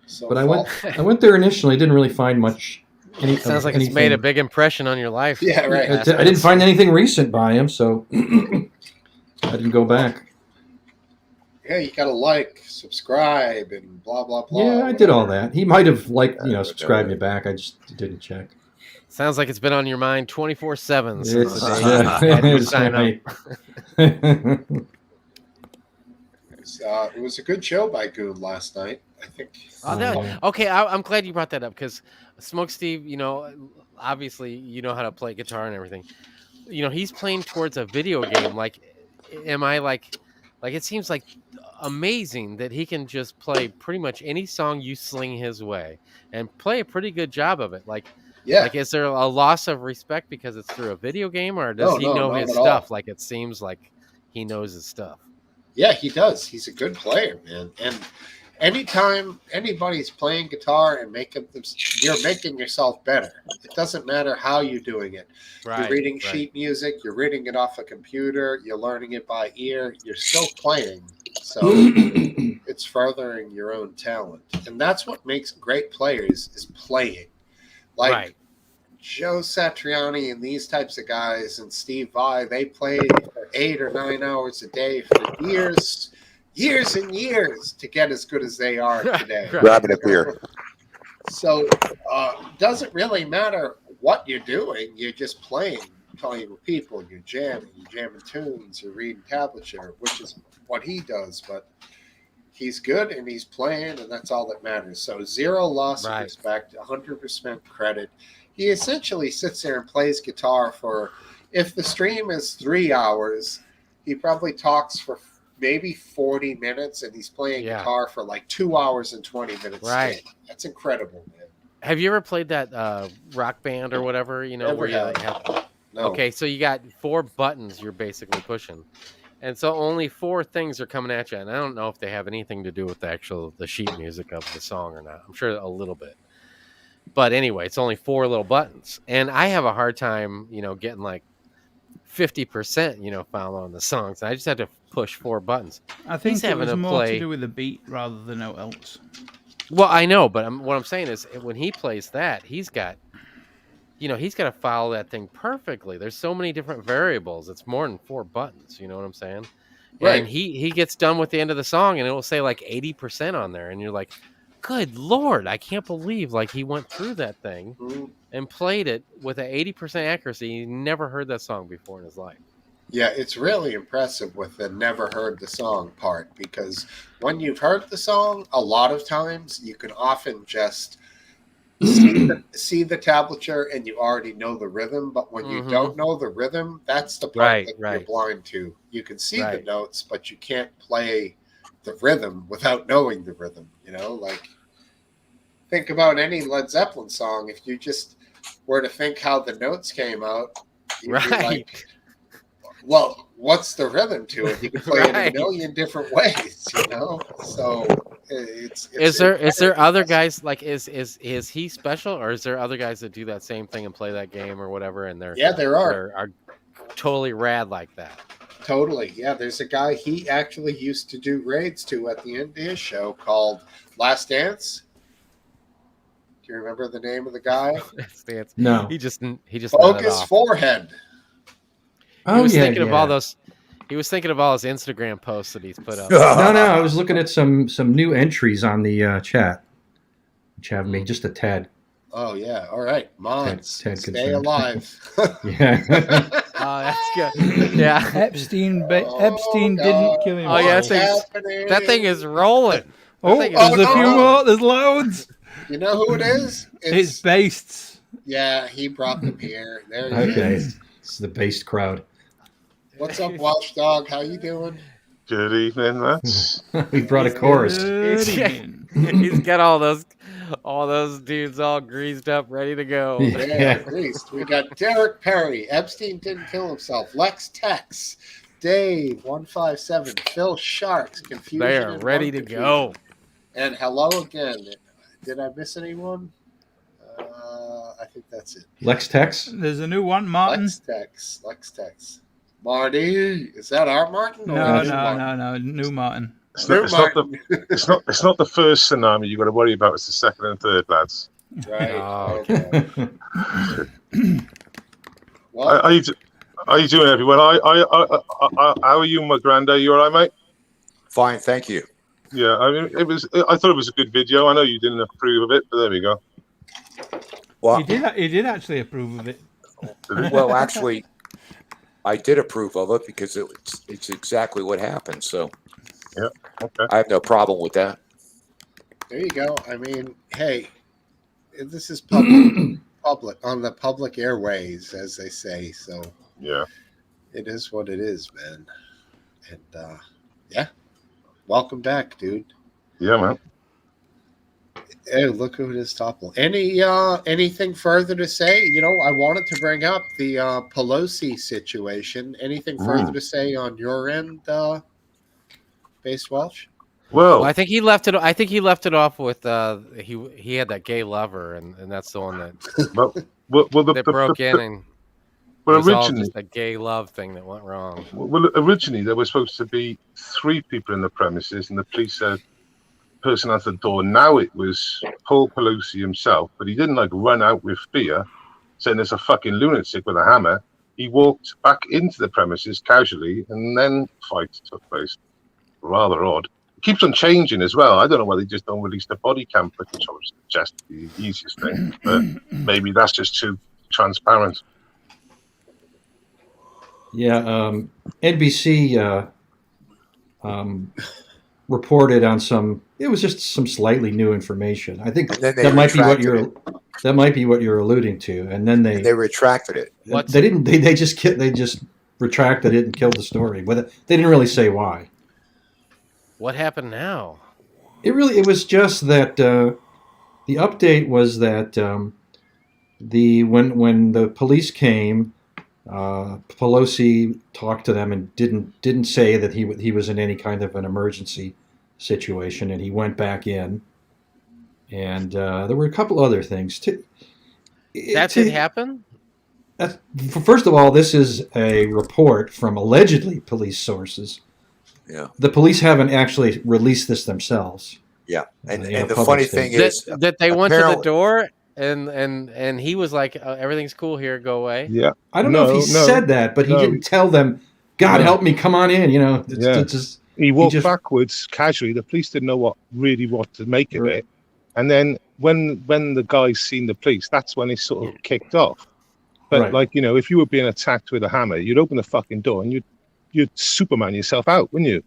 Speaker 1: So
Speaker 2: but I went there initially. Didn't really find much.
Speaker 5: Sounds like it's made a big impression on your life.
Speaker 1: Yeah, right.
Speaker 2: I didn't find anything recent by him, so I didn't go back.
Speaker 1: Yeah, you gotta subscribe, and blah blah blah.
Speaker 2: Yeah, I did all that. He might have subscribed me back. I just didn't check.
Speaker 5: Sounds like it's been on your mind 24/7 since the day you sign up.
Speaker 1: It was a good show by Goon last night, I think.
Speaker 5: Okay, I'm glad you brought that up because Smokesteve, obviously you know how to play guitar and everything. He's playing towards a video game. It seems like amazing that he can just play pretty much any song you sling his way and play a pretty good job of it. Is there a loss of respect because it's through a video game, or does he know his stuff? Like, it seems like he knows his stuff.
Speaker 1: Yeah, he does. He's a good player, man. And anytime anybody's playing guitar and you're making yourself better. It doesn't matter how you're doing it. Right, you're reading sheet music. You're reading it off a computer. You're learning it by ear. You're still playing. So it's furthering your own talent. And that's what makes great players is playing. Like
Speaker 5: Right.
Speaker 1: Joe Satriani and these types of guys and Steve Vai, they played for 8 or 9 hours a day for years and years to get as good as they are today.
Speaker 4: Grabbing a beer.
Speaker 1: So doesn't really matter what you're doing. You're just playing with people. You're jamming tunes, you're reading tablature, which is what he does. But he's good and he's playing, and that's all that matters. So 0 loss of respect, 100% credit. He essentially sits there and plays guitar for, if the stream is 3 hours, he probably talks for maybe 40 minutes, and he's playing guitar for like 2 hours and 20 minutes.
Speaker 5: Right.
Speaker 1: Straight. That's incredible, man.
Speaker 5: Have you ever played that Rock Band or whatever? You know,
Speaker 1: Never
Speaker 5: where you
Speaker 1: have.
Speaker 5: have.
Speaker 1: No.
Speaker 5: Okay, so you got 4 buttons you're basically pushing. And so only 4 things are coming at you. And I don't know if they have anything to do with the sheet music of the song or not. I'm sure a little bit. But anyway, it's only 4 little buttons. And I have a hard time, getting like 50%, following the songs. I just had to push 4 buttons.
Speaker 3: I think it was more to do with the beat rather than no else.
Speaker 5: Well, I know, but what I'm saying is when he plays that, he's got to follow that thing perfectly. There's so many different variables. It's more than 4 buttons. You know what I'm saying? Right. And he gets done with the end of the song, and it will say like 80% on there, and you're like, good Lord, I can't believe he went through that thing and played it with an 80% accuracy. He never heard that song before in his life.
Speaker 1: Yeah, it's really impressive with the never heard the song part, because when you've heard the song, a lot of times you can often just see the tablature and you already know the rhythm. But when you don't know the rhythm, that's the part that you're blind to. You can see the notes, but you can't play the rhythm without knowing the rhythm. Think about any Led Zeppelin song. If you just were to think how the notes came out, you'd be like, well, what's the rhythm to it? You can play it in a million different ways, So it's
Speaker 5: is there other guys is he special, or is there other guys that do that same thing and play that game or whatever? And
Speaker 1: there
Speaker 5: are totally rad like that.
Speaker 1: Totally, yeah. There's a guy he actually used to do raids to at the end of his show called Last Dance. Do you remember the name of the guy?
Speaker 5: Last Dance.
Speaker 2: No.
Speaker 5: He just
Speaker 1: Focus Forehead.
Speaker 2: Oh,
Speaker 5: he was thinking of all those. He was thinking of all his Instagram posts that he's put up.
Speaker 2: No. I was looking at some new entries on the chat, which have me just a tad.
Speaker 1: Oh yeah. All right, Mons,
Speaker 2: Tad
Speaker 1: stay alive.
Speaker 2: Yeah.
Speaker 5: Oh, that's good. Yeah.
Speaker 3: Epstein didn't kill him.
Speaker 5: Oh yeah, that thing is rolling.
Speaker 3: There's a few more. There's loads.
Speaker 1: You know who it is?
Speaker 3: It's Bastes.
Speaker 1: Yeah, he brought the beer. There he is.
Speaker 2: It's the Based crowd.
Speaker 1: What's up, Watchdog? How you doing?
Speaker 6: Good evening, lads.
Speaker 2: We brought a chorus.
Speaker 5: He's got all those dudes all greased up, ready to go.
Speaker 1: Yeah, greased. We got Derek Perry. Epstein didn't kill himself. Lex Tex. Dave 157. Phil Sharks. Confusion.
Speaker 5: They are ready to go.
Speaker 1: And hello again. Did I miss anyone? I think that's it.
Speaker 2: Lex Tex.
Speaker 3: There's a new one, Martin.
Speaker 1: Lex Tex. Marty, is that our Martin?
Speaker 3: No, new Martin.
Speaker 6: It's not the first tsunami you've got to worry about. It's the second and third, lads.
Speaker 1: Right.
Speaker 5: Oh, okay.
Speaker 1: Well,
Speaker 6: how you doing, everyone? How are you, my granddad? You all right, mate?
Speaker 4: Fine, thank you.
Speaker 6: Yeah, I mean, I thought it was a good video. I know you didn't approve of it, but there we go.
Speaker 4: Well,
Speaker 3: he did actually approve of it.
Speaker 4: Well, actually, I did approve of it because it's exactly what happened. So,
Speaker 6: yeah, okay.
Speaker 4: I have no problem with that.
Speaker 1: There you go. I mean, hey, this is public on the public airways, as they say. So,
Speaker 6: yeah,
Speaker 1: it is what it is, man. And yeah, welcome back, dude.
Speaker 6: Yeah, man.
Speaker 1: Hey, look who it is, Topple. Anything further to say? I wanted to bring up the Pelosi situation. Anything further to say on your end, Base Welch?
Speaker 6: Well,
Speaker 5: I think he left it. I think he left it off with he had that gay lover, and that's the one that
Speaker 6: well,
Speaker 5: that broke in. And
Speaker 6: Well,
Speaker 5: was all
Speaker 6: originally,
Speaker 5: just a gay love thing that went wrong.
Speaker 6: well, originally there were supposed to be 3 people in the premises, and the police said person at the door. Now it was Paul Pelosi himself, but he didn't like run out with fear, saying there's a fucking lunatic with a hammer. He walked back into the premises casually, and then fight took place. Rather odd. It keeps on changing as well. I don't know why they just don't release the body cam footage, which I would suggest the easiest thing, but maybe that's just too transparent.
Speaker 2: Yeah, NBC reported on some. It was just some slightly new information. I think that might be what you're alluding to. And then they
Speaker 4: retracted it.
Speaker 2: They didn't. They just retracted it and killed the story. But they didn't really say why.
Speaker 5: What happened now?
Speaker 2: It was just that the update was that when the police came, Pelosi talked to them and didn't say that he was in any kind of an emergency situation, and he went back in. And there were a couple other things too.
Speaker 5: That did happen?
Speaker 2: First of all, this is a report from allegedly police sources.
Speaker 4: Yeah.
Speaker 2: The police haven't actually released this themselves.
Speaker 4: Yeah, and the funny thing is
Speaker 5: that they went to the door and he was like, "Everything's cool here, go away."
Speaker 6: Yeah,
Speaker 2: I don't know if he said that, but he didn't tell them, "God help me, come on in." It's just,
Speaker 6: he walked backwards casually. The police didn't know what to make of it, and then when the guys seen the police, that's when it sort of kicked off. But if you were being attacked with a hammer, you'd open the fucking door and you'd Superman yourself out, wouldn't you?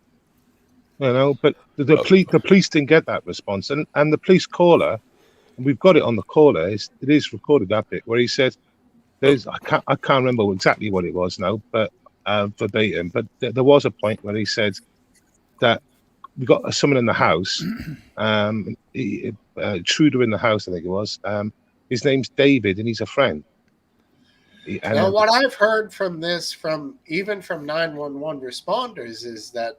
Speaker 6: But the police didn't get that response, and the police caller, and we've got it on the caller. It is recorded, that bit where he said, I can't remember exactly what it was now, but verbatim. But there was a point where he said that we got someone in the house, intruder in the house, I think it was. His name's David, and he's a friend.
Speaker 1: Now, what I've heard from this, even from 911 responders, is that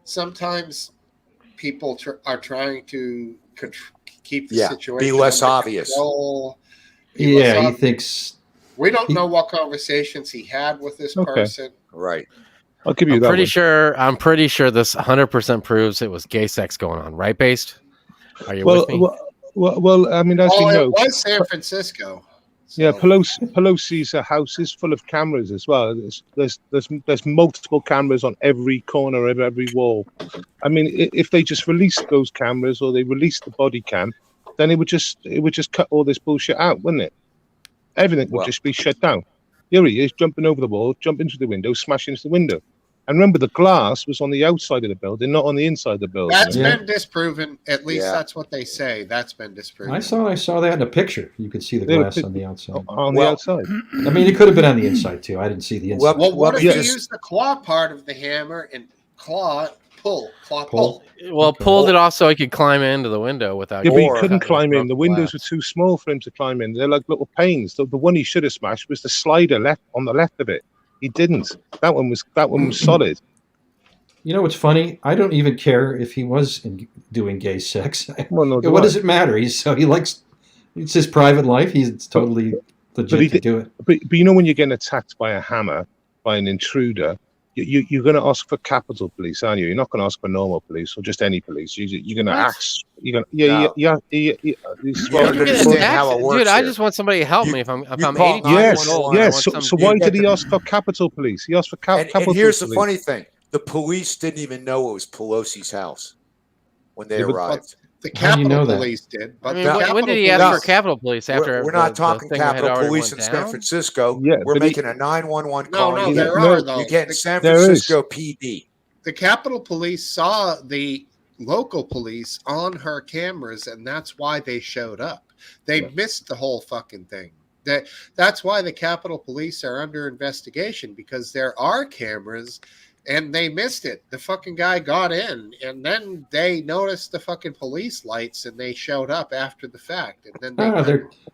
Speaker 1: sometimes people are trying to keep the situation
Speaker 4: be less obvious.
Speaker 2: He thinks
Speaker 1: we don't know what conversations he had with this person.
Speaker 4: Right.
Speaker 6: I'll give you that.
Speaker 5: I'm pretty sure this 100% proves it was gay sex going on, right? Based? Are you with me?
Speaker 6: Well, I mean, as you know,
Speaker 1: it was San Francisco. So.
Speaker 6: Yeah, Pelosi's house is full of cameras as well. There's multiple cameras on every corner of every wall. I mean, if they just released those cameras or they released the body cam, then it would just cut all this bullshit out, wouldn't it? Everything would just be shut down. Here he is, jumping over the wall, jump into the window, smash into the window. And remember, the glass was on the outside of the building, not on the inside of the building.
Speaker 1: That's been disproven. At least that's what they say. That's been disproven.
Speaker 2: I saw that in a picture. You could see the glass on the outside.
Speaker 6: On the outside.
Speaker 2: I mean, it could have been on the inside too. I didn't see the inside.
Speaker 1: Well, what if you use the claw part of the hammer and pull?
Speaker 5: Well, pulled it off so he could climb into the window without.
Speaker 6: Yeah, but he couldn't climb in. The windows were too small for him to climb in. They're like little panes. The one he should have smashed was the slider on the left of it. He didn't. That one was solid.
Speaker 2: You know what's funny? I don't even care if he was doing gay sex.
Speaker 6: Well, no,
Speaker 2: what does it matter? It's his private life. He's totally legit to do it.
Speaker 6: But you know, when you're getting attacked by a hammer, by an intruder, you're going to ask for Capitol Police, aren't you? You're not going to ask for normal police or just any police. You're going to ask. You're going to
Speaker 5: Dude, I just want somebody to help me if I'm 80
Speaker 6: Yes.
Speaker 5: old.
Speaker 6: So why did he ask for Capitol Police? He asked for Capitol Police.
Speaker 4: And here's the funny thing: the police didn't even know it was Pelosi's house when they arrived.
Speaker 1: The Capitol Police did. But
Speaker 5: when did he ask for Capitol Police? After
Speaker 4: we're not talking Capitol Police in San Francisco. We're making a 911 call.
Speaker 1: No, there are though.
Speaker 4: You're getting San Francisco PD.
Speaker 1: The Capitol Police saw the local police on her cameras, and that's why they showed up. They missed the whole fucking thing. That's why the Capitol Police are under investigation, because there are cameras. And they missed it. The fucking guy got in, and then they noticed the fucking police lights, and they showed up after the fact. And then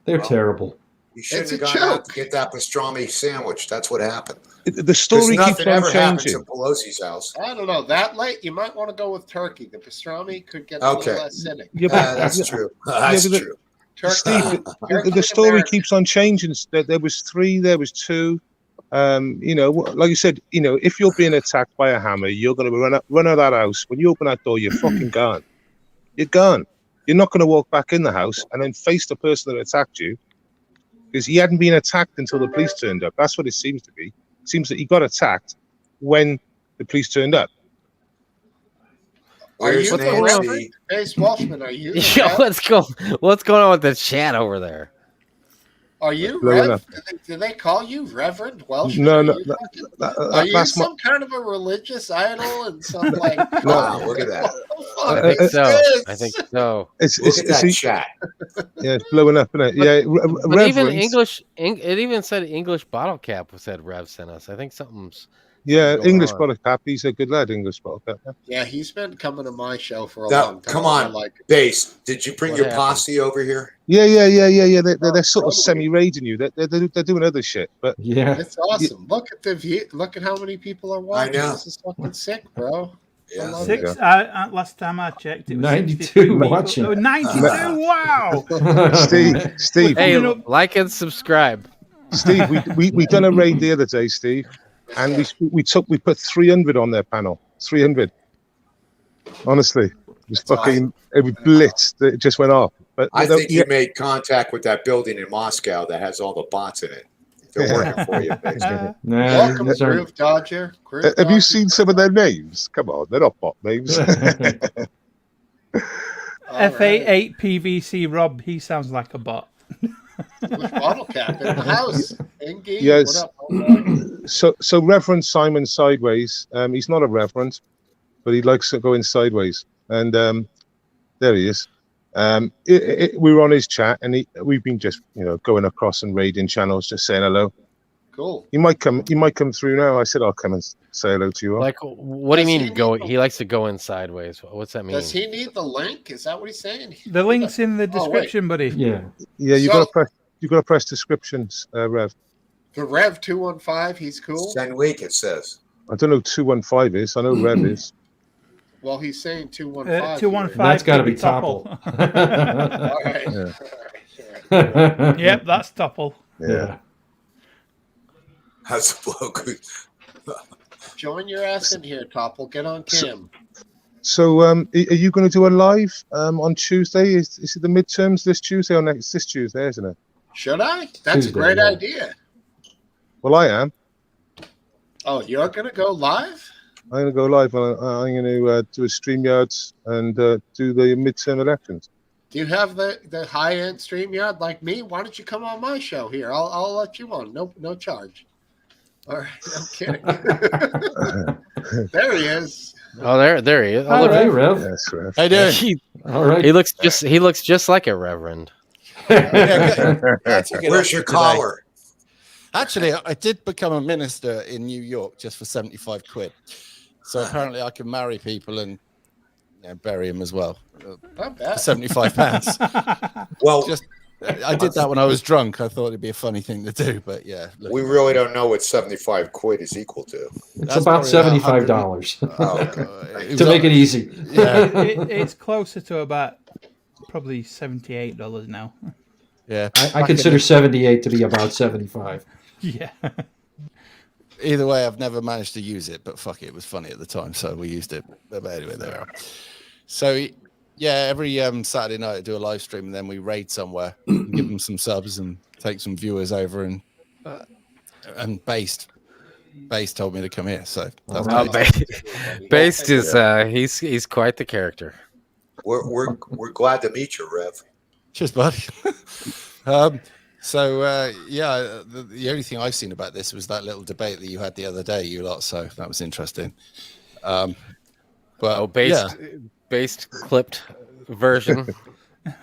Speaker 2: they're terrible.
Speaker 4: You shouldn't have gone out to get that pastrami sandwich. That's what happened.
Speaker 6: The story keeps on changing.
Speaker 4: In Pelosi's house.
Speaker 1: I don't know. That late, you might want to go with turkey. The pastrami could get a little less acidic.
Speaker 4: Yeah, that's true. That's true.
Speaker 6: Steve, the story keeps on changing. There was 3. There was 2. Like you said, if you're being attacked by a hammer, you're going to run out of that house. When you open that door, you're fucking gone. You're gone. You're not going to walk back in the house and then face the person that attacked you, because he hadn't been attacked until the police turned up. That's what it seems to be. It seems that he got attacked when the police turned up.
Speaker 1: Are you
Speaker 4: Where's
Speaker 1: the
Speaker 4: Nancy?
Speaker 1: Reverend Ace Walshman? Are you?
Speaker 5: Yo, what's going on with the chat over there?
Speaker 1: Are you
Speaker 6: Blowing
Speaker 1: Rev?
Speaker 6: up.
Speaker 1: Do they call you Reverend Welshman?
Speaker 6: No,
Speaker 1: Are you
Speaker 6: that's
Speaker 1: some kind of a religious idol and some like?
Speaker 4: Wow, look at that.
Speaker 5: I think so. I think so.
Speaker 4: Look at that chat.
Speaker 6: Yeah, it's blowing up, isn't it? Yeah,
Speaker 5: But even
Speaker 6: reverence.
Speaker 5: it even said English bottle cap said Rev sent us. I think something's
Speaker 6: Yeah,
Speaker 5: going
Speaker 6: English
Speaker 5: on.
Speaker 6: bottle cap. He's a good lad, English bottle cap.
Speaker 1: Yeah, he's been coming to my show for a
Speaker 4: Now,
Speaker 1: long time.
Speaker 4: come
Speaker 1: I
Speaker 4: on,
Speaker 1: like it.
Speaker 4: Base. Did you bring
Speaker 5: What
Speaker 4: your
Speaker 5: happened?
Speaker 4: posse over here?
Speaker 6: Yeah. They're sort of semi-raiding you. They're doing other shit, but
Speaker 2: Yeah.
Speaker 1: It's awesome. Look at the view. Look at how many people are watching.
Speaker 4: know.
Speaker 1: This is fucking sick, bro.
Speaker 4: Yeah.
Speaker 1: love
Speaker 3: Six.
Speaker 1: it.
Speaker 3: Last time I checked, it was
Speaker 2: 92
Speaker 3: 63 people.
Speaker 2: watching.
Speaker 3: Oh, 92. Wow.
Speaker 6: Steve,
Speaker 5: Hey,
Speaker 3: Coming up-
Speaker 5: like and subscribe.
Speaker 6: Steve, we done a raid the other day, Steve, and we put 300 on their panel. 300. Honestly, it was fucking. It was blitzed. It just went off. But
Speaker 4: I think you made contact with that building in Moscow that has all the bots in it. They're working for you, Base.
Speaker 2: Nah,
Speaker 1: Welcome,
Speaker 2: these are-
Speaker 1: Groove Dodger. Groove
Speaker 6: have
Speaker 1: Dodger.
Speaker 6: you seen some of their names? Come on, they're not bot names.
Speaker 1: All right.
Speaker 3: FA8 PVC Rob, he sounds like a bot.
Speaker 1: With bottle cap in the house. Ingy,
Speaker 6: Yes.
Speaker 1: what up, homeboy?
Speaker 6: So Reverend Simon Sideways, he's not a reverend, but he likes to go in sideways. And there he is. We were on his chat, and we've been just going across and raiding channels, just saying hello.
Speaker 1: Cool.
Speaker 6: He might come through now. I said I'll come and say hello to you all.
Speaker 5: Like, what do you
Speaker 1: Does he
Speaker 5: mean go?
Speaker 1: need-
Speaker 5: He likes to go in sideways. What's that mean?
Speaker 1: Does he need the link? Is that what he's saying?
Speaker 3: The link's in the
Speaker 1: Oh, wait.
Speaker 3: description, buddy.
Speaker 2: Yeah.
Speaker 6: Yeah, you
Speaker 1: So-
Speaker 6: gotta press descriptions, Rev.
Speaker 1: The Rev 215, he's cool.
Speaker 4: Send week, it says.
Speaker 6: I don't know who 215 is. I know Rev is.
Speaker 1: Well, he's saying 215.
Speaker 3: 215.
Speaker 2: That's got to be
Speaker 3: Topple.
Speaker 2: Topple.
Speaker 1: All right.
Speaker 6: Yeah.
Speaker 1: All right.
Speaker 3: Yep, that's Topple.
Speaker 2: Yeah.
Speaker 4: How's the bloke?
Speaker 1: Join your ass in here, Topple. Get on cam.
Speaker 6: So, are you going to do a live on Tuesday? Is it the midterms this Tuesday or next? This Tuesday, isn't it?
Speaker 1: Should I? That's
Speaker 2: Tuesday,
Speaker 1: a great
Speaker 2: yeah.
Speaker 1: idea.
Speaker 6: Well, I am.
Speaker 1: Oh, you're going to go live?
Speaker 6: I'm going to go live. I'm going to do a StreamYards and do the midterm elections.
Speaker 1: Do you have the high-end StreamYard like me? Why don't you come on my show here? I'll let you on. No charge. All right. I'm kidding. There he is.
Speaker 5: Oh, there he is. Oh,
Speaker 2: Oh,
Speaker 5: look,
Speaker 2: hey, Rev.
Speaker 6: Yes, Rev.
Speaker 7: How you doing?
Speaker 5: he,
Speaker 2: All right.
Speaker 5: he looks just like a reverend.
Speaker 7: I took it
Speaker 4: Where's
Speaker 7: off
Speaker 4: your
Speaker 7: today.
Speaker 4: collar?
Speaker 7: Actually, I did become a minister in New York just for 75 quid. So apparently I can marry people and bury them as well.
Speaker 1: Not bad.
Speaker 7: 75 pounds.
Speaker 4: Well,
Speaker 7: Just I did that when I was drunk. I thought it'd be a funny thing to do, but yeah. look,
Speaker 4: we really don't know what 75 quid is equal to.
Speaker 2: It's
Speaker 7: that's
Speaker 2: about
Speaker 7: probably
Speaker 2: $75
Speaker 4: Oh, okay.
Speaker 2: to make it easy.
Speaker 7: Yeah,
Speaker 3: It's closer to about probably $78 now.
Speaker 7: yeah.
Speaker 2: I consider 78 to be about 75.
Speaker 3: Yeah.
Speaker 7: Either way, I've never managed to use it, but fuck it, it was funny at the time, so we used it. But anyway, there we are. So yeah, every Saturday night I do a live stream, and then we raid somewhere, and give them some subs, and take some viewers over, and Based told me to come here, so that's
Speaker 2: All
Speaker 5: Oh,
Speaker 2: right.
Speaker 5: Based is he's quite the character.
Speaker 4: We're glad to meet you, Rev.
Speaker 7: cheers, buddy. Yeah, the only thing I've seen about this was that little debate that you had the other day, you lot. So that was interesting. But
Speaker 5: Oh, based clipped version,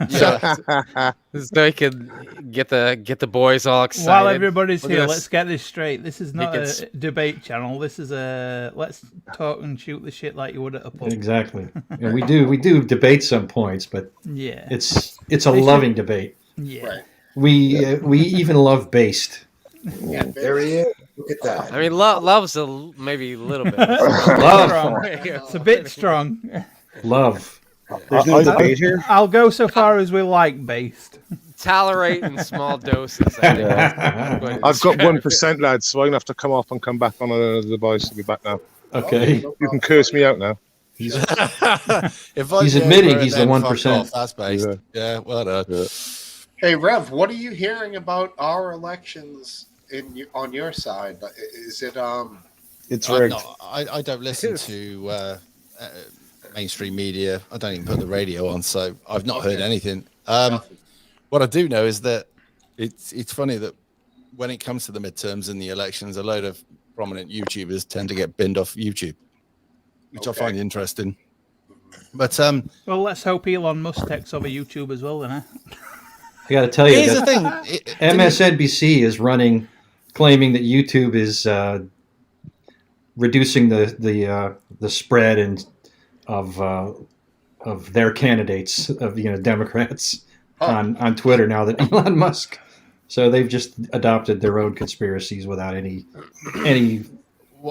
Speaker 7: yeah,
Speaker 5: so he can get the boys all excited.
Speaker 3: While everybody's
Speaker 7: Look at
Speaker 3: here,
Speaker 7: this.
Speaker 3: let's get this straight. This is not
Speaker 5: Because-
Speaker 3: a debate channel. This is a let's talk and shoot the shit like you would at a pub.
Speaker 2: Exactly. And we do debate some points, but
Speaker 3: Yeah.
Speaker 2: it's a
Speaker 3: They should-
Speaker 2: loving debate.
Speaker 3: Yeah.
Speaker 1: Right.
Speaker 2: We even love based.
Speaker 1: Yeah,
Speaker 4: There he is. Look at that.
Speaker 5: I mean, love's maybe a little bit.
Speaker 3: Strong. It's a bit strong.
Speaker 2: Love.
Speaker 8: There's no debate here.
Speaker 3: I'll go so far as we like based.
Speaker 5: tolerate in small doses. I think that's what
Speaker 6: I've got
Speaker 5: describe
Speaker 6: 1%, lads, so I'm gonna have to come off and come back on another device. I'll be back now.
Speaker 2: Okay.
Speaker 6: You can curse me out now.
Speaker 7: If I
Speaker 2: He's
Speaker 7: go
Speaker 2: admitting
Speaker 7: over
Speaker 2: he's
Speaker 7: and
Speaker 2: the
Speaker 7: then
Speaker 2: 1%.
Speaker 7: fuck off, that's based. Yeah, well done.
Speaker 6: Yeah.
Speaker 1: Hey, Rev, what are you hearing about our elections on your side? Is it
Speaker 6: It's
Speaker 7: I'm
Speaker 6: rigged.
Speaker 7: not, I don't listen to mainstream media. I don't even put the radio on, so I've not heard anything. What I do know is that it's funny that when it comes to the midterms and the elections, a load of prominent YouTubers tend to get binned off YouTube, which I find interesting. But
Speaker 3: well, let's hope Elon Musk takes over YouTube as well, then. Eh?
Speaker 2: I got to tell you,
Speaker 7: here's the thing:
Speaker 2: MSNBC is claiming that YouTube is reducing the spread of their candidates of Democrats on Twitter now that Elon Musk. So they've just adopted their own conspiracies without any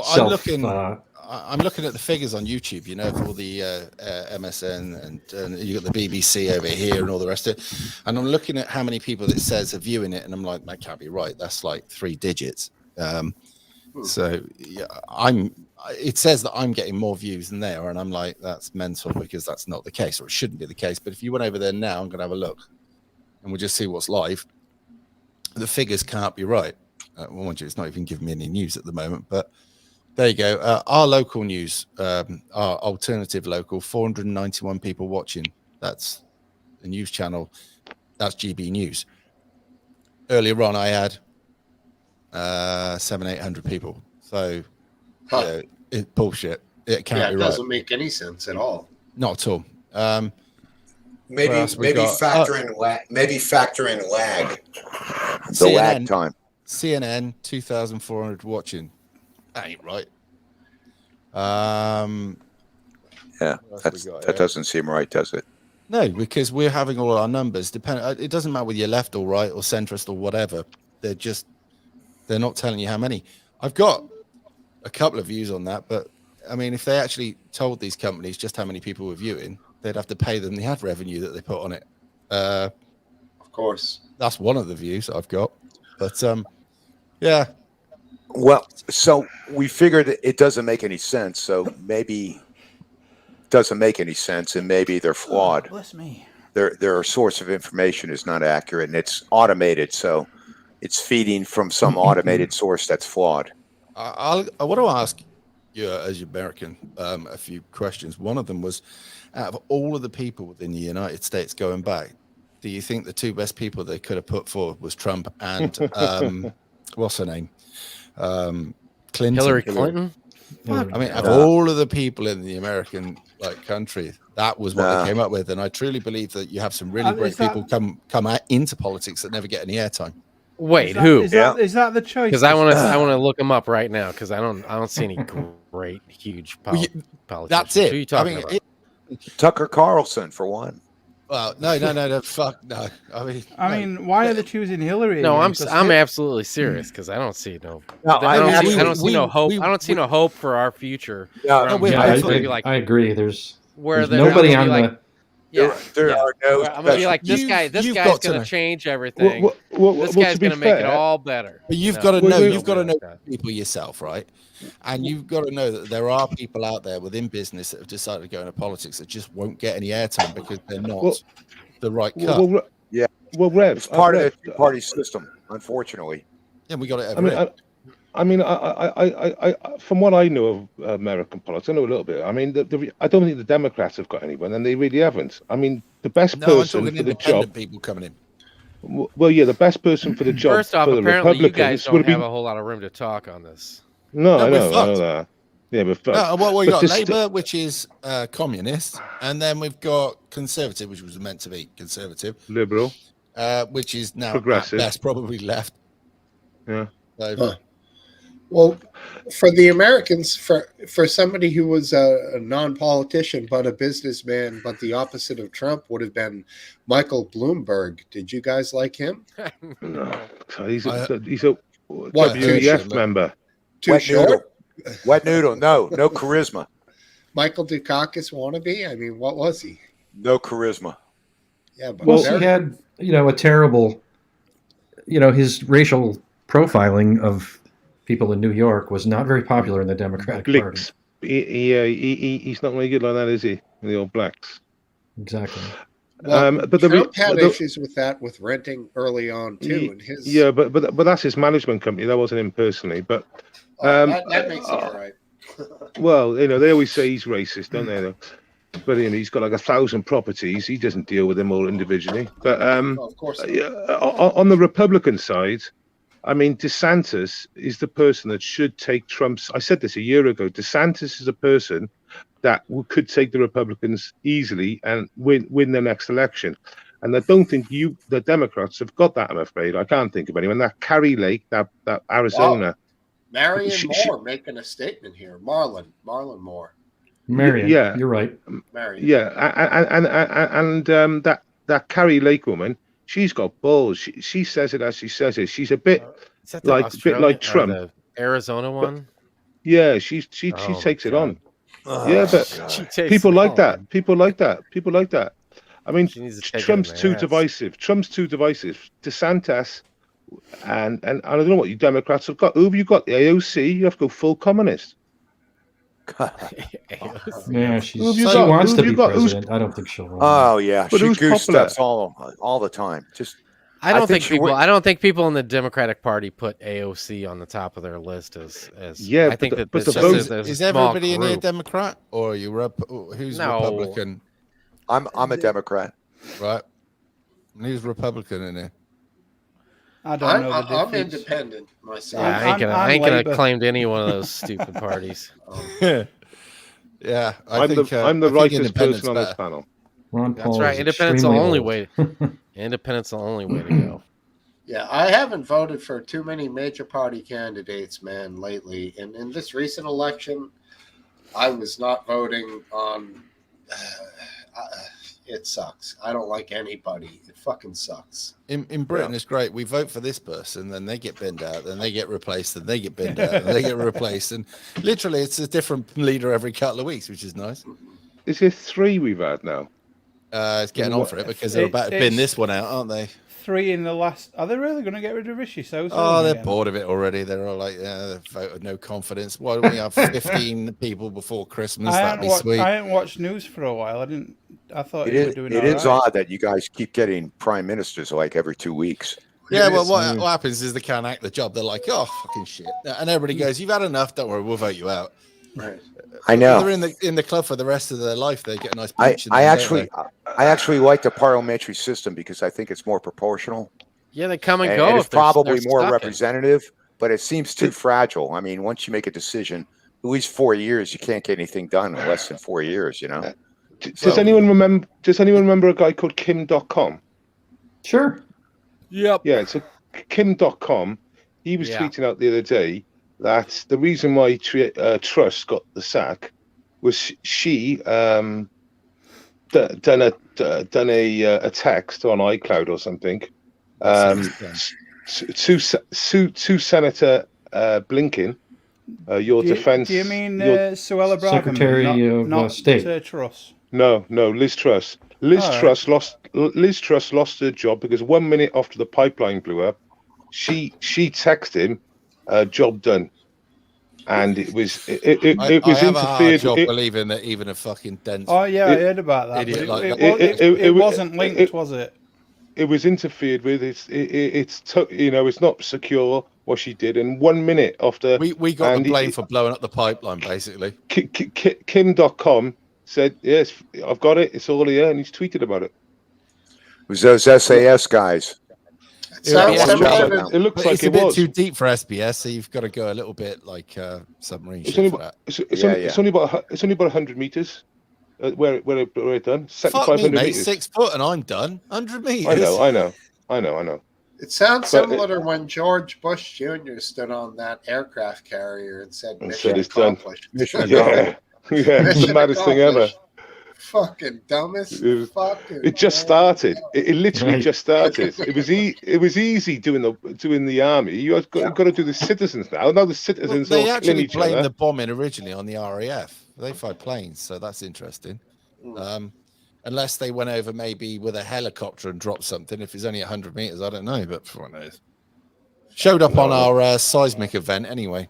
Speaker 2: self.
Speaker 7: I'm looking at the figures on YouTube, for all the MSN and you got the BBC over here and all the rest of it. And I'm looking at how many people it says are viewing it, and I'm like, that can't be right. That's like 3 digits. So yeah, it says that I'm getting more views than they are, and I'm like, that's mental because that's not the case, or it shouldn't be the case. But if you went over there now, I'm going to have a look, and we'll just see what's live. The figures can't be right. Well, mind you, it's not even giving me any news at the moment, but there you go. Our local news, our alternative local, 491 people watching. That's the news channel. That's GB News. Earlier on, I had 700-800 people. So, it's bullshit. It can't be right.
Speaker 1: It doesn't make any sense at all.
Speaker 7: Not at all.
Speaker 4: Maybe factor in lag. The lag time.
Speaker 7: CNN 2,400 watching. That ain't right.
Speaker 4: That doesn't seem right, does it?
Speaker 7: No, because we're having all our numbers depend. It doesn't matter whether you're left or right or centrist or whatever. They're not telling you how many. I've got a couple of views on that, but I mean, if they actually told these companies just how many people were viewing, they'd have to pay them the ad revenue that they put on it.
Speaker 1: Of course,
Speaker 7: that's one of the views I've got. But yeah.
Speaker 4: Well, so we figured it doesn't make any sense. So maybe it doesn't make any sense, and maybe they're flawed.
Speaker 3: Bless me.
Speaker 4: Their source of information is not accurate, and it's automated. So it's feeding from some automated source that's flawed.
Speaker 7: I want to ask you, as an American, a few questions. One of them was, out of all of the people within the United States going back, do you think the 2 best people they could have put forward was Trump and what's her name? Clinton.
Speaker 5: Hillary Clinton?
Speaker 7: I mean, of all of the people in the American country, that was what they came up with. And I truly believe that you have some really great people come out into politics that never get any airtime.
Speaker 5: Wait, who?
Speaker 3: Is that the choice?
Speaker 5: Because I want to look them up right now because I don't see any great huge politicians.
Speaker 7: That's it.
Speaker 5: Who are you talking about?
Speaker 4: Tucker Carlson for one.
Speaker 7: Well, no, fuck no.
Speaker 3: I mean, why are they choosing Hillary?
Speaker 5: No,
Speaker 3: again?
Speaker 5: I'm absolutely serious because I don't see no.
Speaker 4: No,
Speaker 5: I don't see no hope. I don't see no hope for our future.
Speaker 2: I agree. There's
Speaker 5: nobody
Speaker 2: on the.
Speaker 4: There are no.
Speaker 5: I'm gonna be like this guy. This guy's gonna change everything. This guy's gonna make it all better.
Speaker 7: But you've got to know. You've got to know people yourself, right? And you've got to know that there are people out there within business that have decided to go into politics that just won't get any airtime because they're not the right cut.
Speaker 6: Rev,
Speaker 4: it's part of the two-party system, unfortunately.
Speaker 7: Yeah, we got it.
Speaker 6: I from what I know of American politics, I know a little bit. I mean, I don't think the Democrats have got anyone, and they really haven't. I mean, the best person for the job.
Speaker 7: People coming in.
Speaker 6: Well, yeah, the best person for the job.
Speaker 5: First off,
Speaker 6: for the
Speaker 5: apparently you guys
Speaker 6: Republicans
Speaker 5: don't have a whole lot of room to talk on this.
Speaker 6: No, I know that. Yeah, but
Speaker 7: well, we got Labour, which is communist, and then we've got Conservative, which was meant to be conservative,
Speaker 6: Liberal,
Speaker 7: which is now
Speaker 6: progressive.
Speaker 7: That's probably left.
Speaker 6: Yeah.
Speaker 7: So,
Speaker 1: well, for the Americans, for somebody who was a non-politician but a businessman, but the opposite of Trump would have been Michael Bloomberg. Did you guys like him?
Speaker 6: No, he's a WEF member.
Speaker 1: Too short?
Speaker 4: Wet noodle. No charisma.
Speaker 1: Michael Dukakis wannabe? I mean, what was he?
Speaker 4: No charisma.
Speaker 1: Yeah, but
Speaker 2: plus he had, a terrible, his racial profiling of people in New York was not very popular in the Democratic Party.
Speaker 6: He's not very good like that, is he? The old blacks.
Speaker 2: Exactly.
Speaker 1: Well, but Trump had issues with that, with renting early on too, and his
Speaker 6: but that's his management company. That wasn't him personally, but
Speaker 1: that makes it all right.
Speaker 6: Well, they always say he's racist, don't they? Though, but he's got like 1,000 properties. He doesn't deal with them all individually. But
Speaker 1: of course
Speaker 6: on the Republican side, I mean, DeSantis is the person that should take Trump's. I said this a year ago. DeSantis is a person that could take the Republicans easily and win the next election. And I don't think the Democrats have got that, I'm afraid. I can't think of anyone. That Carrie Lake, that Arizona.
Speaker 1: Wow. Marion Moore making a statement here. Marlon Moore.
Speaker 2: Marion, yeah, you're right.
Speaker 1: Marion.
Speaker 6: Yeah, and that Carrie Lake woman, she's got balls. She says it as she says it. She's a bit like Trump.
Speaker 5: The Arizona one.
Speaker 6: Yeah, she takes it on. Yeah, but people like that. People like that. I mean, Trump's too divisive. DeSantis and I don't know what you Democrats have got. Who have you got? The AOC? You have to go full communist.
Speaker 2: Yeah, she wants to be president. I don't think she'll run.
Speaker 4: Oh yeah, but she goose steps all the time.
Speaker 5: I don't think people in the Democratic Party put AOC on the top of their list as
Speaker 6: yeah.
Speaker 5: I think
Speaker 7: is everybody in here Democrat or are you who's Republican?
Speaker 4: I'm a Democrat.
Speaker 7: Right. And who's Republican in here?
Speaker 3: I don't know.
Speaker 1: I'm independent myself.
Speaker 5: Yeah, I ain't gonna claim to any one of those stupid parties.
Speaker 7: Yeah,
Speaker 6: I'm the rightest person on this panel.
Speaker 5: That's right. Independent's the only way. Independent's the only way to go.
Speaker 1: Yeah, I haven't voted for too many major party candidates, man, lately. And in this recent election, I was not voting on. It sucks. I don't like anybody. It fucking sucks.
Speaker 7: In Britain, it's great. We vote for this person, then they get binned out, then they get replaced, then they get binned out, and they get replaced. And literally, it's a different leader every couple of weeks, which is nice.
Speaker 6: Is there 3 we've had now?
Speaker 7: It's getting on for it because they're about to bin this one out, aren't they?
Speaker 3: 3 in the last. Are they really going to get rid of Rishi? So
Speaker 7: they're bored of it already. They're all like, yeah, vote with no confidence. Why don't we have 15 people before Christmas? That'd be sweet.
Speaker 3: I haven't watched news for a while. I thought you were doing
Speaker 4: it. It is odd that you guys keep getting prime ministers like every 2 weeks.
Speaker 7: Yeah, well, what happens is they can't act the job. They're like, oh, fucking shit. And everybody goes, you've had enough. Don't worry, we'll vote you out.
Speaker 1: Right.
Speaker 4: I know.
Speaker 7: They're in the club for the rest of their life. They get a nice pension.
Speaker 4: I actually like the parliamentary system because I think it's more proportional.
Speaker 5: Yeah, they come and go.
Speaker 4: And it's probably more representative, but it seems too fragile. I mean, once you make a decision, at least 4 years, you can't get anything done in less than 4 years,
Speaker 6: Does anyone remember a guy called Kim.com?
Speaker 2: Sure.
Speaker 5: Yep.
Speaker 6: Yeah, so Kim.com, he was tweeting out the other day that the reason why Truss got the sack was she done a text on iCloud or something to Senator Blinken, your defense.
Speaker 3: Do you mean Suella Braverman,
Speaker 2: Secretary of State?
Speaker 3: Truss?
Speaker 6: No, Liz Truss. Truss lost her job because 1 minute after the pipeline blew up, she texted him, "Job done," and it was interfered.
Speaker 7: Believing that even a fucking dense.
Speaker 3: Oh yeah, I heard about that. It wasn't linked, was it?
Speaker 6: It was interfered with. It's not secure what she did. And 1 minute after,
Speaker 7: we got the blame for blowing up the pipeline, basically.
Speaker 6: Kim.com said, "Yes, I've got it. It's all here," and he's tweeted about it.
Speaker 4: It was those SAS guys.
Speaker 6: It looks like
Speaker 7: it's a bit too deep for SBS, so you've got to go a little bit like submarine.
Speaker 6: It's only about 100 meters. Where it done? 7,500 meters.
Speaker 7: 6 foot, and I'm done. 100 meters.
Speaker 6: I know.
Speaker 1: It sounds similar to when George Bush Jr. stood on that aircraft carrier and said, "Mission accomplished."
Speaker 6: Yeah, it's the maddest thing ever.
Speaker 1: Fucking dumbest.
Speaker 6: It just started. It literally just started. It was easy doing the army. You've got to do the citizens now. Now the citizens
Speaker 7: they
Speaker 6: all
Speaker 7: actually
Speaker 6: each other.
Speaker 7: blamed the bombing originally on the RAF. They fired planes, so that's interesting. unless they went over maybe with a helicopter and dropped something. If it's only 100 meters, I don't know, but for knows. Showed up on our seismic event anyway.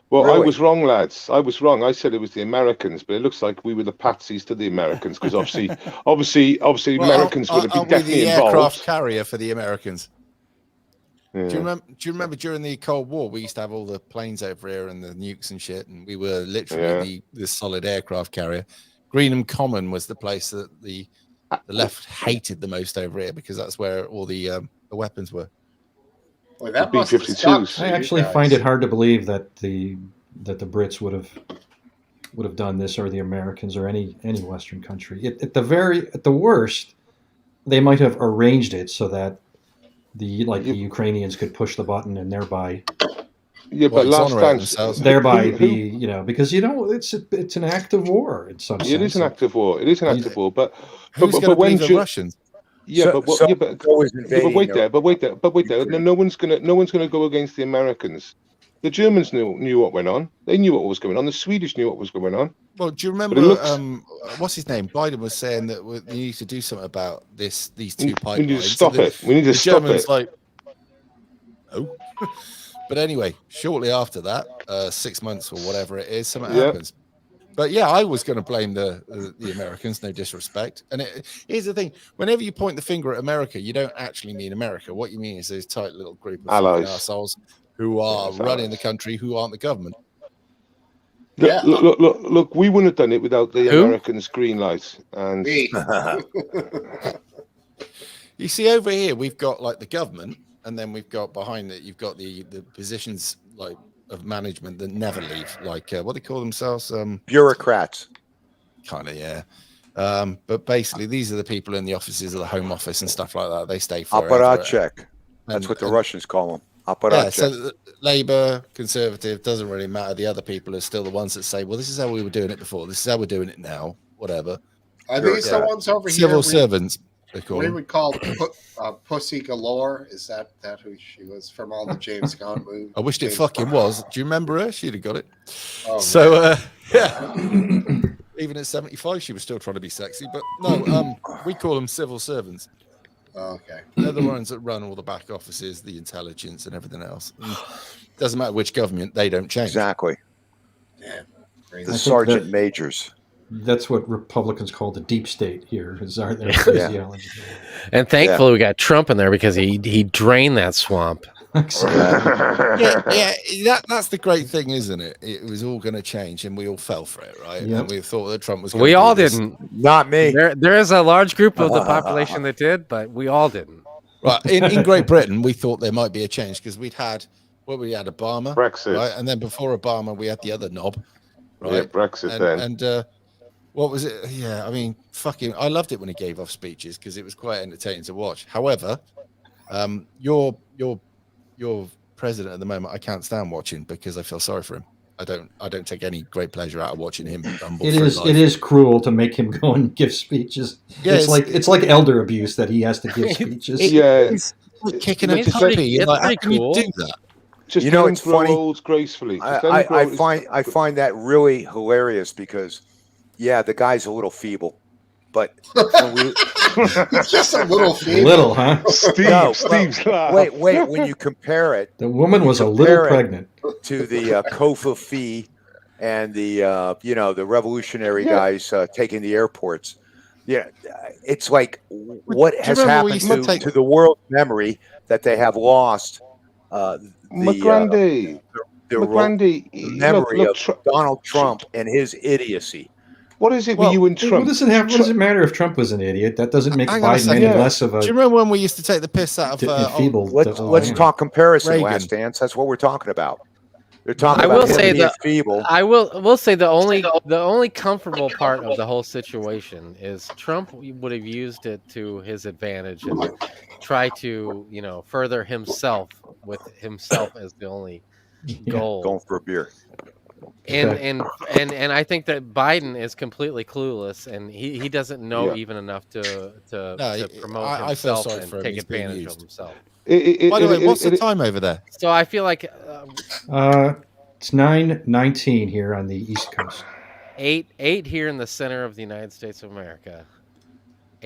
Speaker 6: Well,
Speaker 4: Really?
Speaker 6: I was wrong, lads. I was wrong. I said it was the Americans, but it looks like we were the patsies to the Americans because obviously, well, Americans would have been definitely
Speaker 7: the
Speaker 6: involved.
Speaker 7: Aircraft carrier for the Americans.
Speaker 6: Yeah.
Speaker 7: Do you remember during the Cold War we used to have all the planes over here and the nukes and shit, and we were literally the solid aircraft carrier. Greenham Common was the place that the left hated the most over here because that's where all the weapons were.
Speaker 1: Well, that must have sucked.
Speaker 2: I actually find it hard to believe that the Brits would have done this, or the Americans, or any Western country. At the worst, they might have arranged it so that the Ukrainians could push the button and thereby because it's an act of war in some sense.
Speaker 6: It is an act of war. It is an act of war, but
Speaker 7: who's going to believe the Russians?
Speaker 6: Yeah, but wait there. No one's gonna go against the Americans. The Germans knew what went on. They knew what was going on. The Swedish knew what was going on.
Speaker 7: Well, do you remember what's his name? Biden was saying that we need to do something about these two pipelines.
Speaker 6: We need to stop it. We need to stop it.
Speaker 7: Like, oh. But anyway, shortly after that, 6 months or whatever it is, something happens. But yeah, I was going to blame the Americans, no disrespect. And here's the thing: whenever you point the finger at America, you don't actually mean America. What you mean is this tight little group of assholes who are running the country, who aren't the government.
Speaker 1: Yeah.
Speaker 6: Look, we wouldn't have done it without the Americans' green light. And
Speaker 7: you see, over here we've got like the government, and then we've got behind it, you've got the positions like of management that never leave, like what they call themselves,
Speaker 4: bureaucrats.
Speaker 7: Kind of, yeah. But basically, these are the people in the offices of the Home Office and stuff like that. They stay forever.
Speaker 4: Apparatchik. That's what the Russians call them.
Speaker 7: Yeah, so Labour, Conservative, doesn't really matter. The other people are still the ones that say, well, this is how we were doing it before. This is how we're doing it now. Whatever.
Speaker 1: Are these the ones over here?
Speaker 7: Civil servants.
Speaker 1: What do we call Pussy Galore? Is that who she was from all the James Gunn movies?
Speaker 7: I wished it fucking was. Do you remember her? She'd have got it.
Speaker 1: Oh,
Speaker 7: so, yeah. Even at 75, she was still trying to be sexy. But no, we call them civil servants.
Speaker 1: Okay.
Speaker 7: They're the ones that run all the back offices, the intelligence, and everything else. And doesn't matter which government, they don't change.
Speaker 4: Exactly.
Speaker 1: Yeah.
Speaker 4: The sergeant majors.
Speaker 2: That's what Republicans call the deep state here. Is our phraseology.
Speaker 5: And thankfully, we got Trump in there because he drained that swamp.
Speaker 7: That's the great thing, isn't it? It was all going to change, and we all fell for it, right?
Speaker 2: Yeah.
Speaker 7: And we thought that Trump was.
Speaker 5: We all didn't.
Speaker 4: Not me.
Speaker 5: There is a large group of the population that did, but we all didn't.
Speaker 7: Right. In Great Britain, we thought there might be a change because we had Obama,
Speaker 6: Brexit,
Speaker 7: right? And then before Obama, we had the other knob, right?
Speaker 6: Yeah, Brexit.
Speaker 7: And what was it? Yeah, I mean, I loved it when he gave off speeches because it was quite entertaining to watch. However, your president at the moment, I can't stand watching because I feel sorry for him. I don't take any great pleasure out of watching him rumble.
Speaker 2: It is cruel to make him go and give speeches. Yeah, it's like elder abuse that he has to give speeches.
Speaker 7: He's kicking a puppy.
Speaker 5: It's pretty
Speaker 7: Can
Speaker 5: cool.
Speaker 7: you do that?
Speaker 6: Just
Speaker 4: it's funny.
Speaker 6: Rolls gracefully.
Speaker 4: I find that really hilarious because, yeah, the guy's a little feeble, but
Speaker 1: He's just a little feeble.
Speaker 2: Little, huh?
Speaker 6: Steve's laugh.
Speaker 4: Wait. When you compare it,
Speaker 2: the woman was a little pregnant
Speaker 4: to the Kofa fee and the the revolutionary guys taking the airports. Yeah, it's like what has happened to the world's memory that they have lost.
Speaker 6: McGrandy,
Speaker 4: the memory of Donald Trump and his idiocy.
Speaker 6: What is it with you and Trump?
Speaker 2: What does it matter if Trump was an idiot? That doesn't make Biden any less of a.
Speaker 7: Do you remember when we used to take the piss out of
Speaker 4: Let's talk comparison,
Speaker 7: Reagan.
Speaker 4: Last Dance. That's what we're talking about. They're talking
Speaker 5: I
Speaker 4: about
Speaker 5: will say
Speaker 4: being feeble.
Speaker 5: I will say the only comfortable part of the whole situation is Trump would have used it to his advantage and try to further himself with himself as the only goal.
Speaker 4: Going for a beer.
Speaker 5: And I think that Biden is completely clueless, and he doesn't know even enough to promote himself and take advantage of himself.
Speaker 7: By the way, what's the time over there?
Speaker 5: So I feel like
Speaker 2: it's 9:19 here on the East Coast.
Speaker 5: 8 here in the center of the United States of America.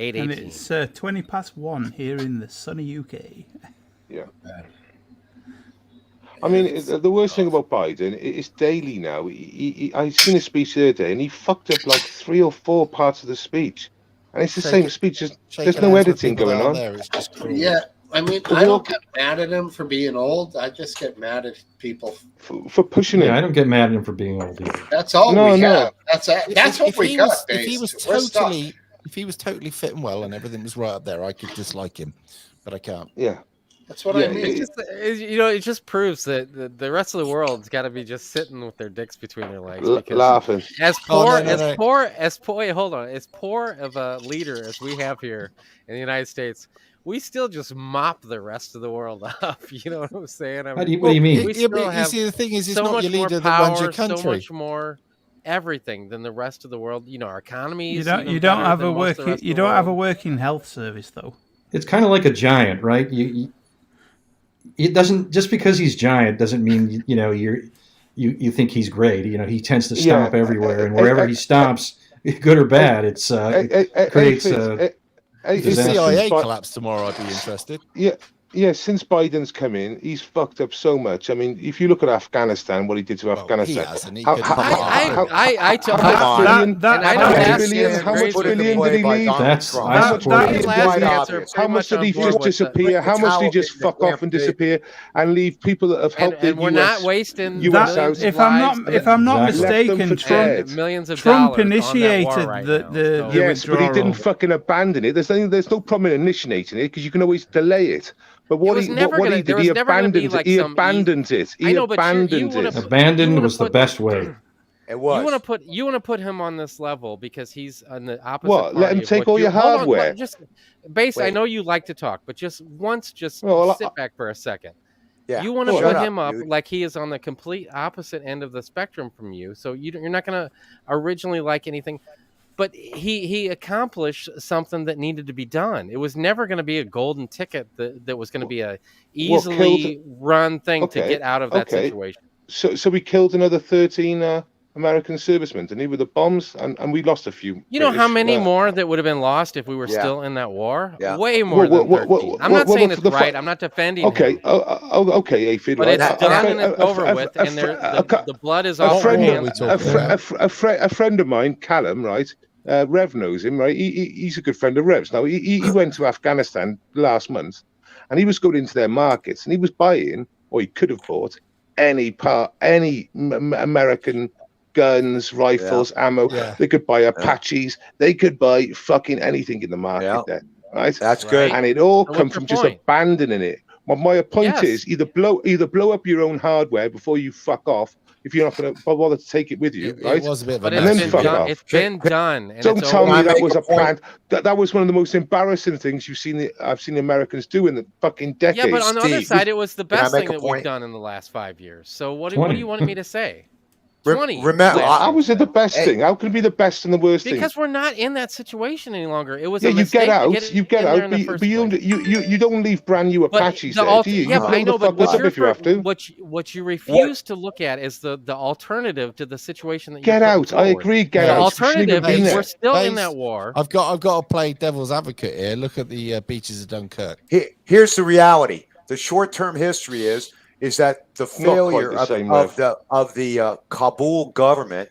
Speaker 5: 8:18.
Speaker 3: And it's 1:20 here in the sunny UK.
Speaker 6: Yeah. I mean, the worst thing about Biden is daily now. I seen a speech the other day, and he fucked up like 3 or 4 parts of the speech, and it's the same speech. There's no editing going on.
Speaker 7: There, it's just cruel.
Speaker 1: Yeah, I mean, I don't get mad at him for being old. I just get mad at people
Speaker 6: for pushing him.
Speaker 2: Yeah, I don't get mad at him for being old either.
Speaker 1: That's all we have. That's what we got.
Speaker 7: If he was totally fit and well and everything was right up there, I could dislike him, but I can't.
Speaker 6: Yeah.
Speaker 1: That's what I mean.
Speaker 5: It just proves that the rest of the world's got to be just sitting with their dicks between their legs,
Speaker 6: laughing.
Speaker 5: As poor of a leader as we have here in the United States, we still just mop the rest of the world up. You know what I'm saying? I mean,
Speaker 2: What do you mean?
Speaker 5: We still have
Speaker 7: see, the thing is, it's
Speaker 5: so
Speaker 7: not
Speaker 5: much
Speaker 7: your
Speaker 5: more
Speaker 7: leader
Speaker 5: power,
Speaker 7: that runs your country.
Speaker 5: so much more everything than the rest of the world. You know, our economy.
Speaker 3: You don't have a working health service though.
Speaker 2: It's kind of like a giant, right? It doesn't, just because he's giant doesn't mean you think he's great. You know, he tends to stomp everywhere, and wherever he stomps, good or bad, it creates a
Speaker 7: if CIA collapse tomorrow, I'd be interested.
Speaker 6: Yeah, since Biden's come in, he's fucked up so much. I mean, if you look at Afghanistan, what he did to Afghanistan.
Speaker 7: How
Speaker 6: much billion did he leave? How much did he just disappear? How much did he just fuck off and disappear and leave people that have helped the US?
Speaker 5: And we're not wasting
Speaker 6: US out.
Speaker 3: If I'm not mistaken, Trump initiated the
Speaker 6: yes, but he didn't fucking abandon it. There's no problem in initiating it because you can always delay it. But what he did, he abandoned it. He abandoned it. He abandoned it.
Speaker 2: Abandoned was the best way.
Speaker 4: It was.
Speaker 5: You want to put him on this level because he's on the opposite.
Speaker 6: What? Let him take all your hardware.
Speaker 5: I know you like to talk, but sit back for a second.
Speaker 4: Yeah.
Speaker 5: You want to put him up like he is on the complete opposite end of the spectrum from you. So you're not going to originally like anything. But he accomplished something that needed to be done. It was never going to be a golden ticket that was going to be a easily run thing to get out of that situation.
Speaker 6: So we killed another 13 American servicemen, didn't he, with the bombs? And we lost a few.
Speaker 5: You know how many more that would have been lost if we were still in that war? Yeah. Way more than 13. I'm not saying it's right. I'm not defending him.
Speaker 6: Okay, Aphid.
Speaker 5: But it's done and it's over with, and the blood is all over hands.
Speaker 6: A friend of mine, Callum, right? Rev knows him, right? He's a good friend of Rev's. Now, he went to Afghanistan last month, and he was going into their markets, and he was buying, or he could have bought, any American guns, rifles, ammo. Yeah. They could buy Apaches. They could buy fucking anything in the market there, right?
Speaker 4: That's good.
Speaker 6: And it all comes from just abandoning it. Well, my point is either blow up your own hardware before you fuck off. If you're not going to bother to take it with you, right?
Speaker 7: It was a bit of a
Speaker 6: and then fuck off.
Speaker 5: It's been done. And
Speaker 6: don't tell me that was a plan. That was one of the most embarrassing things I've seen the Americans do in the fucking decades.
Speaker 5: Yeah, but on the other side, it was the best thing that we've done in the last 5 years. So what do you want me to say? 20.
Speaker 6: Remember, how was it the best thing? How can it be the best and the worst thing?
Speaker 5: Because we're not in that situation any longer. It was
Speaker 6: you get out, but you don't leave brand new Apaches there, do you?
Speaker 5: Yeah, but I know, but what you refuse to look at is the alternative to the situation that you
Speaker 6: get out. I agree, get out.
Speaker 5: The alternative is we're still in that war.
Speaker 7: I've got to play devil's advocate here. Look at the beaches of Dunkirk.
Speaker 4: Here's the reality. The short-term history is that the failure of the Kabul government,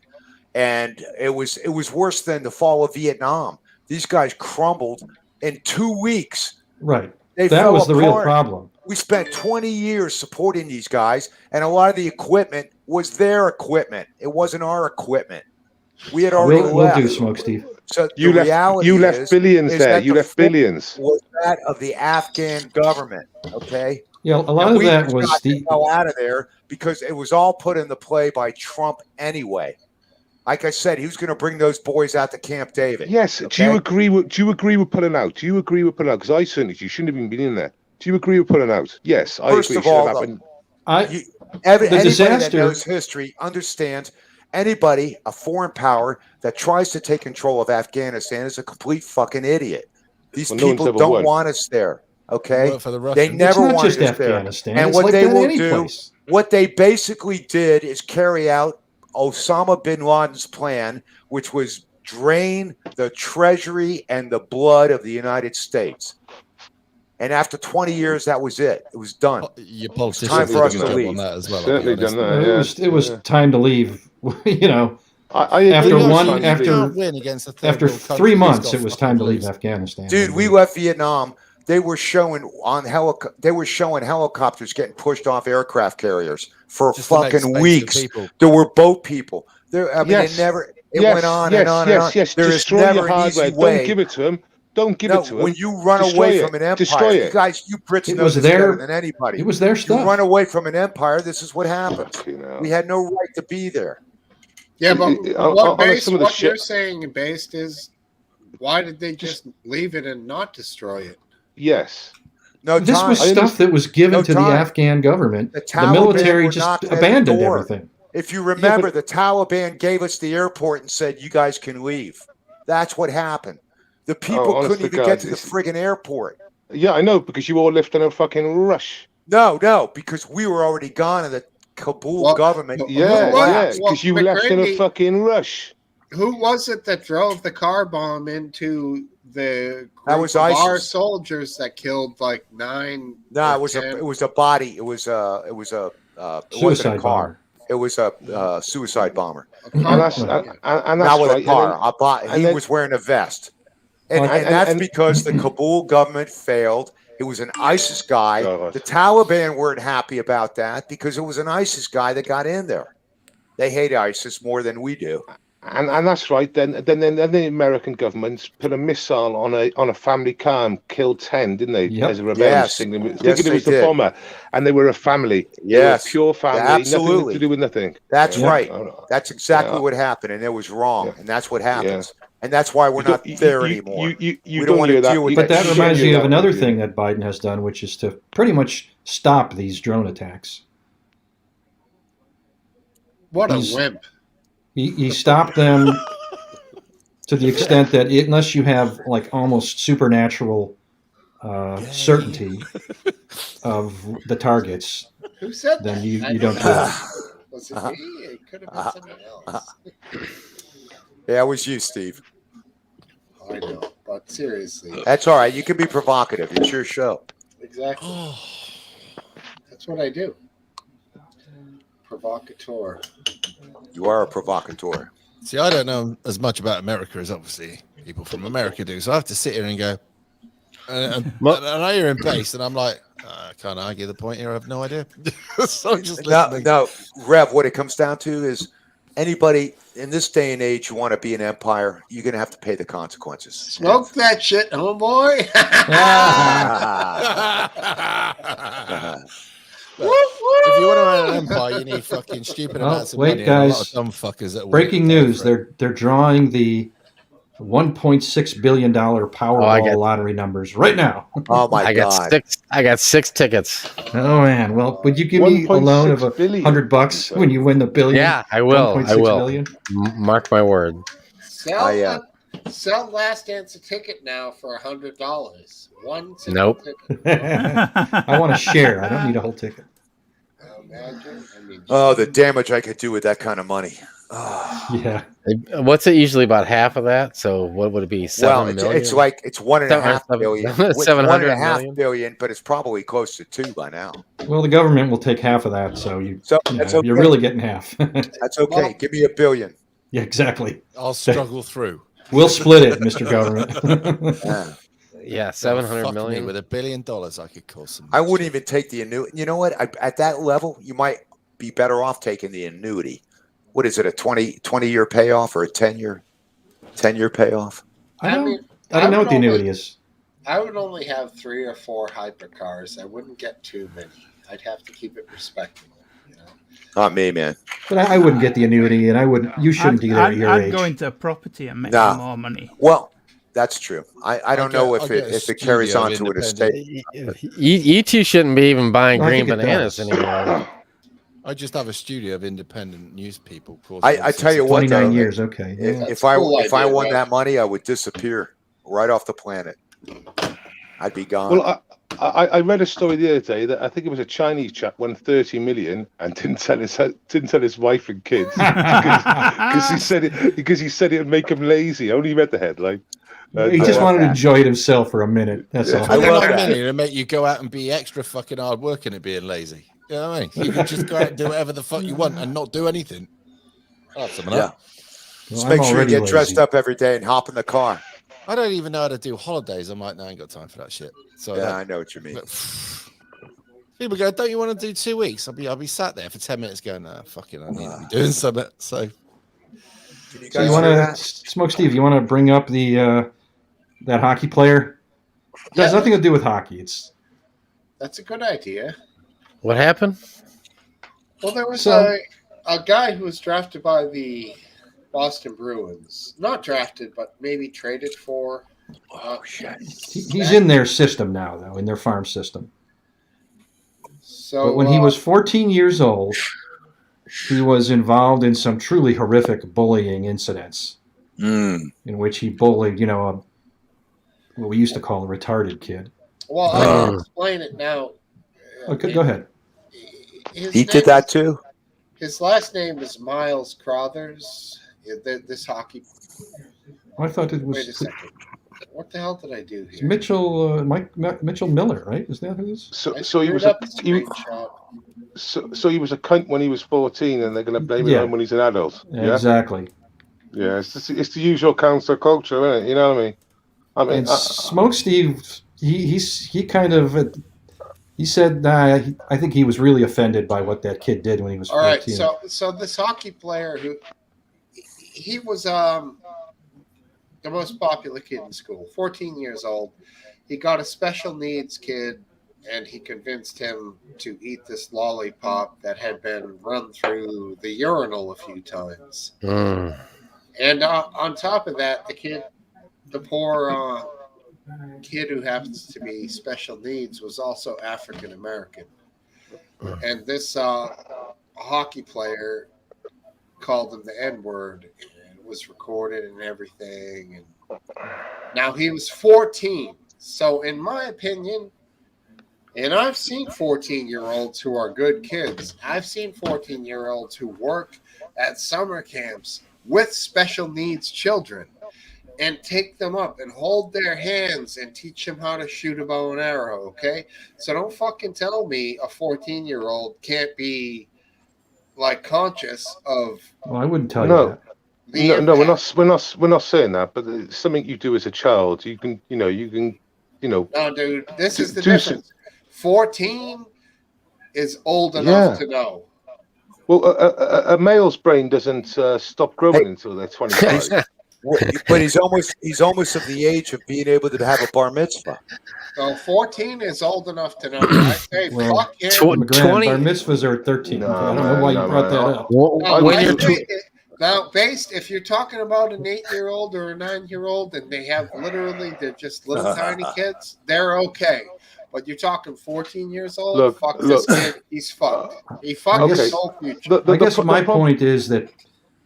Speaker 4: and it was worse than the fall of Vietnam. These guys crumbled in 2 weeks.
Speaker 2: Right. That was the real problem.
Speaker 4: We spent 20 years supporting these guys, and a lot of the equipment was their equipment. It wasn't our equipment. We had already left.
Speaker 2: We'll do Smokesteve.
Speaker 4: So
Speaker 6: you left billions there. You left billions.
Speaker 4: Was that of the Afghan government? Okay.
Speaker 2: Yeah, a lot of that was
Speaker 4: the hell out of there because it was all put into play by Trump anyway. Like I said, he was going to bring those boys out to Camp David.
Speaker 6: Yes. Okay? Do you agree with pulling out? Do you agree with pulling out? Because I certainly you shouldn't have even been in there. Do you agree with pulling out? Yes, I
Speaker 4: First
Speaker 6: agree.
Speaker 4: Of all, anybody that knows history understands anybody, a foreign power that tries to take control of Afghanistan is a complete fucking idiot. These people don't want us there. Okay, they never wanted us there. And what they will do, what they basically did is carry out Osama bin Laden's plan, which was drain the treasury and the blood of the United States. And after 20 years, that was it. It was done.
Speaker 7: Your politicians
Speaker 4: time for us to
Speaker 7: did
Speaker 4: leave.
Speaker 7: on that as well.
Speaker 6: Certainly done that.
Speaker 2: It was time to leave.
Speaker 6: I agree
Speaker 2: after 3 months, it was time to leave Afghanistan.
Speaker 4: Dude, we left Vietnam. They were showing helicopters getting pushed off aircraft carriers for
Speaker 7: Just
Speaker 4: fucking weeks. There were boat people. It went on and on and on.
Speaker 6: Yes.
Speaker 4: There is
Speaker 6: Destroy
Speaker 4: never
Speaker 6: your
Speaker 4: an
Speaker 6: hardware.
Speaker 4: easy way.
Speaker 6: Don't give it to them. Don't give it to them.
Speaker 4: When you run away from an empire, you guys, you Brits know this better than anybody.
Speaker 2: It was their stuff.
Speaker 4: You run away from an empire, this is what happens. We had no right to be there.
Speaker 1: Yeah, but what you're saying based is, why did they just leave it and not destroy it?
Speaker 6: Yes.
Speaker 4: No,
Speaker 2: this was stuff that was given to the Afghan government. The military just abandoned everything.
Speaker 4: If you remember, the Taliban gave us the airport and said, you guys can leave. That's what happened. The people couldn't even get to the friggin' airport.
Speaker 6: Yeah, I know, because you all left in a fucking rush.
Speaker 4: No, because we were already gone and the Kabul government.
Speaker 6: Because you left in a fucking rush.
Speaker 1: Who was it that drove the car bomb into the
Speaker 4: that was
Speaker 1: our soldiers that killed like 9?
Speaker 4: No, it was a body. It wasn't a car.
Speaker 2: Bomber.
Speaker 4: It was a suicide bomber.
Speaker 6: And that's
Speaker 4: not with a car. He was wearing a vest. And that's because the Kabul government failed. It was an ISIS guy. The Taliban weren't happy about that because it was an ISIS guy that got in there. They hate ISIS more than we do.
Speaker 6: And that's right. Then the American government put a missile on a family car and killed 10, didn't they?
Speaker 2: Yep.
Speaker 6: As a revenge thing. Thinking it was the bomber, and they were a family.
Speaker 4: Yes,
Speaker 6: pure family.
Speaker 4: Absolutely.
Speaker 6: Nothing to do with nothing.
Speaker 4: That's right. That's exactly what happened, and it was wrong, and that's what happens. And that's why we're not there anymore. We don't want to deal with that.
Speaker 2: But that reminds me of another thing that Biden has done, which is to pretty much stop these drone attacks.
Speaker 1: What a wimp.
Speaker 2: He stopped them to the extent that unless you have like almost supernatural certainty of the targets,
Speaker 1: who said
Speaker 2: then
Speaker 1: that?
Speaker 2: you don't do it.
Speaker 1: Was it me? It could have been someone else.
Speaker 4: Yeah, it was you, Steve.
Speaker 1: I know, but seriously.
Speaker 4: That's all right. You can be provocative. It's your show.
Speaker 1: Exactly. That's what I do. Provocateur.
Speaker 4: You are a provocateur.
Speaker 7: See, I don't know as much about America as obviously people from America do. So I have to sit here and go, and I hear him pace, and I'm like, I can't argue the point here. I have no idea. So I'm just listening.
Speaker 4: No, Rev, what it comes down to is anybody in this day and age, you want to be an empire, you're going to have to pay the consequences.
Speaker 1: Smoke that shit, homeboy.
Speaker 7: If you want to run an empire, you need fucking stupid amounts of money.
Speaker 2: Guys,
Speaker 7: a lot of dumb fuckers that
Speaker 2: breaking news: they're drawing the $1.6 billion Powerball lottery numbers right now.
Speaker 4: Oh my god!
Speaker 5: I got 6 tickets.
Speaker 2: Oh man! Well, would you give me a loan of $100 when you win the billion?
Speaker 5: Yeah, I will. I will.
Speaker 2: Billion?
Speaker 5: Mark my word.
Speaker 1: Sell Last Dance a ticket now for $100. One
Speaker 5: nope.
Speaker 1: ticket.
Speaker 2: I want a share. I don't need a whole ticket.
Speaker 1: Imagine.
Speaker 4: The damage I could do with that kind of money.
Speaker 2: Yeah.
Speaker 5: What's it usually about half of that? So what would it be? 7 million?
Speaker 4: It's like it's 1.5 billion.
Speaker 5: 700
Speaker 4: billion, but it's probably close to 2 by now.
Speaker 2: Well, the government will take half of that, so you're really getting half.
Speaker 4: That's okay. Well, give me $1 billion.
Speaker 2: Yeah, exactly.
Speaker 7: I'll struggle through.
Speaker 2: We'll split it, Mr. Government.
Speaker 5: Yeah, 700 million.
Speaker 7: With $1 billion, I could call some.
Speaker 4: I wouldn't even take the annuity. You know what? At that level, you might be better off taking the annuity. What is it? A 20-year payoff or a 10-year payoff?
Speaker 2: I don't know what the annuity is.
Speaker 1: I would only have 3 or 4 hypercars. I wouldn't get too many. I'd have to keep it respectable.
Speaker 4: Not me, man.
Speaker 2: But I wouldn't get the annuity, and I wouldn't. You shouldn't either at your age.
Speaker 3: I'd go into a property and make more money.
Speaker 4: Well, that's true. I don't know if it carries on to an estate.
Speaker 5: You two shouldn't be even buying green bananas anymore.
Speaker 7: I just have a studio of independent news people.
Speaker 4: I tell you what,
Speaker 2: 29 years, okay.
Speaker 4: If I won that money, I would disappear right off the planet. I'd be gone.
Speaker 6: Well, I read a story the other day that I think it was a Chinese chap won 30 million and didn't tell his wife and kids because he said it would make him lazy. I only read the headline.
Speaker 2: He just wanted to enjoy it himself for a minute. That's all.
Speaker 7: I love that. To make you go out and be extra fucking hard working at being lazy. You know what I mean? You can just go out and do whatever the fuck you want and not do anything. Just
Speaker 4: make sure you get dressed up every day and hop in the car.
Speaker 7: I don't even know how to do holidays. I'm like, no, I ain't got time for that shit. So
Speaker 4: yeah, I know what you mean.
Speaker 7: People go, don't you want to do 2 weeks? I'll be sat there for 10 minutes going, fucking, I need to be doing something. So,
Speaker 2: you want to, Smokesteve? You want to bring up the that hockey player? It has nothing to do with hockey.
Speaker 1: That's a good idea.
Speaker 5: What happened?
Speaker 1: Well, there was a guy who was drafted by the Boston Bruins. Not drafted, but maybe traded for. Oh, shit.
Speaker 2: He's in their system now, though, in their farm system.
Speaker 1: So,
Speaker 2: but when he was 14 years old, he was involved in some truly horrific bullying incidents in which he bullied, what we used to call a retarded kid.
Speaker 1: Well, I can explain it now.
Speaker 2: Okay, go ahead.
Speaker 4: He did that too?
Speaker 1: His last name is Miles Crothers. This hockey.
Speaker 2: I thought it was.
Speaker 1: Wait a second. What the hell did I do here?
Speaker 2: Mitchell Miller, right? Isn't that who it is?
Speaker 6: So he was so he was a cunt when he was 14, and they're going to blame him on when he's an adult. Yeah?
Speaker 2: Exactly.
Speaker 6: Yeah, it's the usual council culture, isn't it? You know what I mean?
Speaker 2: Smokesteve, he kind of. He said, I think he was really offended by what that kid did when he was 14.
Speaker 1: All right, so this hockey player he was the most popular kid in school, 14 years old. He got a special needs kid, and he convinced him to eat this lollipop that had been run through the urinal a few times. And on top of that, the poor kid who happens to be special needs was also African American, and this hockey player called him the N-word, and it was recorded and everything. And now he was 14, so in my opinion, and I've seen 14-year-olds who are good kids. I've seen 14-year-olds who work at summer camps with special needs children and take them up and hold their hands and teach them how to shoot a bow and arrow, okay? So don't fucking tell me a 14-year-old can't be, conscious of...
Speaker 2: Well, I wouldn't tell you that.
Speaker 6: No, we're not saying that, but it's something you do as a child. You can. No,
Speaker 1: dude, this is the difference. 14 is old enough to know.
Speaker 6: Well, a male's brain doesn't stop growing until they're 25.
Speaker 4: But he's almost of the age of being able to have a bar mitzvah.
Speaker 1: So 14 is old enough to know. I say fuck him.
Speaker 2: 20 bar mitzvahs are 13. I don't know why you brought that up.
Speaker 1: Now, if you're talking about an 8-year-old or a 9-year-old and they're just little tiny kids, they're okay. But you're talking 14 years old? This kid, he's fucked. He fucked his whole future.
Speaker 2: I guess my point is that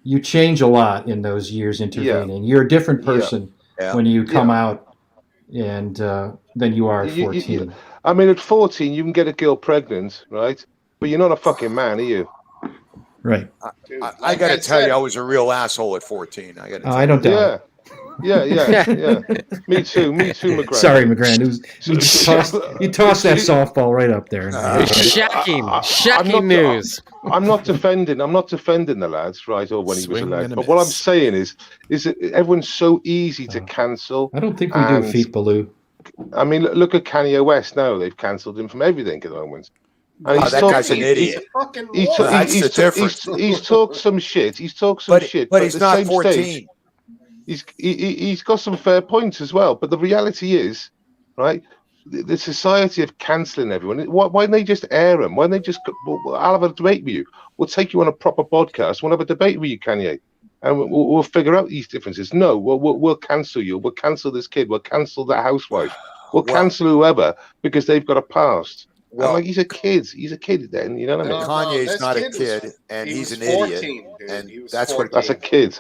Speaker 2: you change a lot in those years intervening. You're a different person when you come out and than you are at 14.
Speaker 6: I mean, at 14, you can get a girl pregnant, right? But you're not a fucking man, are you?
Speaker 2: Right.
Speaker 4: I got to tell you, I was a real asshole at 14.
Speaker 2: I don't doubt it.
Speaker 6: Yeah. Me too, McGrath.
Speaker 2: Sorry, McGrath. You tossed that softball right up there.
Speaker 5: Shocking news.
Speaker 6: I'm not defending the lads, right, or when he was a lad. But what I'm saying is that everyone's so easy to cancel.
Speaker 2: I don't think we do, Feet Baloo.
Speaker 6: I mean, look at Kanye West now. They've cancelled him from everything at the moment. And
Speaker 4: that guy's an idiot.
Speaker 6: He's talked some shit.
Speaker 4: But he's not 14.
Speaker 6: He's got some fair points as well. But the reality is, right, the society of cancelling everyone, why don't they just air them? Why don't they just, I'll have a debate with you. We'll take you on a proper podcast. We'll have a debate with you, Kanye. And we'll figure out these differences. No, we'll cancel you. We'll cancel this kid. We'll cancel that housewife. We'll cancel whoever because they've got a past. Well, he's a kid. He's a kid then. You know what I mean?
Speaker 4: Kanye's not a kid, and he's an 14, idiot.
Speaker 1: Dude.
Speaker 4: And that's 14.
Speaker 6: That's a kid.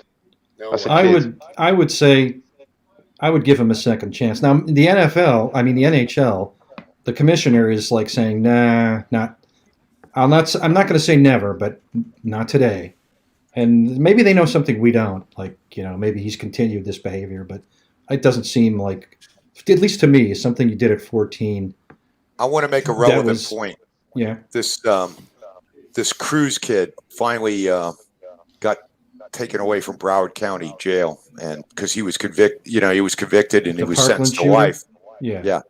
Speaker 2: I would say I would give him a second chance. Now, the NHL, the commissioner is like saying, nah, not. I'm not going to say never, but not today. And maybe they know something we don't. Like, maybe he's continued this behavior, but it doesn't seem like, at least to me, something you did at 14.
Speaker 4: I want to make a relevant point.
Speaker 2: Yeah.
Speaker 4: This Cruz kid finally got taken away from Broward County Jail, and because he was convicted, and he was sentenced to life.
Speaker 2: Yeah.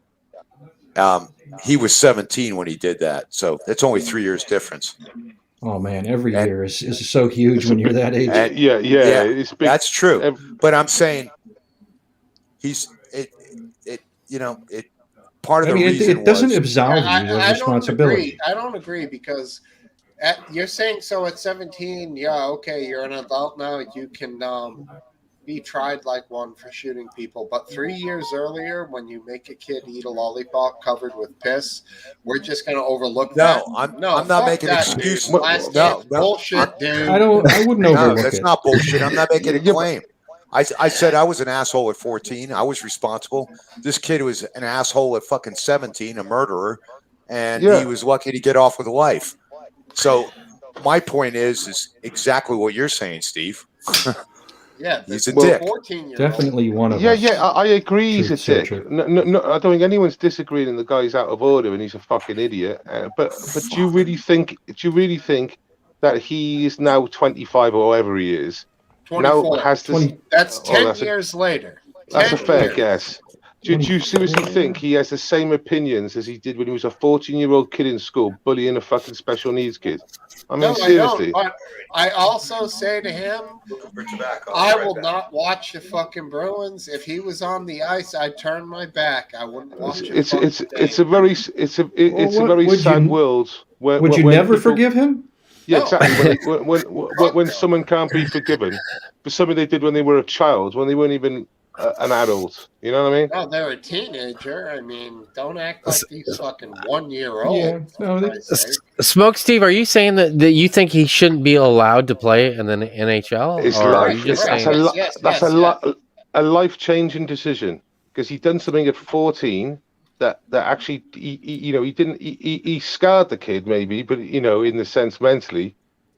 Speaker 4: He was 17 when he did that, so it's only 3 years difference.
Speaker 2: Oh man, every year is so huge when you're that age.
Speaker 6: Yeah, it's big.
Speaker 4: That's true. But I'm saying part of the reason
Speaker 2: it doesn't absolve you of responsibility.
Speaker 1: I don't agree because you're saying so at 17, yeah, okay, you're an adult now, you can be tried like one for shooting people. But 3 years earlier, when you make a kid eat a lollipop covered with piss, we're just going to overlook that.
Speaker 4: I'm not making excuses. No,
Speaker 1: bullshit, dude.
Speaker 2: I wouldn't overlook it.
Speaker 4: That's not bullshit. I'm not making a claim. I said I was an asshole at 14. I was responsible. This kid was an asshole at fucking 17, a murderer, and he was lucky to get off with life. So my point is exactly what you're saying, Steve.
Speaker 1: Yeah,
Speaker 4: he's a dick.
Speaker 2: Definitely one of us.
Speaker 6: I agree. He's a dick. No, I don't think anyone's disagreeing. And the guy's out of order, and he's a fucking idiot. But do you really think that he is now 25 or whatever he is?
Speaker 1: 24.
Speaker 6: Now has this,
Speaker 1: that's 10 years later.
Speaker 6: That's a fair guess. Do you seriously think he has the same opinions as he did when he was a 14-year-old kid in school bullying a fucking special needs kid? I mean, seriously.
Speaker 1: I don't, but I also say to him, I will not watch the fucking Bruins. If he was on the ice, I'd turn my back. I wouldn't watch it.
Speaker 6: It's a very sad world.
Speaker 2: Would you never forgive him?
Speaker 6: Yeah, exactly. When someone can't be forgiven for something they did when they were a child, when they weren't even an adult, you know what I mean?
Speaker 1: Oh, they're a teenager. I mean, don't act like these fucking 1-year-olds.
Speaker 2: Yeah, no,
Speaker 5: Smokesteve, are you saying that you think he shouldn't be allowed to play in the NHL?
Speaker 6: It's a life-changing decision because he done something at 14 that actually he scarred the kid maybe, but in the sense mentally.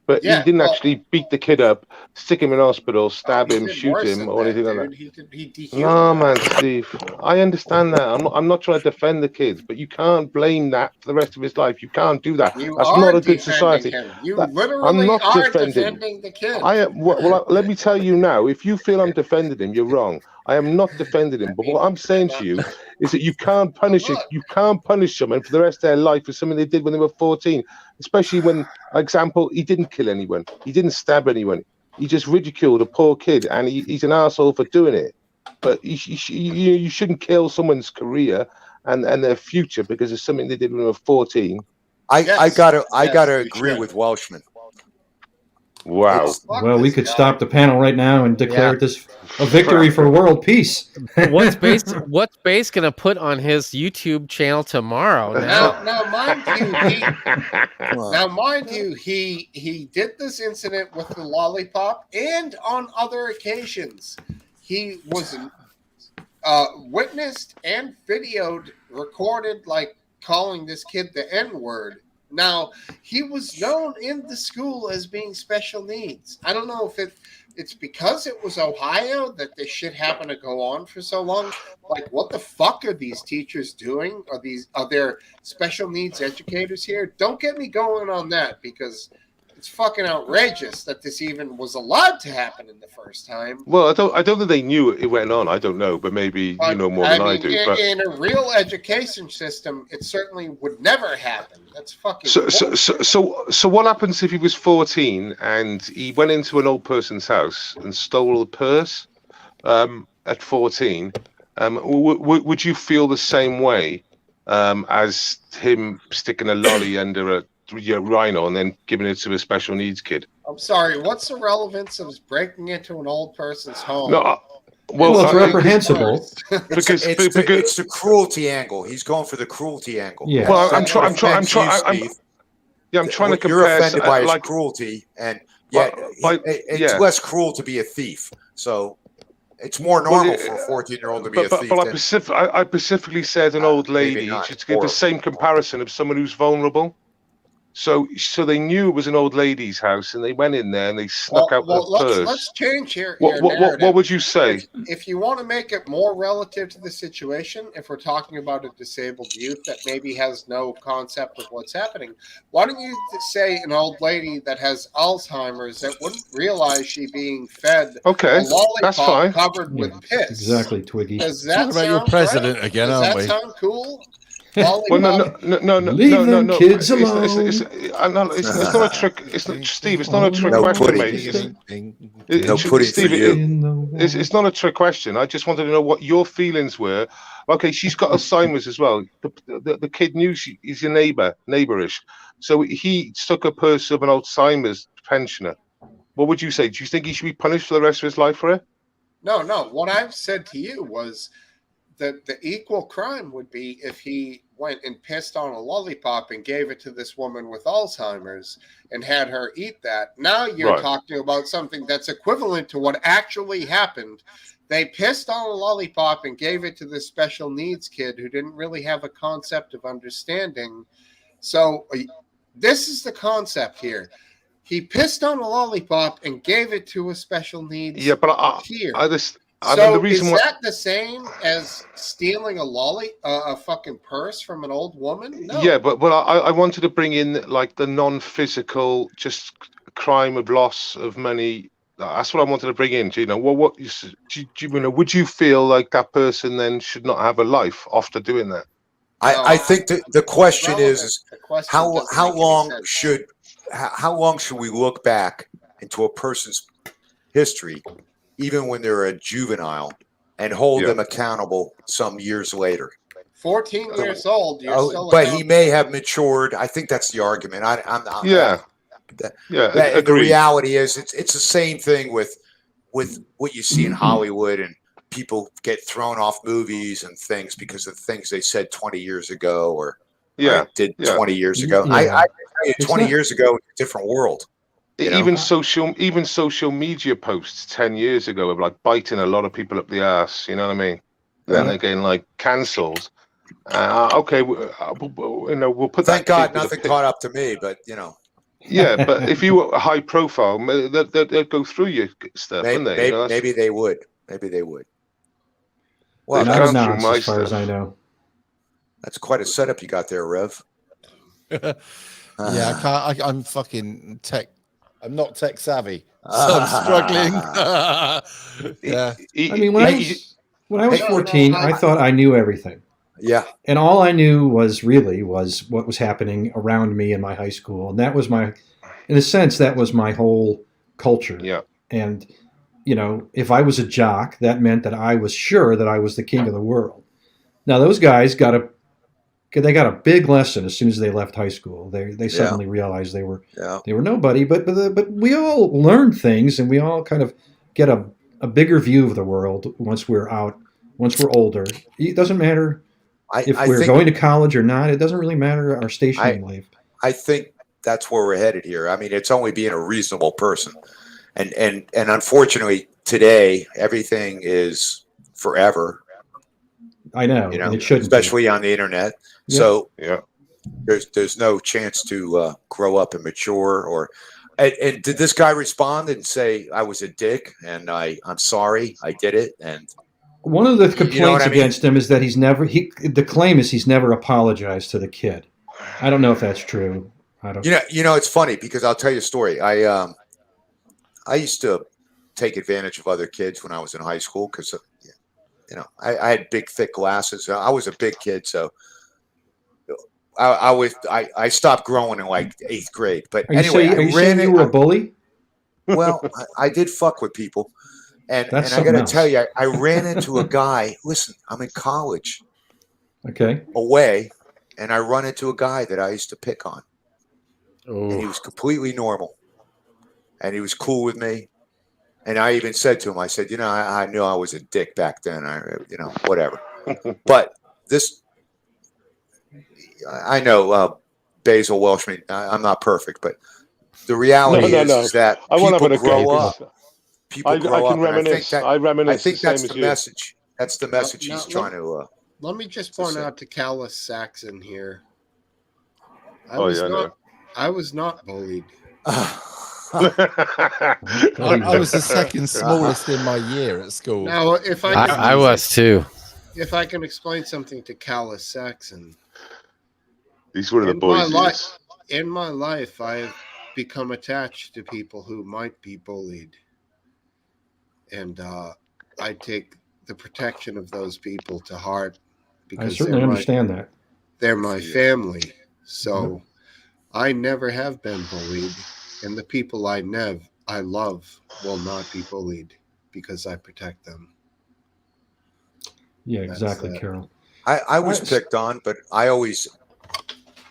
Speaker 6: But he didn't actually beat the kid up, stick him in hospital, stab him, shoot him, or anything like that. No, man, Steve. I understand that. I'm not trying to defend the kids, but you can't blame that for the rest of his life. You can't do that. That's not a good society. I'm not defending the kid. Let me tell you now. If you feel I'm defending him, you're wrong. I am not defending him. But what I'm saying to you is that you can't punish it. You can't punish someone for the rest of their life for something they did when they were 14. Especially when, for example, he didn't kill anyone. He didn't stab anyone. He just ridiculed a poor kid, and he's an asshole for doing it. But you shouldn't kill someone's career and their future because of something they did when they were 14.
Speaker 4: I gotta agree with Welshman.
Speaker 6: Wow.
Speaker 2: Well, we could stop the panel right now and declare this a victory for world peace.
Speaker 5: What's Base gonna put on his YouTube channel tomorrow?
Speaker 1: Now, mind you, he did this incident with the lollipop, and on other occasions, he was witnessed and videoed, recorded, like calling this kid the N-word. Now, he was known in the school as being special needs. I don't know if it's because it was Ohio that this shit happened to go on for so long. Like, what the fuck are these teachers doing? Are there special needs educators here? Don't get me going on that because it's fucking outrageous that this even was allowed to happen in the first time.
Speaker 6: Well, I don't think they knew it went on. I don't know, but maybe you know more than I do.
Speaker 1: In a real education system, it certainly would never happen. That's fucking.
Speaker 6: So what happens if he was 14 and he went into an old person's house and stole a purse at 14? Would you feel the same way as him sticking a lolly under a rhino and then giving it to a special needs kid?
Speaker 1: I'm sorry, what's the relevance of breaking into an old person's home?
Speaker 6: No,
Speaker 2: well, it's reprehensible.
Speaker 4: Because it's the cruelty angle. He's going for the cruelty angle.
Speaker 2: Yeah.
Speaker 6: Well, I'm trying to compare.
Speaker 4: You're offended by his cruelty, and yet it's less cruel to be a thief. So It's more normal for a 14-year-old to be a thief.
Speaker 6: But I specifically said an old lady just to give the same comparison of someone who's vulnerable. So they knew it was an old lady's house, and they went in there and they snuck out the purse.
Speaker 1: Let's change your
Speaker 6: narrative. What would you say?
Speaker 1: If you want to make it more relative to the situation, if we're talking about a disabled youth that maybe has no concept of what's happening, why don't you say an old lady that has Alzheimer's that wouldn't realize she being fed a lollipop covered with piss?
Speaker 2: Exactly, Twiggy.
Speaker 1: Does that
Speaker 7: about your president again, aren't we?
Speaker 1: Does that sound cool?
Speaker 6: Well, no.
Speaker 2: Leave them kids alone.
Speaker 6: It's not a trick. Steve. It's not a trick question, mate. Steve, it's not a trick question. I just wanted to know what your feelings were. Okay, she's got Alzheimer's as well. The kid knew he's a neighborish, so he took a purse of an Alzheimer's pensioner. What would you say? Do you think he should be punished for the rest of his life for it?
Speaker 1: No. What I've said to you was that the equal crime would be if he went and pissed on a lollipop and gave it to this woman with Alzheimer's and had her eat that. Now you're talking about something that's equivalent to what actually happened. They pissed on a lollipop and gave it to this special needs kid who didn't really have a concept of understanding. So this is the concept here. He pissed on a lollipop and gave it to a special needs kid. So is that the same as stealing a fucking purse from an old woman? No.
Speaker 6: Yeah, but I wanted to bring in like the non-physical, just crime of loss of money. That's what I wanted to bring in. Do you know would you feel like that person then should not have a life after doing that?
Speaker 4: I think the question is how long should we look back into a person's history, even when they're a juvenile, and hold them accountable some years later?
Speaker 1: 14 years old, you're still
Speaker 4: but he may have matured. I think that's the argument. The reality is it's the same thing with what you see in Hollywood, and people get thrown off movies and things because of things they said 20 years ago or did 20 years ago. I 20 years ago, it's a different world.
Speaker 6: Even social media posts 10 years ago of like biting a lot of people up the ass, you know what I mean? Then again, like cancelled. Okay, we'll put.
Speaker 4: Thank God nothing caught up to me, but
Speaker 6: Yeah, but if you were high profile, they'd go through your stuff, wouldn't they?
Speaker 4: Maybe they would. Maybe they would.
Speaker 2: Well, as far as I know.
Speaker 4: That's quite a setup you got there, Rev.
Speaker 7: I'm fucking tech. I'm not tech savvy, so I'm struggling.
Speaker 2: I mean, when I was 14, I thought I knew everything.
Speaker 4: Yeah.
Speaker 2: And all I knew was what was happening around me in my high school. And that was in a sense, that was my whole culture.
Speaker 6: Yeah.
Speaker 2: And, if I was a jock, that meant that I was sure that I was the king of the world. Now, those guys got a big lesson as soon as they left high school. They suddenly realized they were nobody. But we all learn things, and we all kind of get a bigger view of the world once we're out, once we're older. It doesn't matter if we're going to college or not. It doesn't really matter our station in life.
Speaker 4: I think that's where we're headed here. I mean, it's only being a reasonable person, and unfortunately today everything is forever.
Speaker 2: I know, and it shouldn't,
Speaker 4: especially on the internet.
Speaker 2: Yeah.
Speaker 4: So there's no chance to grow up and mature. And did this guy respond and say, I was a dick and I'm sorry, I did it? And
Speaker 2: one of the complaints against him is that the claim is he's never apologized to the kid. I don't know if that's true. I don't.
Speaker 4: It's funny because I'll tell you a story. I used to take advantage of other kids when I was in high school because I had big thick glasses. I was a big kid, so I stopped growing in like 8th grade. But anyway,
Speaker 2: are you saying you were a bully?
Speaker 4: Well, I did fuck with people, and I got to tell you, I ran into a guy. Listen, I'm in college, away, and I run into a guy that I used to pick on, and he was completely normal, and he was cool with me. And I even said to him, I said, I knew I was a dick back then. Whatever. But I know Basil Welshman, I'm not perfect, but the reality is that people grow up.
Speaker 6: Reminisce. I think
Speaker 4: that's the message. That's the message he's trying to.
Speaker 1: Let me just point out to Callus Saxon here. I was not bullied.
Speaker 7: I was the second smallest in my year at school.
Speaker 1: Now,
Speaker 5: I was too.
Speaker 1: If I can explain something to Callus Saxon,
Speaker 6: he's one of the boys.
Speaker 1: In my life, I've become attached to people who might be bullied, and I take the protection of those people to heart because
Speaker 2: I certainly understand that
Speaker 1: they're my family. So I never have been bullied, and the people I love will not be bullied because I protect them.
Speaker 2: Yeah, exactly, Carol.
Speaker 4: I was picked on, but I always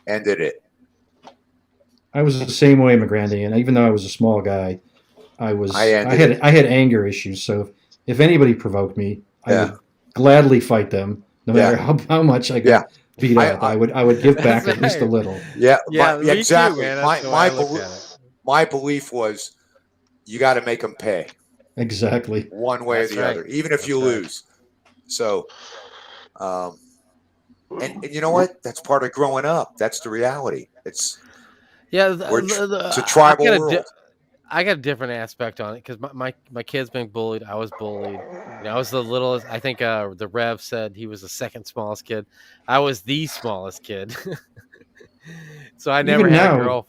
Speaker 4: ended it.
Speaker 2: I was the same way, McGrandy, and even though I was a small guy, I had anger issues. So if anybody provoked me, I would gladly fight them, no matter how much I got beat up. I would give back at least a little.
Speaker 4: Yeah,
Speaker 5: exactly. Too,
Speaker 4: my belief was you got to make them pay.
Speaker 2: Exactly.
Speaker 4: One way or the other, even if you lose. So, and you know what? That's part of growing up. That's the reality. It's a tribal world.
Speaker 5: I got a different aspect on it because my kid's being bullied. I was bullied. I was the littlest. I think the Rev said he was the second smallest kid. I was the smallest kid. So I never had a girl.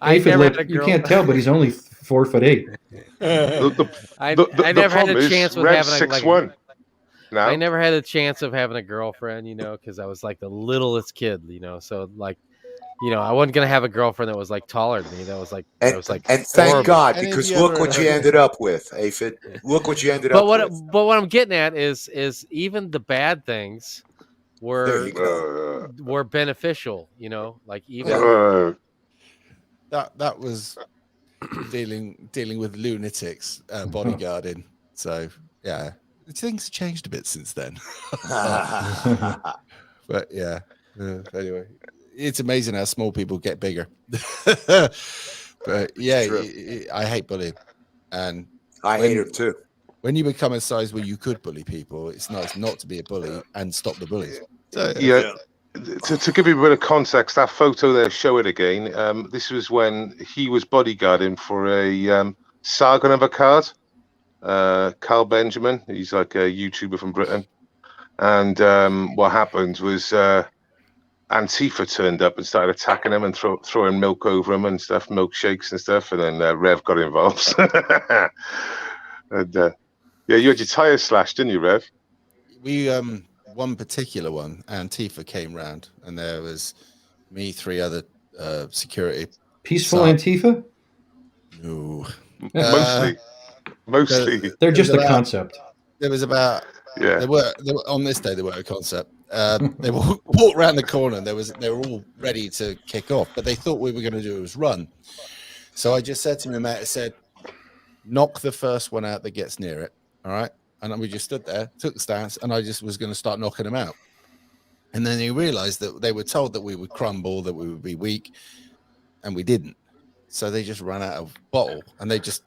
Speaker 2: You can't tell, but he's only 4'8".
Speaker 5: I never had a chance with having
Speaker 6: 6'1". No?
Speaker 5: I never had a chance of having a girlfriend, because I was like the littlest kid, so like, I wasn't gonna have a girlfriend that was like taller than me. That was like,
Speaker 4: and thank God, because look what you ended up with, Aphid. Look what you ended up with.
Speaker 5: But what I'm getting at is even the bad things were beneficial, like even
Speaker 7: that was dealing with lunatics, bodyguarding. So yeah, things have changed a bit since then. But yeah, anyway. It's amazing how small people get bigger. But yeah, I hate bullying, and
Speaker 4: I hate it too.
Speaker 7: When you become a size where you could bully people, it's nice not to be a bully and stop the bullies. So,
Speaker 6: yeah. To give you a bit of context, that photo there, show it again. This was when he was bodyguarding for a Sagan of a card. Carl Benjamin, he's like a YouTuber from Britain, and what happened was. Antifa turned up and started attacking him and throwing milk over him and stuff, milkshakes and stuff, and then Rev got involved. And you had your tires slashed, didn't you, Rev?
Speaker 7: We one particular one, Antifa came round, and there was me, 3 other security.
Speaker 2: Peaceful Antifa?
Speaker 7: No,
Speaker 6: mostly.
Speaker 2: They're just a concept.
Speaker 7: There was about They were on this day. They were a concept. They walked around the corner and they were all ready to kick off, but they thought we were going to do was run. So I just said to my mate, I said, knock the first one out that gets near it. All right. And then we just stood there, took the stance, and I just was going to start knocking them out. And then they realized that they were told that we would crumble, that we would be weak, and we didn't. So they just ran out of bottle and they just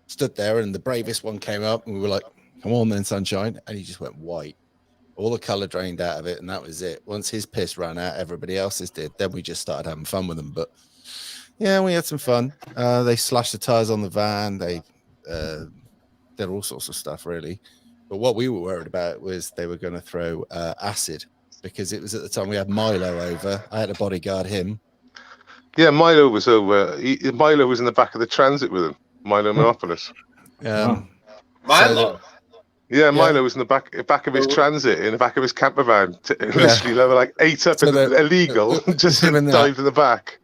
Speaker 7: stood there, and the bravest one came up and we were like, come on then, sunshine. And he just went white. All the color drained out of it, and that was it. Once his piss ran out, everybody else's did. Then we just started having fun with them. But yeah, we had some fun. They slashed the tires on the van. They did all sorts of stuff, really. But what we were worried about was they were going to throw acid, because it was at the time we had Milo over. I had to bodyguard him.
Speaker 6: Yeah, Milo was over. Milo was in the back of the transit with him. Milo Monopolis.
Speaker 1: Milo.
Speaker 6: Yeah, Milo was in the back of his transit, in the back of his camper van. Literally, they were like 8 up illegal, just dived in the back.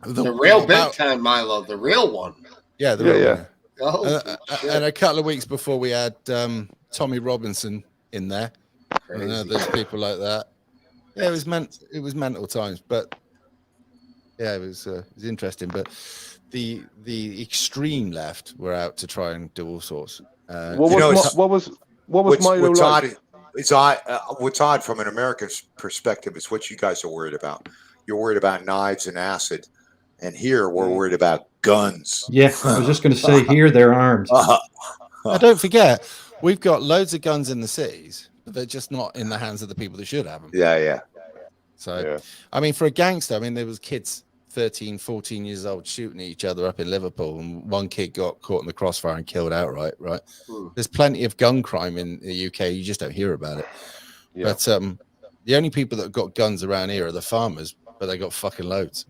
Speaker 1: The real big time Milo, the real one.
Speaker 7: Yeah, the real one.
Speaker 1: Oh,
Speaker 7: and a couple of weeks before, we had Tommy Robinson in there. There's people like that. Yeah, it was mental times, but yeah, it was interesting. But the extreme left were out to try and do all sorts.
Speaker 6: What was Milo like?
Speaker 4: What's odd from an American perspective is what you guys are worried about. You're worried about knives and acid. And here we're worried about guns.
Speaker 2: Yeah, I was just going to say here they're armed.
Speaker 7: Now, don't forget, we've got loads of guns in the cities, but they're just not in the hands of the people that should have them.
Speaker 4: Yeah.
Speaker 7: So, I mean, for a gangster, I mean, there was kids 13, 14 years old shooting at each other up in Liverpool, and one kid got caught in the crossfire and killed outright, right? There's plenty of gun crime in the UK. You just don't hear about it. Yeah. But the only people that have got guns around here are the farmers, but they got fucking loads.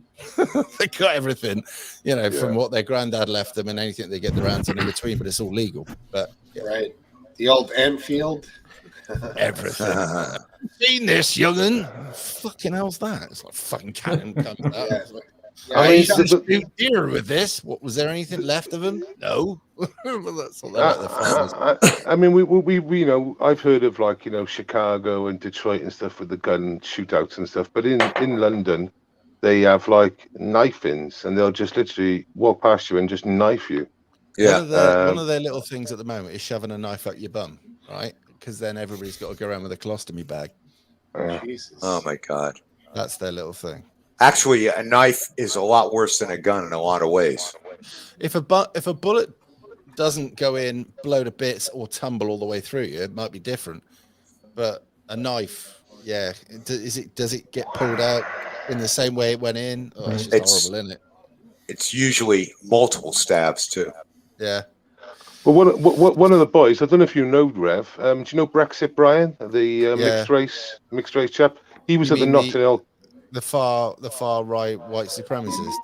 Speaker 7: They got everything, from what their granddad left them and anything they get their hands on in between, but it's all legal. But
Speaker 1: right. The old Enfield.
Speaker 7: Everything. Seen this, young'un? Fucking hell's that? It's like fucking cannon coming out. I used to shoot deer with this. What was there anything left of them? No. That's all
Speaker 6: I mean, we I've heard of Chicago and Detroit and stuff with the gun shootouts and stuff, but in London they have knife-ins, and they'll just literally walk past you and just knife you.
Speaker 7: Yeah. One of their little things at the moment is shoving a knife up your bum, right? Because then everybody's got to go around with a colostomy bag.
Speaker 1: Jesus.
Speaker 4: Oh my God.
Speaker 7: That's their little thing.
Speaker 4: Actually, a knife is a lot worse than a gun in a lot of ways.
Speaker 7: If a bullet doesn't go in, blow to bits, or tumble all the way through you, it might be different. But a knife, does it get pulled out in the same way it went in? Oh, it's just horrible, isn't it?
Speaker 4: It's usually multiple stabs too.
Speaker 7: Yeah.
Speaker 6: Well, one of the boys, I don't know if you know Rev. Do you know Brexit Brian, the mixed race chap? He was at the Notting Hill.
Speaker 7: The far right white supremacist.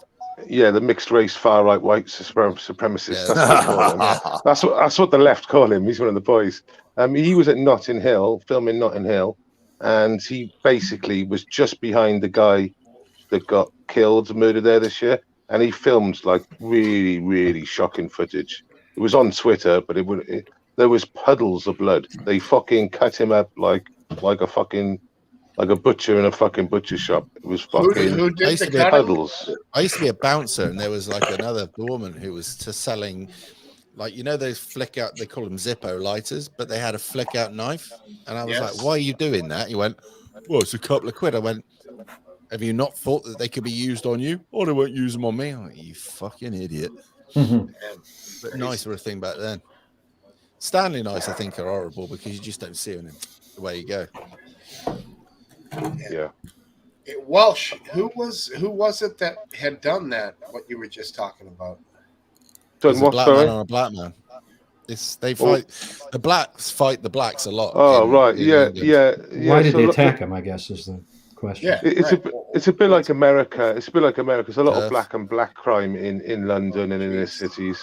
Speaker 6: Yeah, the mixed race far right white supremacist. That's what they call him. That's what the left call him. He's one of the boys. He was at Notting Hill, filming Notting Hill, and he basically was just behind the guy that got killed, murdered there this year, and he filmed really, really shocking footage. It was on Twitter, but there was puddles of blood. They fucking cut him up like a butcher in a fucking butcher shop. It was fucking
Speaker 1: who did the
Speaker 6: puddles.
Speaker 7: I used to be a bouncer, and there was another woman who was selling, those flick out. They call them Zippo lighters, but they had a flick out knife. And I was like, "Why are you doing that?" He went, "Well, it's a couple of quid." I went, "Have you not thought that they could be used on you? Oh, they won't use them on me." I'm like, "You fucking idiot." But knives were a thing back then. Stanley knives, I think, are horrible because you just don't see them the way you go.
Speaker 6: Yeah.
Speaker 1: Welsh, who was it that had done that? What you were just talking about?
Speaker 7: It's a black man on a black man. They fight the blacks fight the blacks a lot.
Speaker 6: Oh right, yeah.
Speaker 2: Why did they attack him? I guess is the question.
Speaker 1: Yeah,
Speaker 6: it's a bit like America. It's a bit like America. There's a lot of black crime in London and in the cities.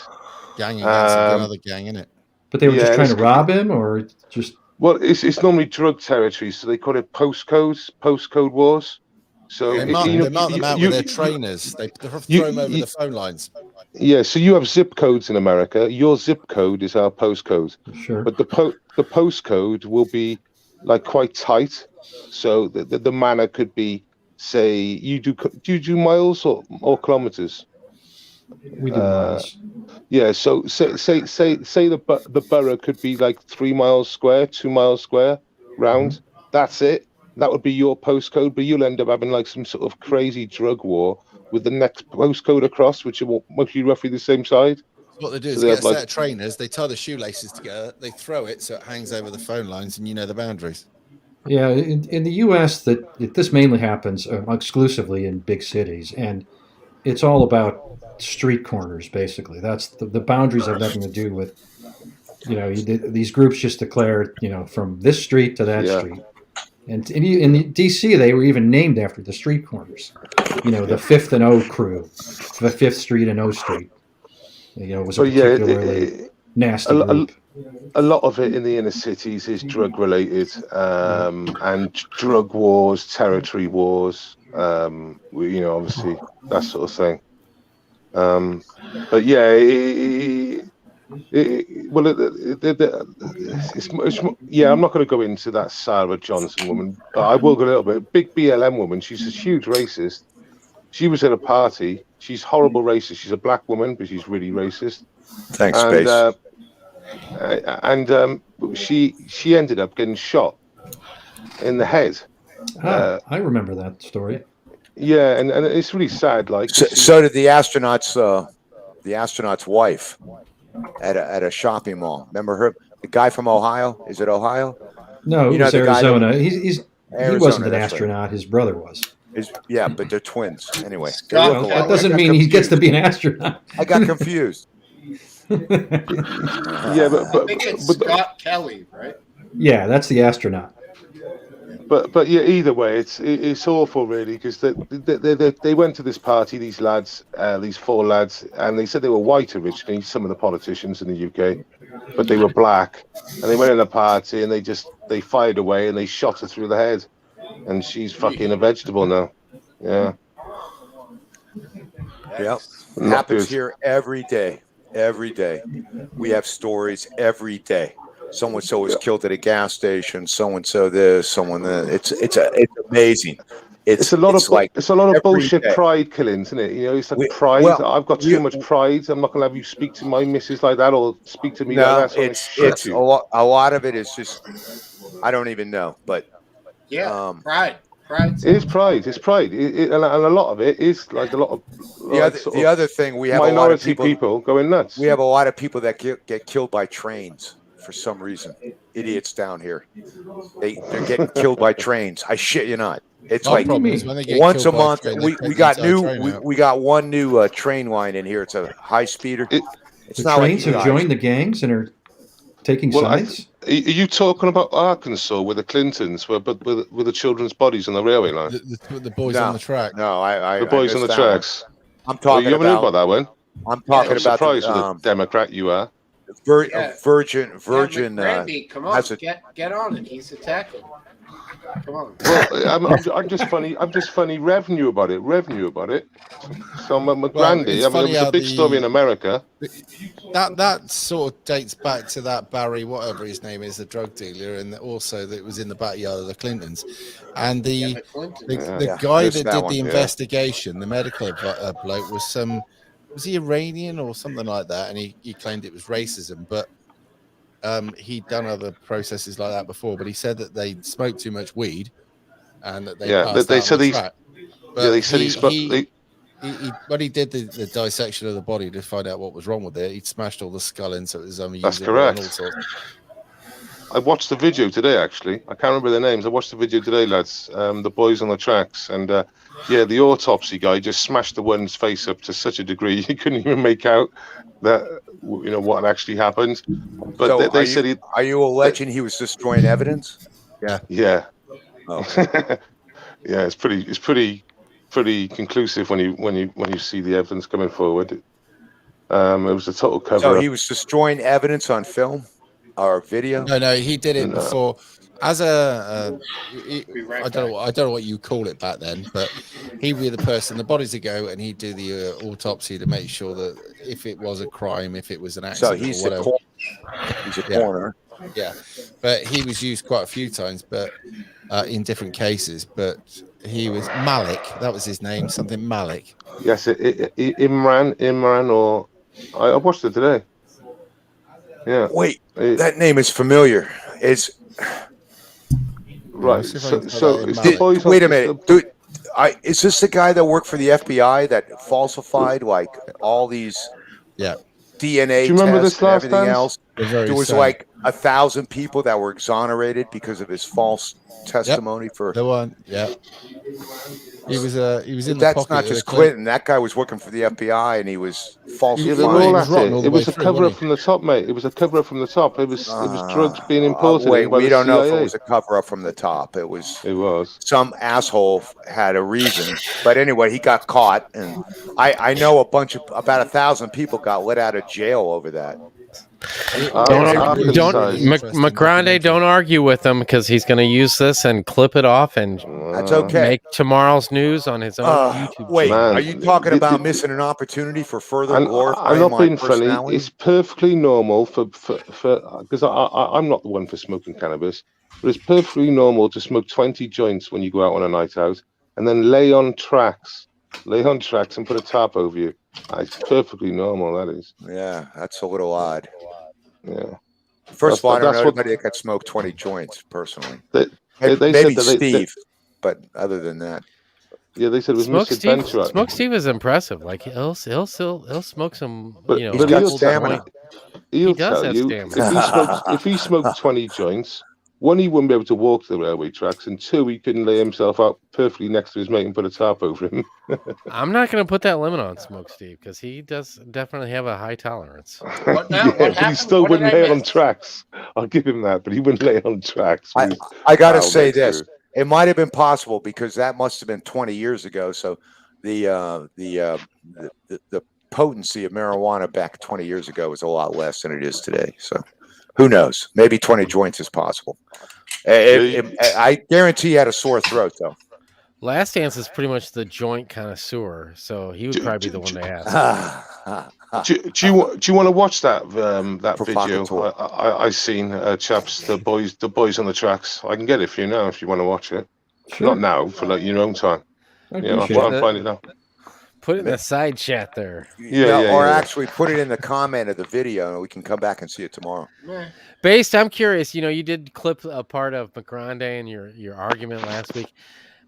Speaker 7: Gang against another gang, innit?
Speaker 2: But they were just trying to rob him, or just.
Speaker 6: Well, it's normally drug territory, so they call it postcode wars. So
Speaker 7: they mark them out with their trainers. They throw them over the phone lines.
Speaker 6: Yeah, so you have zip codes in America. Your zip code is our postcode.
Speaker 2: Sure.
Speaker 6: But the postcode will be quite tight. So the manner could be, say, do you do miles or kilometers?
Speaker 2: We do miles.
Speaker 6: Yeah, so say the borough could be 3 miles square, 2 miles square round. Mm-hmm. That's it. That would be your postcode, but you'll end up having some sort of crazy drug war with the next postcode across, which will be roughly the same side.
Speaker 7: What they do is get a set of trainers, they tie the shoelaces together, they throw it so it hangs over the phone lines, and you know the boundaries.
Speaker 2: Yeah, in the U.S., this mainly happens exclusively in big cities, and it's all about street corners, basically. That's the boundaries have nothing to do with, these groups just declare, from this street to that street. And in D.C., they were even named after the street corners. The 5th and O crew, the 5th Street and O Street. It was a particularly nasty group.
Speaker 6: A lot of it in the inner cities is drug related, and drug wars, territory wars. Obviously that sort of thing. But yeah, I'm not going to go into that Sarah Johnson woman, but I will go a little bit. Big BLM woman. She's a huge racist. She was at a party. She's horrible racist. She's a black woman, but she's really racist.
Speaker 4: Thanks, Space.
Speaker 6: She ended up getting shot in the head.
Speaker 2: I remember that story.
Speaker 6: Yeah, and it's really sad. Like,
Speaker 4: so did the astronaut's wife at a shopping mall. Remember her? The guy from Ohio? Is it Ohio?
Speaker 2: No, it was Arizona. He wasn't an
Speaker 4: Arizona,
Speaker 2: astronaut.
Speaker 4: right.
Speaker 2: His brother was.
Speaker 4: Yeah, but they're twins. Anyway, they
Speaker 1: Scott
Speaker 4: look alike.
Speaker 2: That doesn't mean he gets to be an astronaut.
Speaker 4: I got confused.
Speaker 6: Yeah,
Speaker 1: I think it's Scott Kelly, right?
Speaker 2: Yeah, that's the astronaut.
Speaker 6: But yeah, either way, it's awful, really, because they went to this party, these lads, these four lads, and they said they were white originally, some of the politicians in the UK, but they were black, and they went in a party and they fired away and they shot her through the head, and she's fucking a vegetable now. Yeah.
Speaker 4: Yep. Happens here every day. Every day. We have stories every day. So and so was killed at a gas station. So and so this. Someone that. It's amazing.
Speaker 6: It's a lot of bullshit
Speaker 4: day.
Speaker 6: Pride killings, isn't it? You know, it's like pride. Well, I've got too much pride. I'm not gonna have you speak to my missus like that, or speak to me like that. So
Speaker 4: it's a lot of it is just I don't even know, but
Speaker 1: pride.
Speaker 6: It is pride. It's pride, and a lot of it is like a lot of
Speaker 4: the other thing we have
Speaker 6: minority
Speaker 4: a lot of
Speaker 6: people going nuts.
Speaker 4: We have a lot of people that get killed by trains for some reason. Idiots down here, they're getting killed by trains. I shit you not. It's like once a month. We got one new train line in here. It's a high speeder. It's
Speaker 2: the
Speaker 4: not
Speaker 2: trains
Speaker 4: like
Speaker 2: have joined the gangs and are taking sides.
Speaker 6: Are you talking about Arkansas where the Clintons were, but with the children's bodies on the railway line?
Speaker 7: The boys on the track.
Speaker 4: No,
Speaker 6: the boys on the tracks.
Speaker 4: I'm talking
Speaker 6: you haven't heard about that one?
Speaker 4: I'm talking about.
Speaker 6: Surprised with a Democrat you are.
Speaker 4: Virgin.
Speaker 1: Randy, come on, get on it. He's attacking. Come on.
Speaker 6: Well, I'm just funny. I'm just funny. Revenue about it. So McGrandy. It was a big story in America.
Speaker 7: That sort of dates back to that Barry, whatever his name is, the drug dealer, and also that was in the backyard of the Clintons. And the guy that did the investigation, the medical bloke, was he Iranian or something like that? And he claimed it was racism, but he'd done other processes like that before. But he said that they smoked too much weed and that they said he smoked.
Speaker 6: When
Speaker 7: he did the dissection of the body to find out what was wrong with it, he'd smashed all the skull in, so it was
Speaker 6: That's correct. I watched the video today, actually. I can't remember their names. I watched the video today, lads. The boys on the tracks. And the autopsy guy just smashed the one's face up to such a degree he couldn't even make out that what actually happened. But
Speaker 4: so
Speaker 6: they said
Speaker 4: are you alleging he was destroying evidence?
Speaker 6: Yeah.
Speaker 4: Oh.
Speaker 6: Yeah, it's pretty conclusive when you see the evidence coming forward. It was a total cover.
Speaker 4: So he was destroying evidence on film or video?
Speaker 7: No, he did it before as I don't know what you call it back then, but he'd be the person, the bodies would go and he'd do the autopsy to make sure that if it was a crime, if it was an accident,
Speaker 4: so he's
Speaker 7: or whatever.
Speaker 4: He's a coroner.
Speaker 7: Yeah, but he was used quite a few times, but in different cases. But he was Malik. That was his name, something Malik.
Speaker 6: Yes, Imran, or I watched it today. Yeah.
Speaker 4: Wait, that name is familiar. It's
Speaker 6: right.
Speaker 4: Wait a minute, dude. Is this the guy that worked for the FBI that falsified like all these DNA
Speaker 6: Do you remember
Speaker 4: tests
Speaker 6: this last
Speaker 4: and everything
Speaker 6: time?
Speaker 4: else? There was like 1,000 people that were exonerated because of his false testimony for
Speaker 7: the one. Yeah. He was in the
Speaker 4: That's
Speaker 7: pocket
Speaker 4: not just Clinton. That guy was working for the FBI and he was falsifying.
Speaker 6: It was a cover up from the top, mate. It was a cover up from the top. It was drugs being imported.
Speaker 4: We don't know if it was a cover up from the top. It was some asshole had a reason. But anyway, he got caught, and I know about 1,000 people got let out of jail over that.
Speaker 5: McGrande, don't argue with him because he's going to use this and clip it off and
Speaker 4: that's okay.
Speaker 5: Make tomorrow's news on his own YouTube.
Speaker 4: Wait, are you talking about missing an opportunity for further glorifying
Speaker 6: I'm not being
Speaker 4: my
Speaker 6: funny.
Speaker 4: personality?
Speaker 6: It's perfectly normal for because I'm not the one for smoking cannabis, but it's perfectly normal to smoke 20 joints when you go out on a night out and then lay on tracks and put a tarp over you. It's perfectly normal. That is.
Speaker 4: Yeah, that's a little odd.
Speaker 6: Yeah.
Speaker 4: First of all, I don't know anybody that could smoke 20 joints personally.
Speaker 6: They
Speaker 4: maybe
Speaker 6: said that
Speaker 4: Steve, but other than that,
Speaker 6: Yeah, they said it was misadventure.
Speaker 5: Smokesteve is impressive. Like he'll smoke some.
Speaker 6: But,
Speaker 5: you know,
Speaker 4: he's got stamina.
Speaker 6: He'll
Speaker 5: does
Speaker 6: tell
Speaker 5: have
Speaker 6: you
Speaker 5: stamina.
Speaker 6: if he smoked 20 joints, one, he wouldn't be able to walk the railway tracks, and two, he couldn't lay himself out perfectly next to his mate and put a tarp over him.
Speaker 5: I'm not going to put that limit on Smokesteve because he does definitely have a high tolerance.
Speaker 1: What now?
Speaker 6: Yeah,
Speaker 1: What
Speaker 6: but
Speaker 1: happened?
Speaker 6: he still
Speaker 1: What
Speaker 6: wouldn't
Speaker 1: did I
Speaker 6: lay on
Speaker 1: miss?
Speaker 6: tracks. I'll give him that, but he wouldn't lay on tracks.
Speaker 4: I got to say this. It might have been possible because that must have been 20 years ago. So the potency of marijuana back 20 years ago was a lot less than it is today. So who knows? Maybe 20 joints is possible. I guarantee he had a sore throat, though.
Speaker 5: Last Dance is pretty much the joint connoisseur, so he would probably be the one to ask.
Speaker 6: Do you want to watch that video? I seen chaps, the boys on the tracks. I can get it for you now if you want to watch it.
Speaker 2: Sure.
Speaker 6: Not now, for like your own time. I'll find it now.
Speaker 5: Put it in the side chat there.
Speaker 4: Or actually put it in the comment of the video, and we can come back and see it tomorrow.
Speaker 5: Based, I'm curious. You did clip a part of McGrande and your argument last week.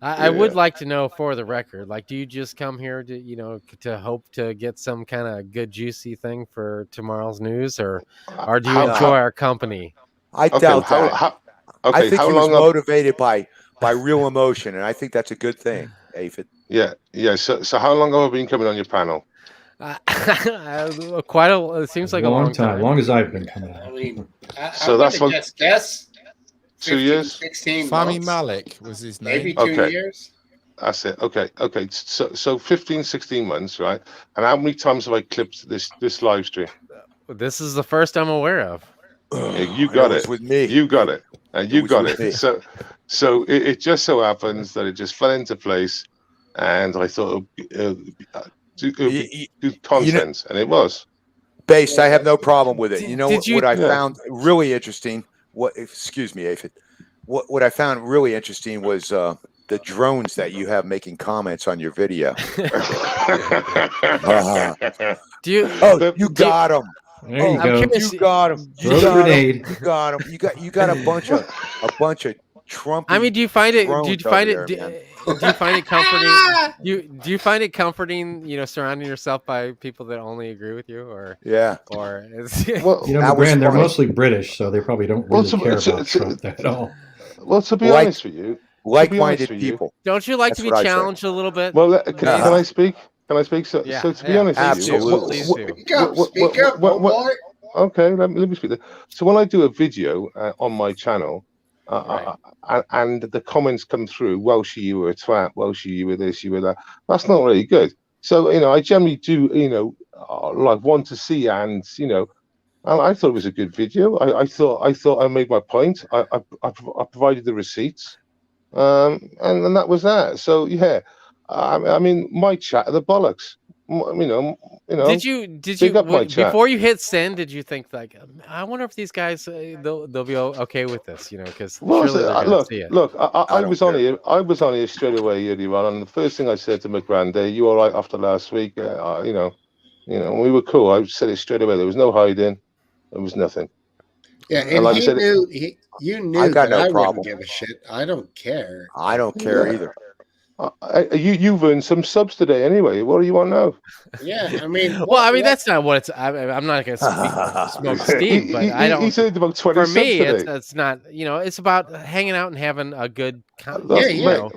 Speaker 5: I would like to know, for the record, like, do you just come here to hope to get some kind of good juicy thing for tomorrow's news, or do you enjoy our company?
Speaker 4: I doubt that. I think he was motivated by real emotion, and I think that's a good thing, Aphid.
Speaker 6: Yeah. So how long have I been coming on your panel?
Speaker 5: It seems like a long time.
Speaker 2: Long as I've been coming on.
Speaker 1: I mean,
Speaker 6: so that's what.
Speaker 1: Guess
Speaker 6: 2 years.
Speaker 1: 16
Speaker 7: Fahmy
Speaker 1: months.
Speaker 7: Malik was his name.
Speaker 1: Maybe 2 years.
Speaker 6: That's it. Okay. So 15, 16 months, right? And how many times have I clipped this live stream?
Speaker 5: This is the first I'm aware of.
Speaker 6: You got it.
Speaker 4: With me.
Speaker 6: You got it. And you got it. So it just so happens that it just fell into place, and I thought it would be content, and it was.
Speaker 4: Based, I have no problem with it. What I found really interesting. Excuse me, Aphid. What I found really interesting was the drones that you have making comments on your video. You got them.
Speaker 2: There you go.
Speaker 4: You got him. You got him. You got a bunch of Trump.
Speaker 5: I mean, do you find it comforting? Do you find it comforting? Surrounding yourself by people that only agree with you, or
Speaker 2: McGrand, they're mostly British, so they probably don't really care about Trump at all.
Speaker 6: Well, to be honest with you,
Speaker 4: like-minded people.
Speaker 5: Don't you like to be challenged a little bit?
Speaker 6: Well, can I speak? Can I speak? So to be honest,
Speaker 4: absolutely.
Speaker 1: Speak up, boy.
Speaker 6: Okay, let me speak. So when I do a video on my channel, and the comments come through, Welshie, you were a twat, Welshie, you were this, you were that. That's not really good. So I generally do like want to see, and I thought it was a good video. I thought I made my point. I provided the receipts, and that was that. So yeah. I mean, my chat are the bollocks. Did you
Speaker 5: before you hit send? Did you think like, I wonder if these guys they'll be okay with this? Because
Speaker 6: look, I was on here. I was on here straight away earlier on, and the first thing I said to McGrande, "You all right after last week?" We were cool. I said it straight away. There was no hiding. There was nothing.
Speaker 1: Yeah, and like you knew
Speaker 4: I got
Speaker 1: that
Speaker 4: no
Speaker 1: I
Speaker 4: problem.
Speaker 1: wouldn't give a shit. I don't care.
Speaker 4: I don't care either.
Speaker 6: You've earned some subs today anyway. What do you want now?
Speaker 1: Yeah, I mean,
Speaker 5: that's not what it's. I'm not going to smoke Steve, but I don't.
Speaker 6: He said about 20
Speaker 5: for
Speaker 6: subs
Speaker 5: me,
Speaker 6: today.
Speaker 5: it's not. It's about hanging out and having a good
Speaker 1: conversation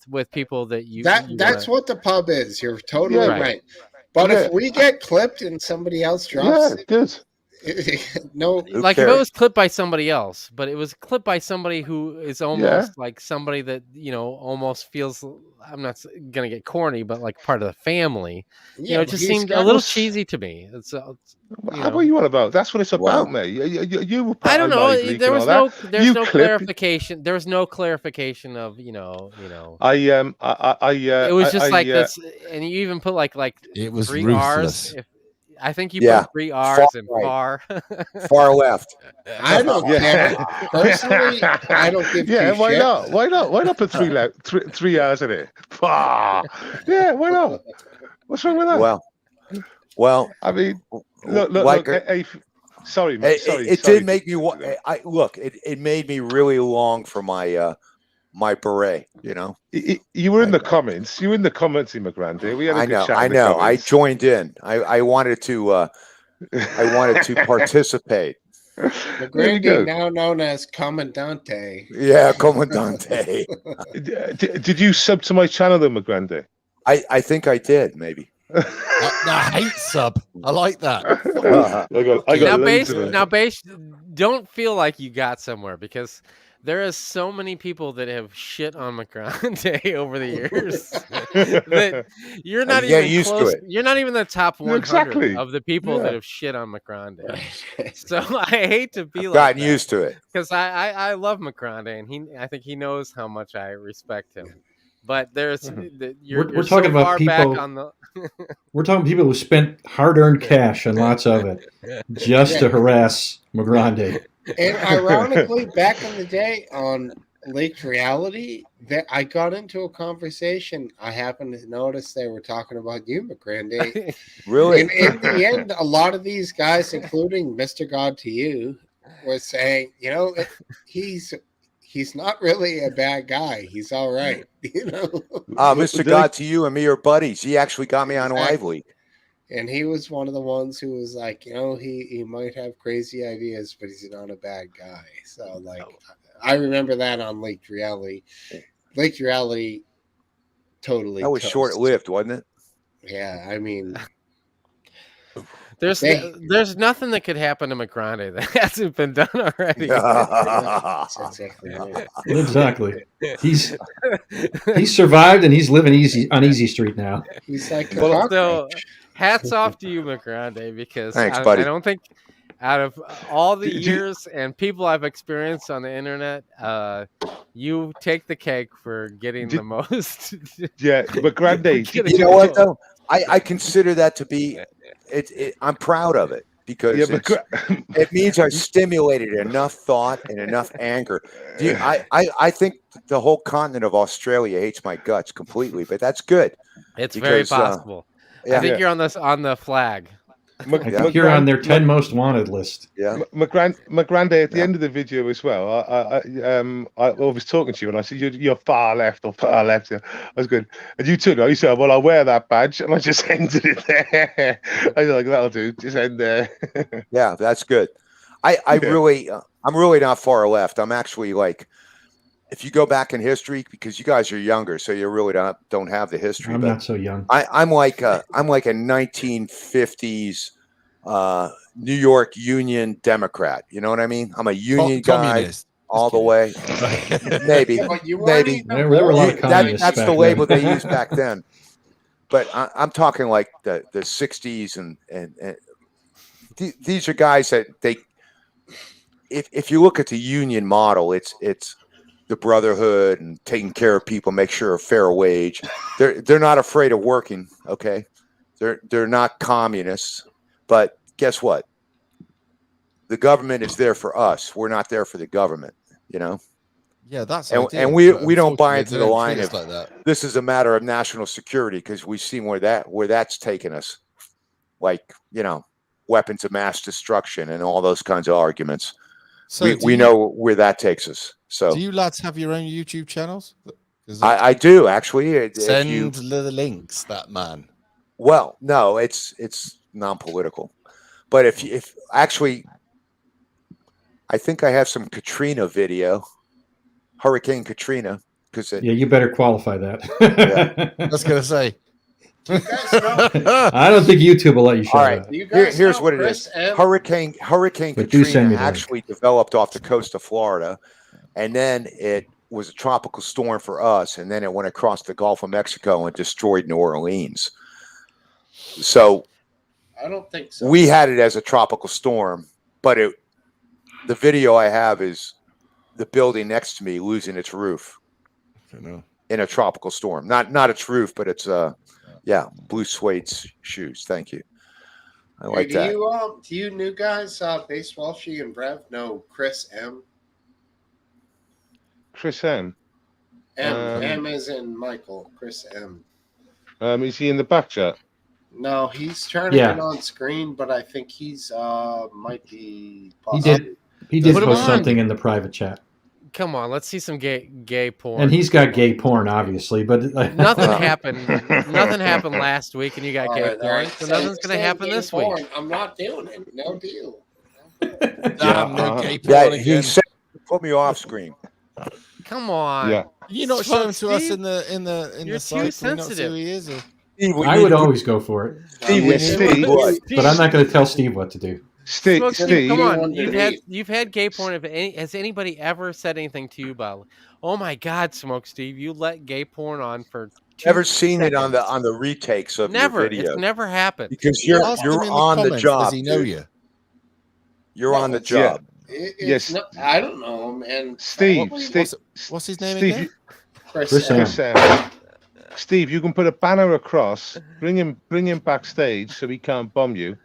Speaker 5: with people that you.
Speaker 1: That's what the pub is. You're totally right. But if we get clipped and somebody else drops,
Speaker 6: good.
Speaker 1: No,
Speaker 5: like if it was clipped by somebody else, but it was clipped by somebody who is almost like somebody that almost feels, I'm not gonna get corny, but like part of the family. It just seemed a little cheesy to me.
Speaker 6: What are you on about? That's what it's about, mate. You
Speaker 5: I don't know. There was no clarification. There was no clarification of it was just like this, and you even put like
Speaker 7: it was
Speaker 5: 3
Speaker 7: ruthless.
Speaker 5: R's. I think you put 3 R's and far.
Speaker 4: Far left.
Speaker 1: I don't care. Personally, I don't give
Speaker 6: why
Speaker 1: shit.
Speaker 6: not? Why not put 3 R's in it? Yeah, why not? What's wrong with that?
Speaker 4: Well.
Speaker 6: I mean, look. Sorry.
Speaker 4: It did make me. It made me really long for my my beret. You know,
Speaker 6: you were in the comments. You were in the comments, McGrandy. We had a good chat.
Speaker 4: I know. I joined in. I wanted to. I wanted to participate.
Speaker 1: McGrandy, now known as Commandante.
Speaker 4: Yeah, Commandante.
Speaker 6: Did you sub to my channel, though, McGrandy?
Speaker 4: I think I did, maybe.
Speaker 7: I hate sub. I like that.
Speaker 5: Now, base, don't feel like you got somewhere, because there is so many people that have shit on McGrandy over the years that you're not even close. You're not even the top 100 of the people that have shit on McGrandy. So I hate to be
Speaker 4: gotten used to it,
Speaker 5: because I love McGrandy, and I think he knows how much I respect him. But there's you're talking so about people.
Speaker 2: We're talking people who spent hard-earned cash and lots of it just to harass McGrandy.
Speaker 1: And ironically, back in the day on Leaked Reality, that I got into a conversation. I happened to notice they were talking about you, McGrandy.
Speaker 4: Really?
Speaker 1: And in the end, a lot of these guys, including Mr. God to You, were saying, he's not really a bad guy. He's all right,
Speaker 4: Mr. God to You and me are buddies. He actually got me on Live Leak.
Speaker 1: And he was one of the ones who was like, he might have crazy ideas, but he's not a bad guy. So, I remember that on Leaked Reality. Leaked Reality totally.
Speaker 4: That was short-lived, wasn't it?
Speaker 1: Yeah, I mean,
Speaker 5: there's nothing that could happen to McGrandy that hasn't been done already.
Speaker 2: Exactly. He's survived, and he's living on Easy Street now.
Speaker 1: He's like,
Speaker 5: so hats off to you, McGrandy, because
Speaker 4: thanks, buddy.
Speaker 5: I don't think out of all the years and people I've experienced on the internet, you take the cake for getting the most.
Speaker 6: Yeah, McGrandy.
Speaker 4: You know what though? I consider that to be. I'm proud of it because it means I stimulated enough thought and enough anger. I think the whole continent of Australia hates my guts completely, but that's good.
Speaker 5: It's very possible. I think you're on the flag.
Speaker 2: You're on their 10 most wanted list.
Speaker 4: Yeah,
Speaker 6: McGrandy. At the end of the video as well, I was talking to you and I said you're far left or far left. I was good, and you took it. You said, "Well, I'll wear that badge," and I just ended it there. I was like, "That'll do. Just end there."
Speaker 4: Yeah, that's good. I'm really not far left. I'm actually like, if you go back in history, because you guys are younger, so you really don't have the history.
Speaker 2: I'm not so young.
Speaker 4: I'm like a 1950s New York Union Democrat. You know what I mean? I'm a union guy all the way. Maybe.
Speaker 2: There were a lot of communists.
Speaker 4: That's the label they used back then. But I'm talking like the 60s and these are guys that if you look at the union model, it's the brotherhood and taking care of people, make sure a fair wage. They're not afraid of working. Okay, they're not communists, but guess what? The government is there for us. We're not there for the government.
Speaker 7: Yeah, that's
Speaker 4: and we don't buy into the line of this is a matter of national security, because we've seen where that's taken us, like weapons of mass destruction and all those kinds of arguments. So we know where that takes us. So
Speaker 7: do you lads have your own YouTube channels?
Speaker 4: I do actually.
Speaker 7: Send the links, that man.
Speaker 4: Well, no, it's non-political, but if actually, I think I have some Katrina video, Hurricane Katrina, because
Speaker 2: you better qualify that.
Speaker 7: Yeah. I was gonna say.
Speaker 2: I don't think YouTube will let you show that.
Speaker 4: Here's what it is. Hurricane Katrina actually developed off the coast of Florida, and then it was a tropical storm for us, and then it went across the Gulf of Mexico and destroyed New Orleans. So
Speaker 1: I don't think so.
Speaker 4: We had it as a tropical storm, but the video I have is the building next to me losing its roof in a tropical storm. Not its roof, but it's blue suede shoes. Thank you. I like that.
Speaker 1: Do you new guys, Baseball She and Brev, know Chris M?
Speaker 6: Chris M?
Speaker 1: M as in Michael. Chris M.
Speaker 6: Is he in the back chat?
Speaker 1: No, he's trying to get on screen, but I think he's might be possible.
Speaker 2: He did post something in the private chat.
Speaker 5: Come on, let's see some gay porn.
Speaker 2: And he's got gay porn, obviously, but
Speaker 5: nothing happened. Nothing happened last week, and you got gay porn.
Speaker 1: Right.
Speaker 5: So nothing's going to happen this week.
Speaker 1: I'm not doing it. No deal.
Speaker 7: No gay porn again.
Speaker 4: He said, put me off screen.
Speaker 5: Come on.
Speaker 6: Yeah.
Speaker 7: You not show him to us in the
Speaker 5: You're
Speaker 7: site?
Speaker 5: too sensitive.
Speaker 7: Who he is? Or?
Speaker 4: Steve,
Speaker 2: I would always go for it.
Speaker 6: Steve,
Speaker 2: But I'm not going to tell Steve what to do.
Speaker 6: Steve,
Speaker 5: come on. You've had gay porn. Has anybody ever said anything to you about? Oh my God, Smokesteve, you let gay porn on for.
Speaker 4: Never seen it on the retakes of your video.
Speaker 5: It's never happened.
Speaker 4: Because you're on the job.
Speaker 7: Does he know you?
Speaker 4: You're on the job.
Speaker 6: Yes.
Speaker 1: No, I don't know, man.
Speaker 6: Steve,
Speaker 7: what's his name
Speaker 6: Steve,
Speaker 7: again?
Speaker 2: Chris M.
Speaker 6: Steve, you can put a banner across, bring him backstage so he can't bomb you,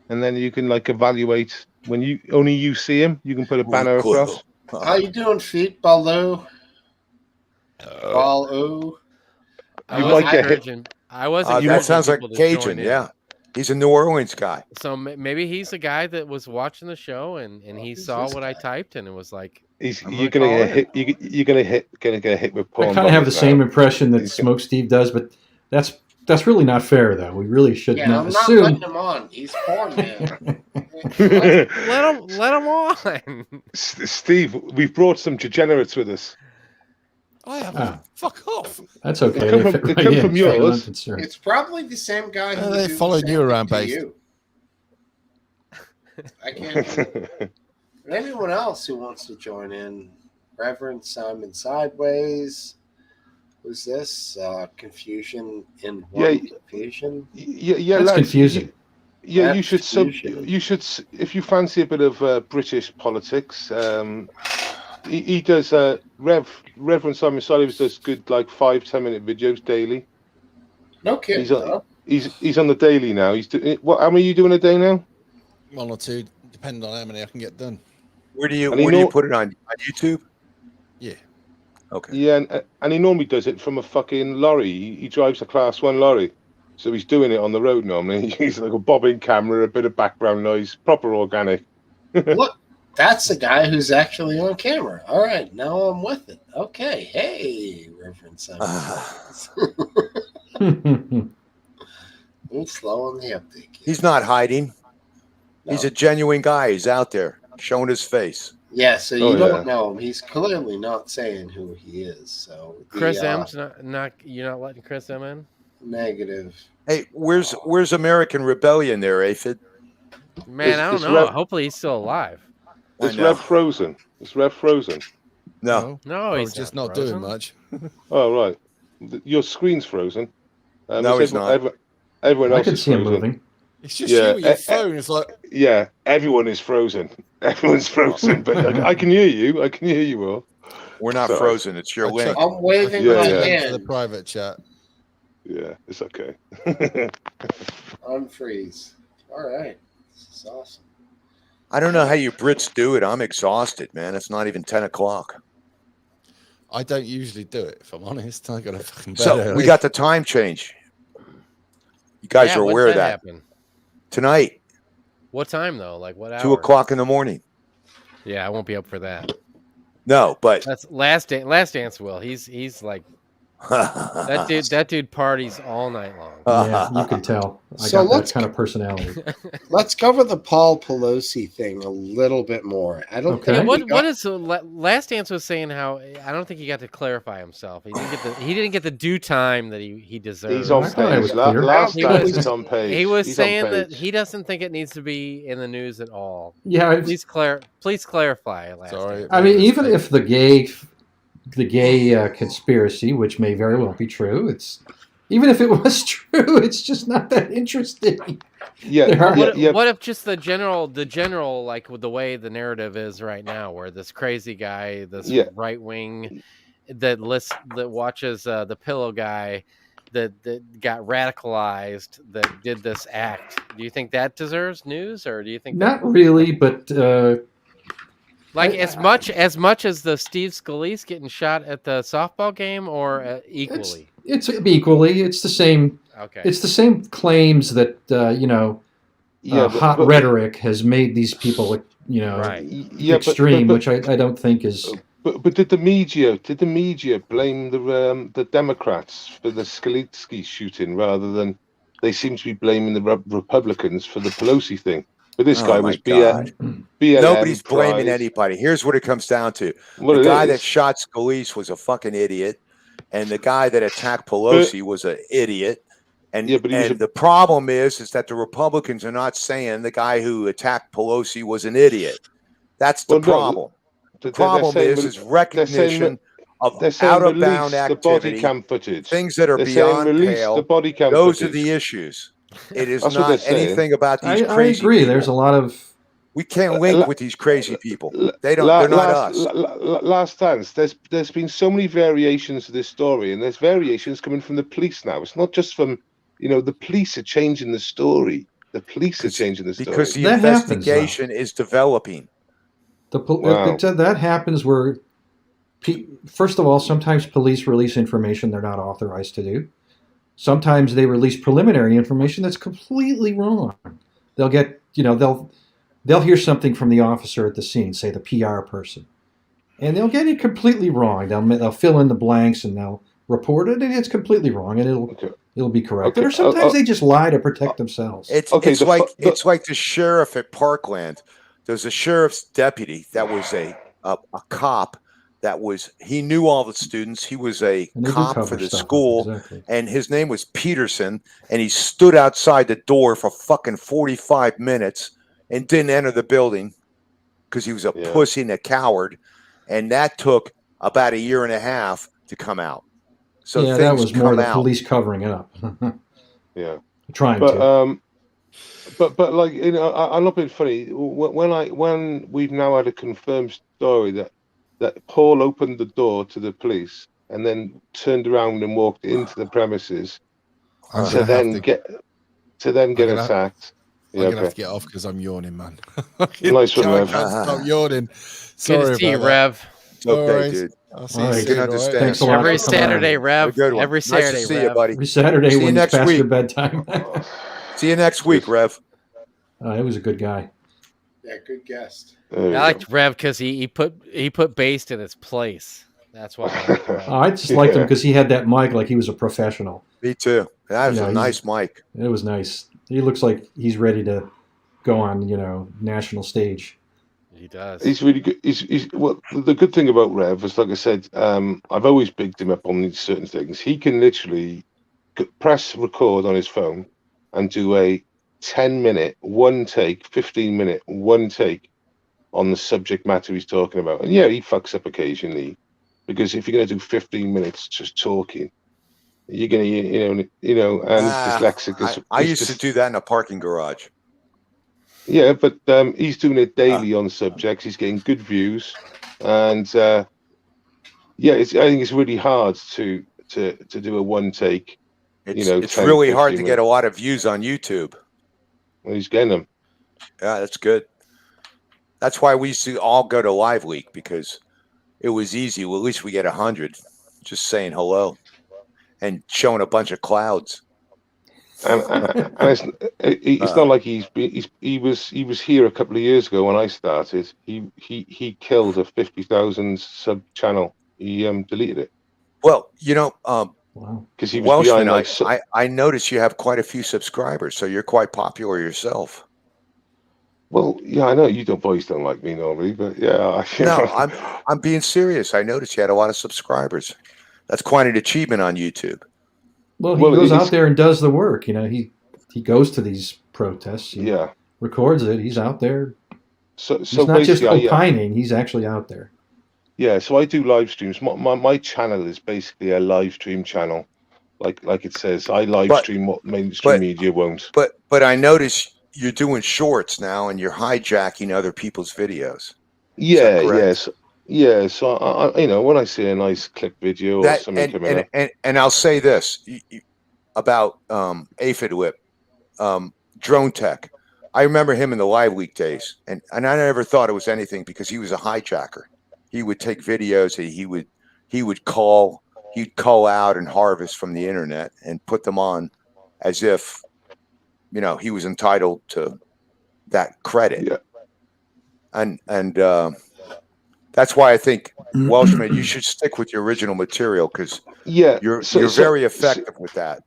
Speaker 6: and then you can like evaluate when you see him. You can put a banner across.
Speaker 1: How you doing, feet, Baloo? Baloo.
Speaker 5: I wasn't
Speaker 4: that sounds like Cajun. Yeah, he's a New Orleans guy.
Speaker 5: So maybe he's a guy that was watching the show and he saw what I typed and it was like.
Speaker 6: You're gonna get hit. You're gonna get hit with porn.
Speaker 2: I kind of have the same impression that Smokesteve does, but that's really not fair, though. We really should not assume.
Speaker 1: Not letting him on. He's porn man.
Speaker 5: let him on.
Speaker 6: Steve, we've brought some degenerates with us.
Speaker 7: I haven't. Fuck off.
Speaker 2: That's okay.
Speaker 6: They come from yours.
Speaker 1: It's probably the same guy who
Speaker 7: they followed you around, base.
Speaker 1: I can't. Anyone else who wants to join in? Reverend Simon Sideways. Who's this? Confusion in one confusion?
Speaker 6: Yeah,
Speaker 2: that's confusing.
Speaker 6: You should if you fancy a bit of British politics. He does. Reverend Simon Sideways does good 5-10 minute videos daily.
Speaker 1: No kidding.
Speaker 6: He's on the daily now. He's what? How many are you doing a day now?
Speaker 7: 1 or 2, depending on how many I can get done.
Speaker 4: Where do you put it on YouTube?
Speaker 7: Yeah.
Speaker 4: Okay.
Speaker 6: Yeah, and he normally does it from a fucking lorry. He drives a Class 1 lorry, so he's doing it on the road normally. He's like a bobbing camera, a bit of background noise, proper organic.
Speaker 1: Look, that's the guy who's actually on camera. All right, now I'm with it. Okay, hey, Reverend Simon. He's slow on the uptake.
Speaker 4: He's not hiding. No. He's a genuine guy. He's out there showing his face.
Speaker 1: Yeah, so you don't know him. He's clearly not saying who he is. So
Speaker 5: Chris M's not you're not letting Chris M in?
Speaker 1: Negative.
Speaker 4: Hey, where's American Rebellion there, Aphid?
Speaker 5: Man, I don't know. Hopefully he's still alive.
Speaker 6: Is Rev frozen? Is Rev frozen?
Speaker 4: No,
Speaker 5: he's
Speaker 7: just not doing much.
Speaker 6: Oh right, your screen's frozen.
Speaker 4: No, he's not.
Speaker 6: Everyone else is frozen.
Speaker 2: Moving.
Speaker 7: It's just you with your phone. It's like
Speaker 6: everyone is frozen. Everyone's frozen, but I can hear you. I can hear you all.
Speaker 4: We're not frozen. It's your link.
Speaker 1: I'm waving my hand.
Speaker 7: To the private chat.
Speaker 6: Yeah, it's okay.
Speaker 1: Unfreeze. All right. This is awesome.
Speaker 4: I don't know how you Brits do it. I'm exhausted, man. It's not even 10 o'clock.
Speaker 7: I don't usually do it, if I'm honest. I got a fucking bed
Speaker 4: So
Speaker 7: early.
Speaker 4: we got the time change. You guys are aware of that.
Speaker 5: Happen?
Speaker 4: Tonight.
Speaker 5: What time though? Like what hour?
Speaker 4: 2 o'clock in the morning.
Speaker 5: Yeah, I won't be up for that.
Speaker 4: No, but
Speaker 5: that's Last Dance. Will he's like that dude parties all night long.
Speaker 2: Yeah, you can tell. I got that kind of personality.
Speaker 1: Let's cover the Paul Pelosi thing a little bit more. I don't think.
Speaker 5: What is Last Dance was saying? How I don't think he got to clarify himself. He didn't get the due time that he deserved.
Speaker 6: He's on page. Last Dance is on page.
Speaker 5: He was saying that he doesn't think it needs to be in the news at all.
Speaker 2: Yeah,
Speaker 5: please clarify.
Speaker 7: Sorry,
Speaker 2: I mean, even if the gay conspiracy, which may very well be true, even if it was true, it's just not that interesting.
Speaker 5: What if just the general, like with the way the narrative is right now, where this crazy guy, this right wing that watches the Pillow guy that got radicalized, that did this act? Do you think that deserves news, or do you think
Speaker 2: not really? But
Speaker 5: as much as the Steve Scalise getting shot at the softball game, or equally?
Speaker 2: It's equally. It's the same.
Speaker 5: Okay.
Speaker 2: It's the same claims that hot rhetoric has made these people, extreme, which I don't think is
Speaker 6: But did the media blame the Democrats for the Skalitsky shooting rather than they seem to be blaming the Republicans for the Pelosi thing? But this guy was BLM
Speaker 4: Nobody's blaming
Speaker 6: pride.
Speaker 4: anybody. Here's what it comes down to:
Speaker 6: What
Speaker 4: the
Speaker 6: it
Speaker 4: guy
Speaker 6: is.
Speaker 4: that shot Scalise was a fucking idiot, and the guy that attacked Pelosi was an idiot. And
Speaker 6: Yeah, but
Speaker 4: the problem is that the Republicans are not saying the guy who attacked Pelosi was an idiot. That's the problem. The problem is recognition of out of bound activity,
Speaker 6: the body cam footage,
Speaker 4: things that are beyond pale.
Speaker 6: The body cam
Speaker 4: those
Speaker 6: footage.
Speaker 4: are the issues. It is not anything about these crazy
Speaker 2: I agree.
Speaker 4: people.
Speaker 2: There's a lot of.
Speaker 4: We can't link with these crazy people. They're not us.
Speaker 6: Last dance. There's been so many variations of this story, and there's variations coming from the police now. It's not just from the police are changing the story. The police are changing the story
Speaker 4: because the investigation is developing.
Speaker 2: That happens where, first of all, sometimes police release information they're not authorized to do. Sometimes they release preliminary information that's completely wrong. They'll get, they'll hear something from the officer at the scene, say the PR person, and they'll get it completely wrong. They'll fill in the blanks and they'll report it, and it's completely wrong, and it'll be corrected. Or sometimes they just lie to protect themselves.
Speaker 4: It's like the sheriff at Parkland. There's a sheriff's deputy that was a cop. He knew all the students. He was a cop for the school, and his name was Peterson. And he stood outside the door for fucking 45 minutes and didn't enter the building because he was a pussy and a coward. And that took about a year and a half to come out. So
Speaker 2: that was more the police covering it up. Trying to.
Speaker 6: But like I'm not being funny. When we've now had a confirmed story that Paul opened the door to the police and then turned around and walked into the premises to then get attacked.
Speaker 7: I'm gonna have to get off because I'm yawning, man.
Speaker 6: Nice one, Rev.
Speaker 7: I can't stop yawning. Sorry
Speaker 5: to see you,
Speaker 7: about
Speaker 5: Rev.
Speaker 4: It's okay, dude.
Speaker 7: I'll see you soon.
Speaker 4: Understand.
Speaker 2: Thanks a lot.
Speaker 5: Every Saturday, Rev. Every Saturday,
Speaker 4: nice to see you, buddy.
Speaker 2: Every Saturday when it's past your bedtime.
Speaker 4: See you next week, Rev.
Speaker 2: He was a good guy.
Speaker 1: Yeah, good guest.
Speaker 5: I liked Rev because he put bass in its place. That's why I liked Rev.
Speaker 2: I just liked him because he had that mic like he was a professional.
Speaker 4: Me too. That was a nice mic.
Speaker 2: It was nice. He looks like he's ready to go on, national stage.
Speaker 5: He does.
Speaker 6: He's really good. The good thing about Rev is, like I said, I've always bigged him up on these certain things. He can literally press record on his phone and do a 10-minute one take, 15-minute one take on the subject matter he's talking about. And he fucks up occasionally, because if you're going to do 15 minutes just talking, you're going to, and dyslexic.
Speaker 4: I used to do that in a parking garage.
Speaker 6: Yeah, but he's doing it daily on subjects. He's getting good views, and I think it's really hard to do a one take.
Speaker 4: It's really hard to get a lot of views on YouTube.
Speaker 6: Well, he's getting them.
Speaker 4: Yeah, that's good. That's why we used to all go to Live Week, because it was easy. Well, at least we get 100 just saying hello and showing a bunch of clouds.
Speaker 6: And it's not like he was here a couple of years ago when I started. He killed a 50,000 sub channel. He deleted it.
Speaker 4: Well,
Speaker 6: because he was behind.
Speaker 4: I noticed you have quite a few subscribers, so you're quite popular yourself.
Speaker 6: Well, yeah, I know you boys don't like me normally, but yeah.
Speaker 4: No, I'm being serious. I noticed you had a lot of subscribers. That's quite an achievement on YouTube.
Speaker 2: Well, he goes out there and does the work. He goes to these protests. He records it. He's out there. So he's not just opining. He's actually out there.
Speaker 6: Yeah, so I do live streams. My channel is basically a live stream channel, like it says. I live stream what mainstream media won't.
Speaker 4: But I notice you're doing shorts now, and you're hijacking other people's videos.
Speaker 6: Yeah, yes. Yeah, so I when I see a nice clip video or something coming up,
Speaker 4: and I'll say this about Aphid Whip, Drone Tech. I remember him in the Live Week days, and I never thought it was anything, because he was a hijacker. He would take videos. He'd call out and harvest from the internet and put them on as if he was entitled to that credit.
Speaker 6: Yeah.
Speaker 4: And That's why I think Welshman, you should stick with your original material because you're very effective with that.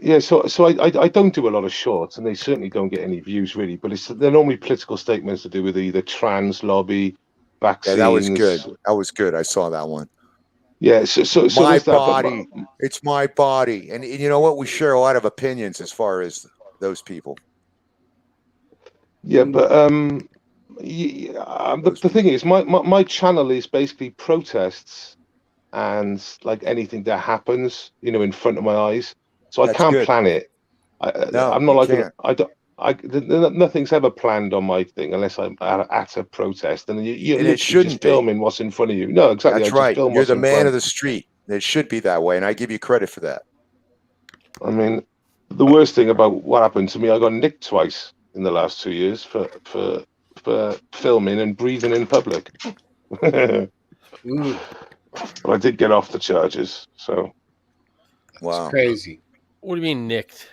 Speaker 6: Yeah, so I don't do a lot of shorts, and they certainly don't get any views really. But they're normally political statements to do with either trans lobby, vaccines.
Speaker 4: Yeah, that was good. That was good. I saw that one.
Speaker 6: Yeah, so
Speaker 4: my body. It's my body, and you know what? We share a lot of opinions as far as those people.
Speaker 6: Yeah, but the thing is, my channel is basically protests and like anything that happens, in front of my eyes. So I can't plan it. I'm not like nothing's ever planned on my thing unless I'm at a protest, and you're literally just filming what's in front of you. No, exactly.
Speaker 4: That's right. You're the man of the street. It should be that way, and I give you credit for that.
Speaker 6: I mean, the worst thing about what happened to me, I got nicked twice in the last 2 years for filming and breathing in public. But I did get off the charges. So,
Speaker 1: wow, it's crazy.
Speaker 5: What do you mean nicked?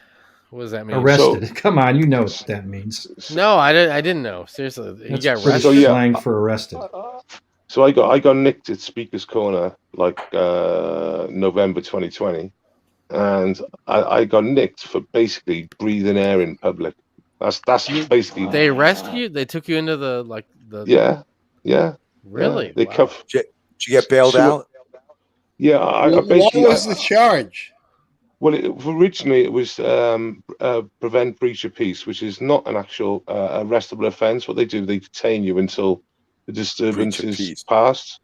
Speaker 5: What does that mean?
Speaker 2: Arrested. Come on, you know what that means.
Speaker 5: No, I didn't know. Seriously, you got arrested.
Speaker 2: So slang for arrested.
Speaker 6: So I got nicked at Speaker's Corner like November 2020, and I got nicked for basically breathing air in public. That's basically.
Speaker 5: They arrested you. They took you into the.
Speaker 6: Yeah.
Speaker 5: Really?
Speaker 6: Yeah. They cuffed.
Speaker 4: Did you get bailed out?
Speaker 6: Yeah, I basically.
Speaker 1: What was the charge?
Speaker 6: Well, originally it was prevent breach of peace, which is not an actual arrestable offence. What they do, they detain you until the disturbance is passed.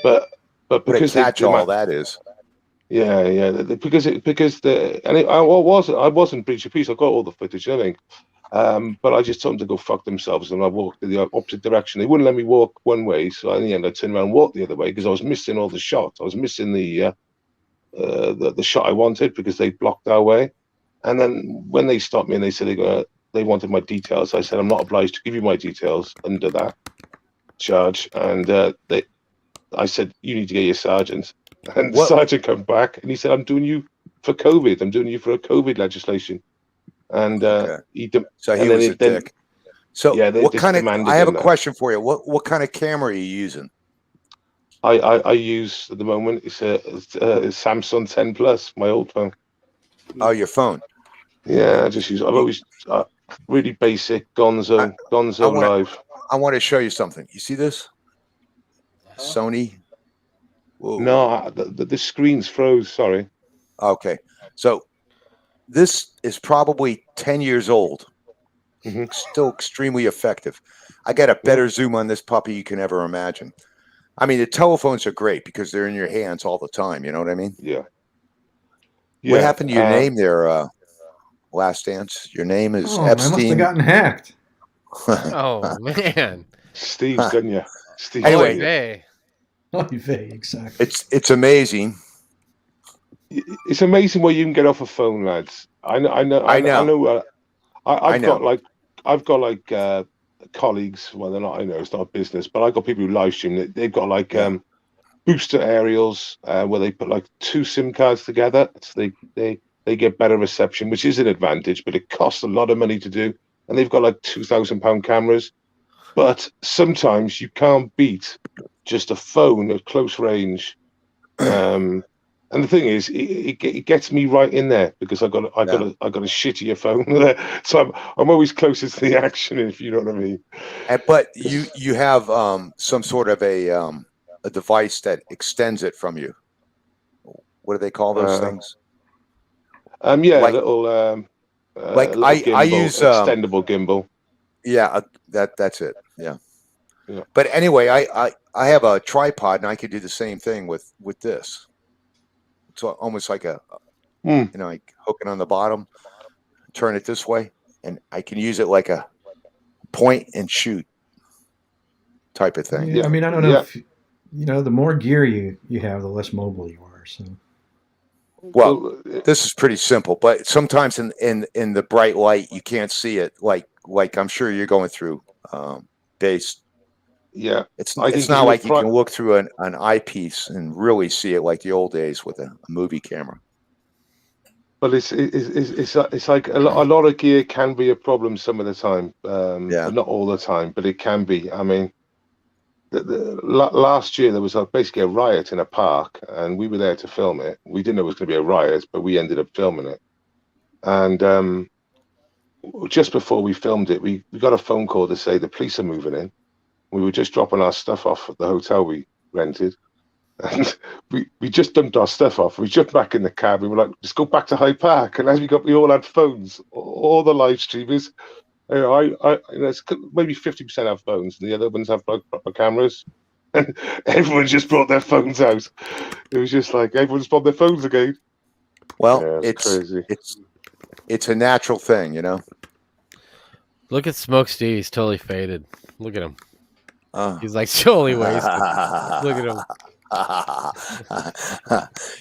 Speaker 6: But because
Speaker 4: catch all that is.
Speaker 6: Yeah, because I wasn't breach of peace. I got all the footage, I think. But I just told them to go fuck themselves, and I walked in the opposite direction. They wouldn't let me walk one way, so in the end I turned around and walked the other way because I was missing all the shots. I was missing the shot I wanted because they blocked our way. And then when they stopped me and they said they wanted my details, I said I'm not obliged to give you my details under that charge. And I said you need to get your sergeant. And the sergeant come back and he said I'm doing you for COVID. I'm doing you for a COVID legislation. And he
Speaker 4: was a dick. So yeah, what kind of? I have a question for you. What kind of camera are you using?
Speaker 6: I use at the moment it's a Samsung 10 Plus, my old phone.
Speaker 4: Oh, your phone?
Speaker 6: Yeah, I just use. I've always really basic Gonzo Live.
Speaker 4: I want to show you something. You see this? Sony.
Speaker 6: Whoa. No, the screen's froze. Sorry.
Speaker 4: Okay, so this is probably 10 years old. Mm-hmm. Still extremely effective. I got a better zoom on this puppy you can ever imagine. I mean, the telephones are great because they're in your hands all the time. You know what I mean?
Speaker 6: Yeah.
Speaker 4: What happened to your name there, Last Dance? Your name is Epstein.
Speaker 2: I must have gotten hacked.
Speaker 5: Oh, man.
Speaker 6: Steve's gotten you. Steve.
Speaker 4: Anyway.
Speaker 2: Exactly.
Speaker 4: It's amazing.
Speaker 6: It's amazing what you can get off a phone, lads. I've got colleagues. Well, they're not. I know it's not a business, but I got people who live stream. They've got booster aerials where they put like 2 SIM cards together. So they get better reception, which is an advantage, but it costs a lot of money to do. And they've got like £2,000 cameras. But sometimes you can't beat just a phone at close range. And the thing is, it gets me right in there because I got a shittier phone, so I'm always closer to the action, if you know what I mean.
Speaker 4: But you have some sort of a device that extends it from you. What do they call those things?
Speaker 6: A little
Speaker 4: I use
Speaker 6: extendable gimbal.
Speaker 4: Yeah, that's it. Yeah. But anyway, I have a tripod and I could do the same thing with this. It's almost like like hooking on the bottom, turn it this way, and I can use it like a point and shoot type of thing.
Speaker 2: Yeah, I mean, I don't know if the more gear you have, the less mobile you are. So,
Speaker 4: well, this is pretty simple, but sometimes in the bright light you can't see it. Like I'm sure you're going through base.
Speaker 6: Yeah,
Speaker 4: it's not like you can look through an eyepiece and really see it like the old days with a movie camera.
Speaker 6: But it's like a lot of gear can be a problem some of the time. But not all the time, but it can be. I mean, last year there was basically a riot in a park, and we were there to film it. We didn't know it was going to be a riot, but we ended up filming it. And just before we filmed it, we got a phone call to say the police are moving in. We were just dropping our stuff off at the hotel we rented, and we just dumped our stuff off. We jumped back in the cab. We were like, "Just go back to Hyde Park." And as we all had phones, all the live streamers. It's maybe 50% have phones, and the other ones have like proper cameras. And everyone just brought their phones out. It was just like everyone's brought their phones again.
Speaker 4: Well,
Speaker 6: yeah,
Speaker 4: it's
Speaker 6: crazy.
Speaker 4: It's a natural thing, you know.
Speaker 5: Look at Smokesteve. He's totally faded. Look at him. He's like totally wasted. Look at
Speaker 4: him.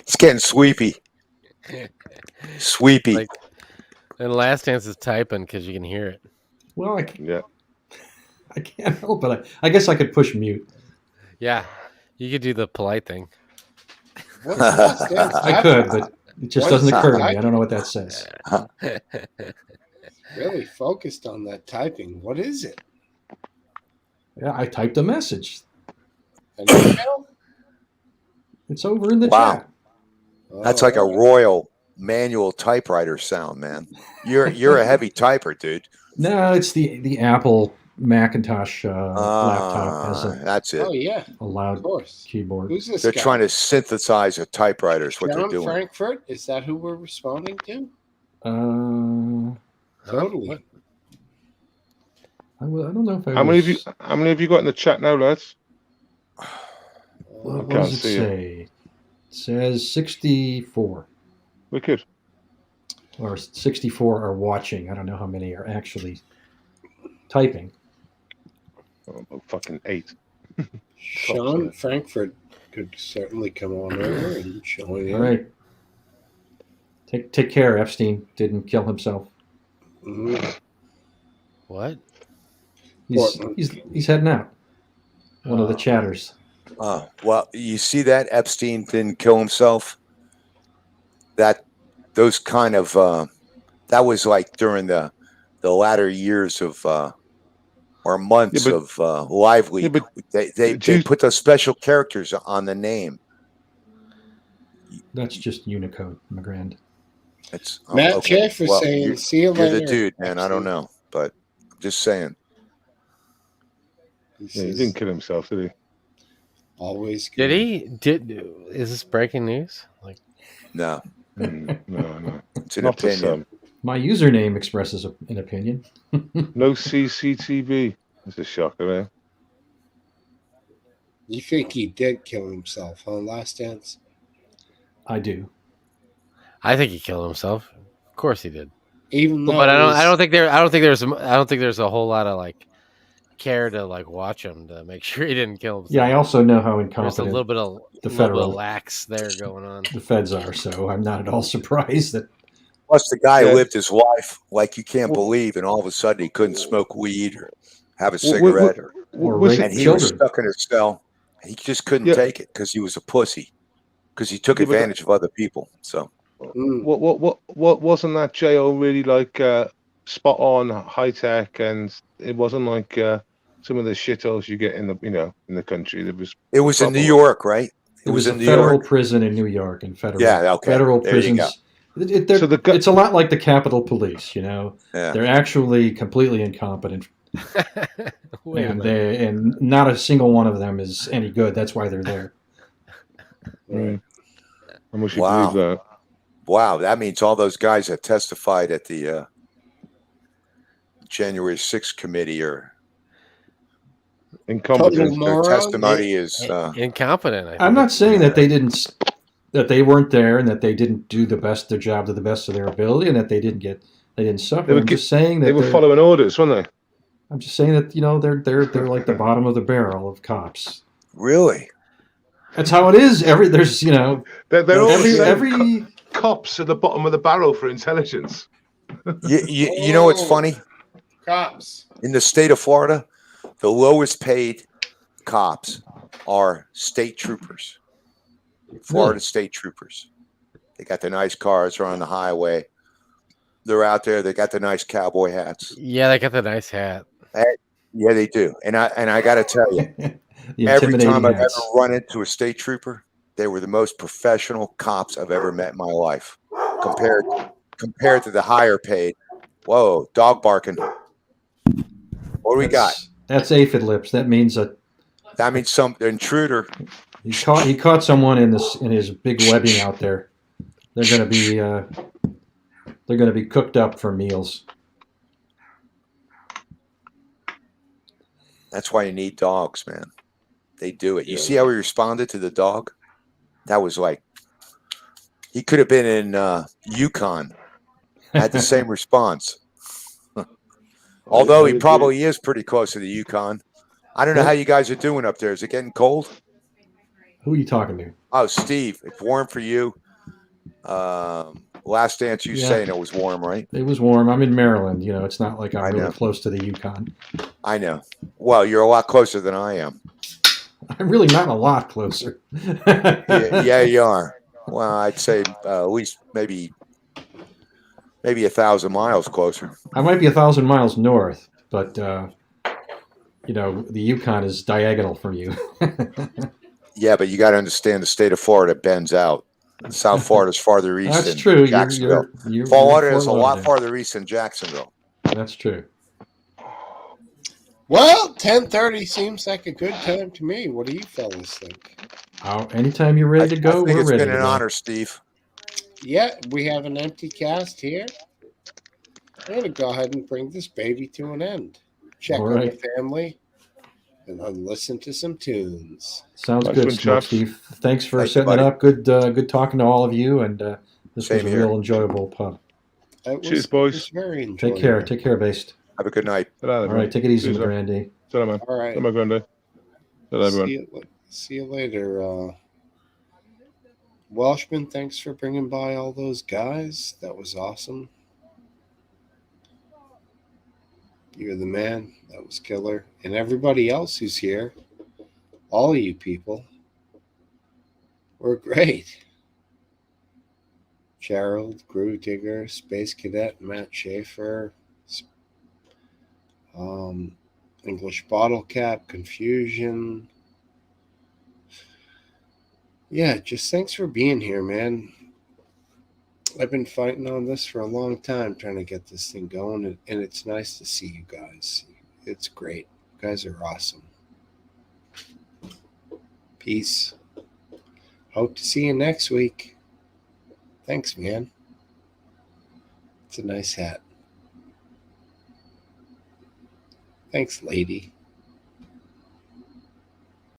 Speaker 4: He's getting sweepy. Sweepy.
Speaker 5: Like, and Last Dance is typing because you can hear it.
Speaker 2: Well, I can't help it. I guess I could push mute.
Speaker 5: Yeah, you could do the polite thing.
Speaker 2: I could, but it just doesn't occur to me. I don't know what that says.
Speaker 1: Really focused on that typing. What is it?
Speaker 2: Yeah, I typed a message.
Speaker 1: An email?
Speaker 2: It's over in the chat.
Speaker 4: That's like a royal manual typewriter sound, man. You're a heavy typer, dude.
Speaker 2: No, it's the Apple Macintosh laptop has
Speaker 4: that's it.
Speaker 1: Oh yeah,
Speaker 2: a loud keyboard.
Speaker 1: Who's this
Speaker 4: They're
Speaker 1: guy?
Speaker 4: trying to synthesize a typewriter. Is what they're doing.
Speaker 1: Frankfurt? Is that who we're responding to? Totally.
Speaker 2: I don't know if
Speaker 6: How many have you got in the chat now, lads?
Speaker 2: What does it say? It says 64.
Speaker 6: Wicked.
Speaker 2: Or 64 are watching. I don't know how many are actually typing.
Speaker 6: Oh, fucking 8.
Speaker 1: Sean Frankfurt could certainly come on over and join in.
Speaker 2: All right. Take care. Epstein didn't kill himself.
Speaker 5: What?
Speaker 2: He's heading out. One of the chatters.
Speaker 4: Well, you see that Epstein didn't kill himself. Those kind of that was like during the latter years of or months of Lively. Yeah, they put those special characters on the name.
Speaker 2: That's just Unicode, McGrand.
Speaker 4: It's
Speaker 1: Matt
Speaker 4: okay.
Speaker 1: Jeff is saying, "See you later."
Speaker 4: You're the dude, man. I don't know, but I'm just saying.
Speaker 6: Yeah, he didn't kill himself, did he?
Speaker 1: Always
Speaker 5: good. Did he? Is this breaking news? Like,
Speaker 4: no.
Speaker 6: No.
Speaker 4: It's an opinion.
Speaker 2: My username expresses an opinion.
Speaker 6: No CCTV. It's a shocker, man.
Speaker 1: You think he did kill himself, huh? Last Dance.
Speaker 2: I do.
Speaker 5: I think he killed himself. Of course he did.
Speaker 1: Even though,
Speaker 5: but I don't think there's a whole lot of like care to like watch him to make sure he didn't kill himself.
Speaker 2: Yeah, I also know how incompetent
Speaker 5: there's a little bit of lax there going on.
Speaker 2: The feds are, so I'm not at all surprised that.
Speaker 4: Plus, the guy lived his life like you can't believe, and all of a sudden he couldn't smoke weed or have a cigarette, and he was stuck in a cell. He just couldn't take it because he was a pussy, because he took advantage of other people. So,
Speaker 6: what wasn't that jail really like? Spot on, high tech, and it wasn't like some of the shitholes you get in the country.
Speaker 4: It was in New York, right?
Speaker 2: It was in a federal prison in New York, and federal prisons. It's a lot like the Capitol Police, you know.
Speaker 4: Yeah.
Speaker 2: They're actually completely incompetent, and not a single one of them is any good. That's why they're there.
Speaker 6: Right. I wish you believe that.
Speaker 4: Wow, that means all those guys that testified at the January 6th committee are
Speaker 6: incompetent.
Speaker 4: Their testimony is
Speaker 5: incompetent.
Speaker 2: I'm not saying that they weren't there and that they didn't do their job to the best of their ability and that they didn't suffer. I'm just saying that
Speaker 6: they were following orders, weren't they?
Speaker 2: I'm just saying that they're like the bottom of the barrel of cops.
Speaker 4: Really?
Speaker 2: That's how it is. Every
Speaker 6: cops at the bottom of the barrel for intelligence.
Speaker 4: You know what's funny?
Speaker 1: Cops
Speaker 4: in the state of Florida, the lowest paid cops are state troopers. Florida state troopers. They got the nice cars. They're on the highway. They're out there. They got the nice cowboy hats.
Speaker 5: Yeah, they got the nice hat.
Speaker 4: Yeah, they do. And I got to tell you, every time I've ever run into a state trooper, they were the most professional cops I've ever met in my life. Compared to the higher paid. Whoa, dog barking. What do we got?
Speaker 2: That's aphid lips. That means
Speaker 4: some intruder.
Speaker 2: He caught someone in his big webbing out there. They're gonna be cooked up for meals.
Speaker 4: That's why you need dogs, man. They do it. You see how he responded to the dog? That was like he could have been in Yukon. Had the same response. Although he probably is pretty close to the Yukon. I don't know how you guys are doing up there. Is it getting cold?
Speaker 2: Who are you talking to?
Speaker 4: Oh, Steve, it's warm for you. Last dance you saying it was warm, right?
Speaker 2: It was warm. I'm in Maryland. You know, it's not like I'm really close to the Yukon.
Speaker 4: I know. Well, you're a lot closer than I am.
Speaker 2: I'm really not a lot closer.
Speaker 4: yeah, you are. Well, I'd say at least maybe 1,000 miles closer.
Speaker 2: I might be 1,000 miles north, but you know, the Yukon is diagonal from you.
Speaker 4: Yeah, but you got to understand the state of Florida bends out. South Florida is farther east
Speaker 2: That's
Speaker 4: than
Speaker 2: true.
Speaker 4: Jacksonville. Florida is a lot farther east than Jacksonville.
Speaker 2: That's true.
Speaker 1: Well, 10:30 seems like a good time to me. What do you fellas think?
Speaker 2: Anytime you're ready to go,
Speaker 4: I think
Speaker 2: we're ready to go.
Speaker 4: It's been an honor, Steve.
Speaker 1: Yeah, we have an empty cast here. I'm going to go ahead and bring this baby to an end. Check on the family and listen to some tunes.
Speaker 2: Sounds good, Smokesteve. Thanks for setting it up. Good talking to all of you, and this was a real enjoyable pub.
Speaker 6: Cheers, boys.
Speaker 1: It was very enjoyable.
Speaker 2: Take care, Based.
Speaker 4: Have a good night.
Speaker 2: All right, take it easy, Grandy.
Speaker 6: Man.
Speaker 1: All right.
Speaker 6: Grandy.
Speaker 1: See you later. Welshman, thanks for bringing by all those guys. That was awesome. You're the man. That was killer. And everybody else who's here, all of you people, were great. Gerald, Groove Digger, Space Cadet, Matt Schaefer, English Bottle Cap, Confusion. Yeah, just thanks for being here, man. I've been fighting on this for a long time, trying to get this thing going, and it's nice to see you guys. It's great. You guys are awesome. Peace. Hope to see you next week. Thanks, man. It's a nice hat. Thanks, lady.